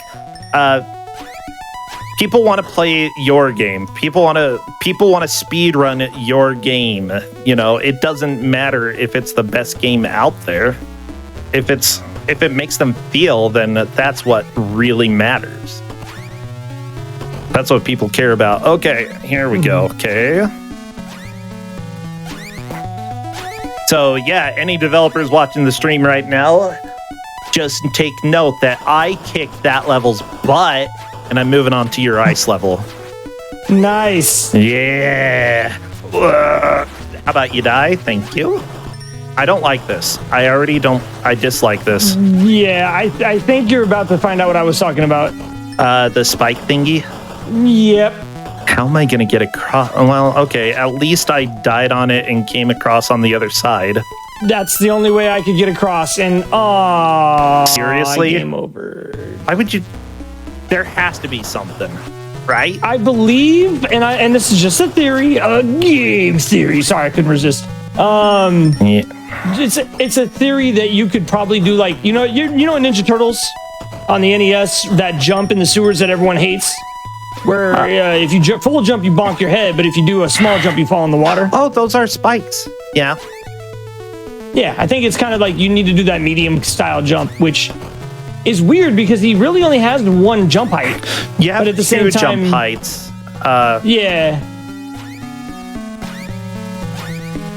people want to play your game. People want to speedrun your game. You know, it doesn't matter if it's the best game out there. If it makes them feel, then that's what really matters. That's what people care about. Okay, here we go. Okay. So yeah, any developers watching the stream right now, just take note that I kicked that level's butt, and I'm moving on to your ice level.
Nice.
Yeah. How about you die? Thank you. I don't like this. I dislike this.
Yeah, I think you're about to find out what I was talking about.
The spike thingy.
Yep.
How am I going to get across? Well, okay, at least I died on it and came across on the other side.
That's the only way I could get across, and
seriously?
Game over.
Why would you? There has to be something, right?
I believe, and this is just a theory, a game theory. Sorry, I couldn't resist.
Yeah.
It's a theory that you could probably do, like, you know in Ninja Turtles on the NES, that jump in the sewers that everyone hates, where if you full jump you bonk your head, but if you do a small jump you fall in the water.
Oh, those are spikes. Yeah.
Yeah, I think it's kind of like you need to do that medium style jump, which is weird because he really only has one jump height.
Yeah,
but at the same time,
jump heights.
Yeah.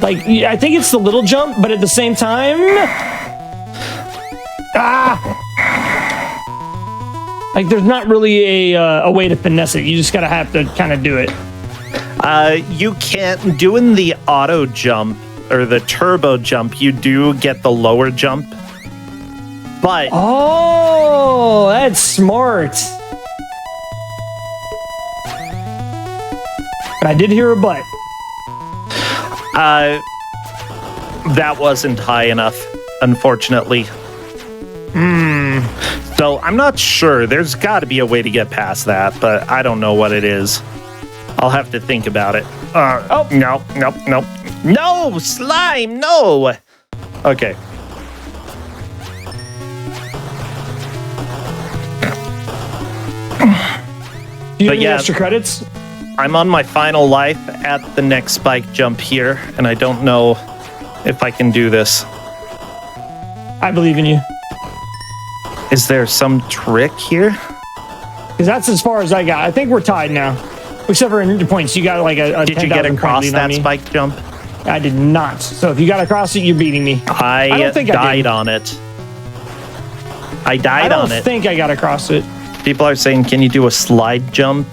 Like, I think it's the little jump, but at the same time... Like, there's not really a way to finesse it. You just gotta have to kind of do it.
You can't... Doing the auto jump, or the turbo jump, you do get the lower jump. But...
Oh, that's smart. But I did hear a but.
That wasn't high enough, unfortunately. So I'm not sure. There's got to be a way to get past that, but I don't know what it is. I'll have to think about it. No, slime, no. Okay.
Do you have any extra credits?
I'm on my final life at the next spike jump here, and I don't know if I can do this.
I believe in you.
Is there some trick here?
Because that's as far as I got. I think we're tied now. Except for in points. You got like a
Did you get across that spike jump?
I did not. So if you got across it, you're beating me.
I don't think died on it. I died on it. I
don't think I got across it.
People are saying, can you do a slide jump?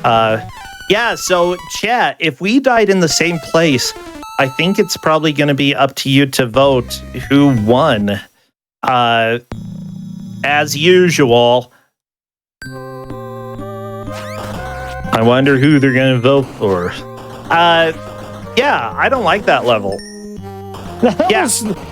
Yeah, so chat, if we died in the same place, I think it's probably going to be up to you to vote who won. As usual, I wonder who they're going to vote for. Yeah, I don't like that level.
Yeah,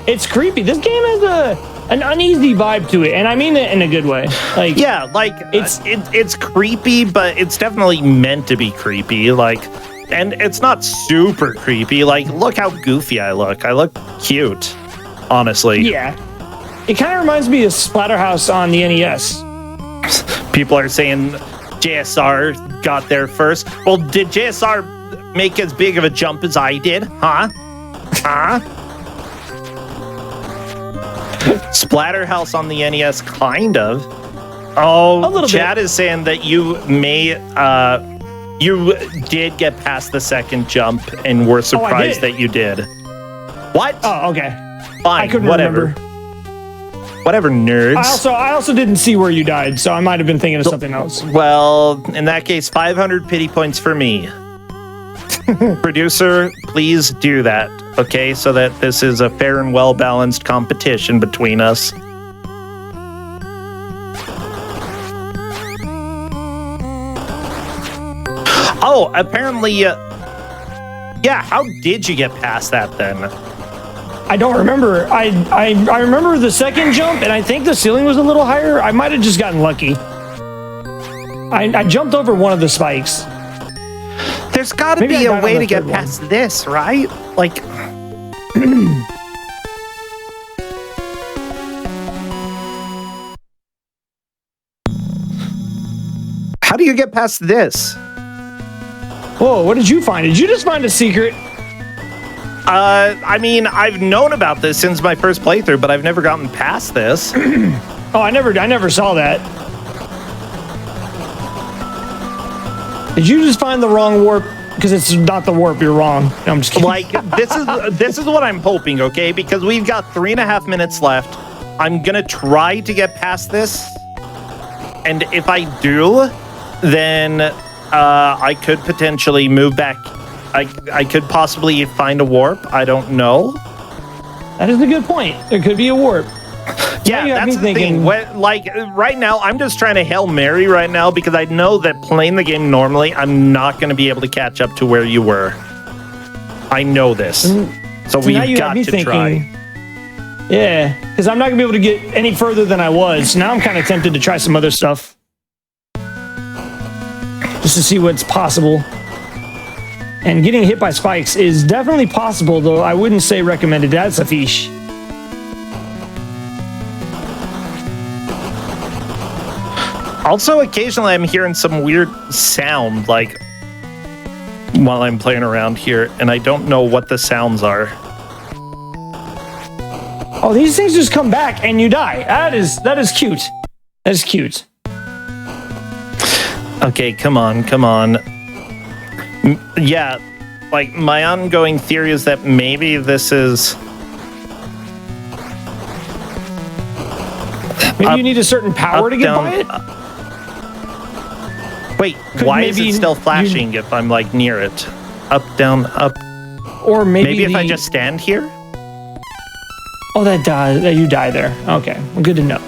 it's creepy. This game has an uneasy vibe to it, and I mean it in a good way. Like,
yeah, like it's creepy, but it's definitely meant to be creepy. Like, and it's not super creepy. Like, look how goofy I look. I look cute, honestly.
Yeah, it kind of reminds me of Splatterhouse on the NES.
People are saying JSR got there first. Well, did JSR make as big of a jump as I did? Huh? Splatterhouse on the NES, kind of. Oh, Chad is saying that you did get past the second jump and were surprised that you did. What?
Oh, okay.
Fine,
I couldn't
whatever.
remember.
Whatever, nerds.
I also didn't see where you died, so I might have been thinking of something else.
Well, in that case, 500 pity points for me. Producer, please do that, okay? So that this is a fair and well-balanced competition between us. Oh, apparently Yeah, how did you get past that then?
I don't remember. I remember the second jump, and I think the ceiling was a little higher. I might have just gotten lucky. I jumped over one of the spikes.
There's got to
Maybe
be
I
a
died
way
on
to
the
get
third
past this, right? Like, how do you get past this?
Whoa, what did you find? Did you just find a secret?
I mean, I've known about this since my first playthrough, but I've never gotten past this.
Oh, I never saw that. Did you just find the wrong warp? Because it's not the warp, you're wrong. No, I'm just kidding.
Like, this is what I'm hoping, okay? Because we've got 3.5 minutes left. I'm gonna try to get past this, and if I do, then I could potentially move back. I could possibly find a warp. I don't know.
That is a good point. There could be a warp.
Yeah,
you have
that's
me
the thing. Like, right now, I'm just trying to Hail Mary right now because I know that playing the game normally, I'm not going to be able to catch up to where you were. I know this. So
now
we've
you
got
have me
to
thinking,
try.
Yeah, because I'm not going to be able to get any further than I was. Now I'm kind of tempted to try some other stuff. Just to see what's possible. And getting hit by spikes is definitely possible, though I wouldn't say recommended. That's a fish.
Also, occasionally I'm hearing some weird sound, like, while I'm playing around here, and I don't know what the sounds are.
Oh, these things just come back and you die. That is cute. That is cute.
Okay, come on. Yeah, like, my ongoing theory is that maybe this is...
Maybe you need a certain power to get by it?
Wait,
Could
why is
maybe
it still flashing if I'm, like, near it? Up, down, up.
Or
Maybe if I just stand here?
Oh, that you die there. Okay, well, good to know.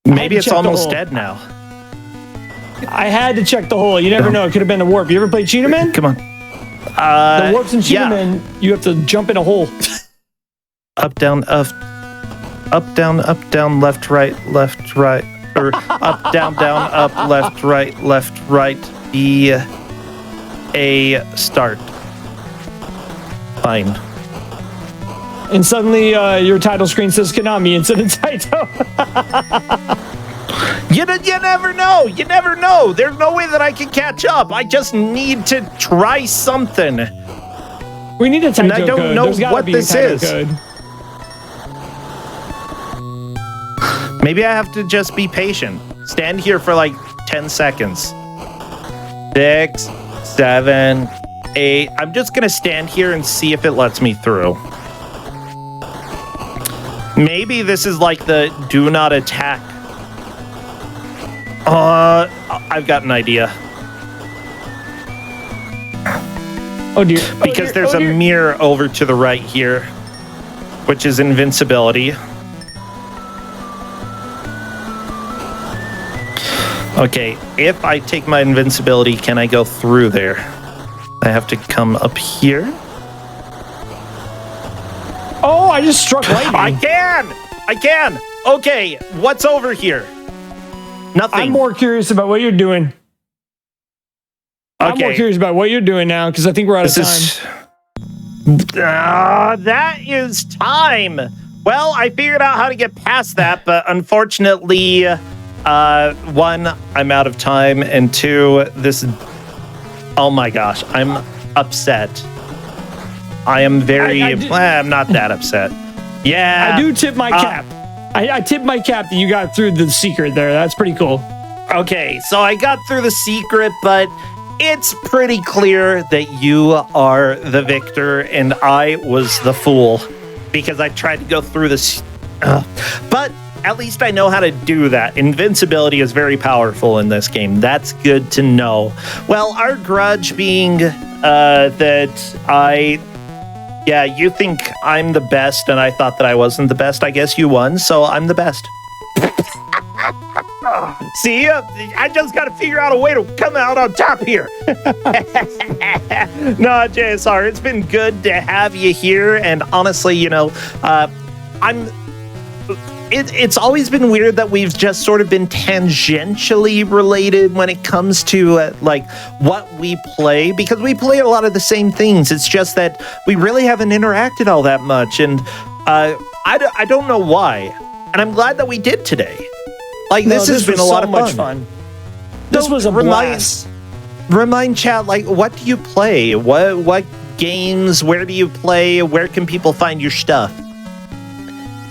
Maybe it's
check the
almost
hole.
dead now.
I had to check the hole. You never know. It could have been a warp. You ever played Cheetah Man?
Come on.
The warps in Cheetah Man, you have to jump in a hole.
Up, down, up, down, left, right, or up, down, up, left, right, B, A, start. Fine.
And suddenly your title screen says Konami instead of Taito.
You never know. You never know. There's no way that I can catch up. I just need to try something.
We need a Taito
And I don't
code.
know
There's gotta
what
be a
this
Taito
is.
code.
Maybe I have to just be patient. Stand here for like 10 seconds. 6, 7, 8. I'm just going to stand here and see if it lets me through. Maybe this is like the do not attack. I've got an idea.
Oh dear.
Because there's a mirror over to the right here, which is invincibility. Okay, if I take my invincibility, can I go through there? I have to come up here.
Oh, I just struck lightning.
I can! Okay, what's over here? Nothing.
I'm more curious about what you're doing. I'm more curious about what you're doing now because I think we're out of time.
That is time. Well, I figured out how to get past that, but unfortunately, 1, I'm out of time, and 2, this. Oh my gosh, I'm upset. I am very. I'm not that upset. Yeah,
I do tip my cap. I tip my cap that you got through the secret there. That's pretty cool.
Okay, so I got through the secret, but it's pretty clear that you are the victor and I was the fool because I tried to go through this. But at least I know how to do that. Invincibility is very powerful in this game. That's good to know. Well, our grudge being that yeah, you think I'm the best and I thought that I wasn't the best. I guess you won, so I'm the best. See, I just got to figure out a way to come out on top here. No, JSR, it's been good to have you here. And honestly, it's always been weird that we've just sort of been tangentially related when it comes to what we play, because we play a lot of the same things. It's just that we really haven't interacted all that much. And I don't know why. And I'm glad that we did today. This has been a lot of fun.
This was a blast.
Remind chat, what do you play? What games? Where do you play? Where can people find your stuff?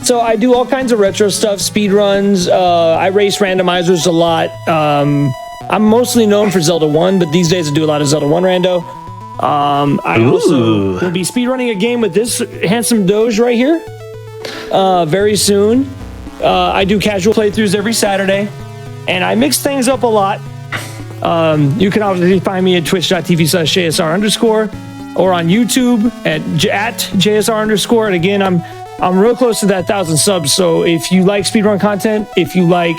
So I do all kinds of retro stuff, speed runs. I race randomizers a lot. I'm mostly known for Zelda 1, but these days I do a lot of Zelda 1 rando. I also will be speedrunning a game with this handsome Doge right here very soon. I do casual playthroughs every Saturday, and I mix things up a lot. You can obviously find me at twitch.tv/JSR_ or on YouTube at JSR_. And again, I'm real close to that 1,000 subs. So if you like speedrun content, if you like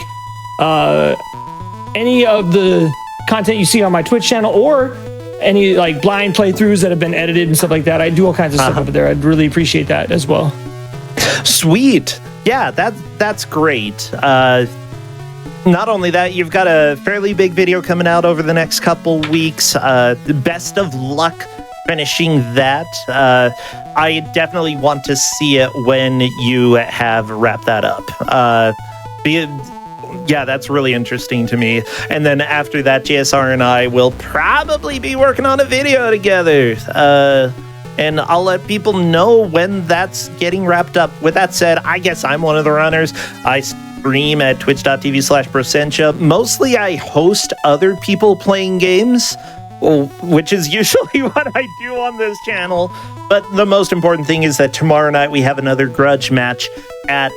any of the content you see on my Twitch channel, or any blind playthroughs that have been edited and stuff like that, I do all kinds of stuff over there. I'd really appreciate that as well.
Sweet. Yeah, that's great. Not only that, you've got a fairly big video coming out over the next couple weeks. Best of luck finishing that. I definitely want to see it when you have wrapped that up. Yeah, that's really interesting to me. And then after that, JSR and I will probably be working on a video together. And I'll let people know when that's getting wrapped up. With that said, I guess I'm one of the runners. I stream at twitch.tv/Prosentia. Mostly I host other people playing games, which is usually what I do on this channel. But the most important thing is that tomorrow night we have another grudge match at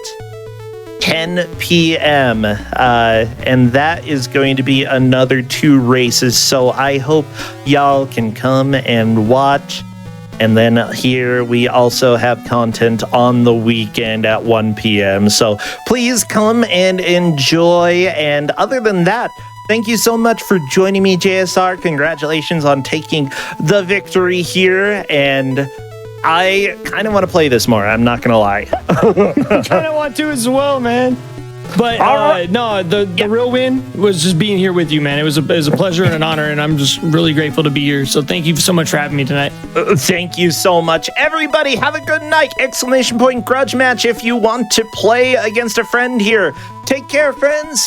10 p.m. And that is going to be another 2 races. So I hope y'all can come and watch. And then here we also have content on the weekend at 1 p.m. So please come and enjoy. And other than that, thank you so much for joining me, JSR. Congratulations on taking the victory here. And I kind of want to play this more. I'm not going to lie.
I kind of want to as well, man. But no, the real win was just being here with you, man. It was a pleasure and an honor, and I'm just really grateful to be here. So thank you so much for having me tonight.
Thank you so much. Everybody, have a good night. ! Grudge match if you want to play against a friend here. Take care, friends.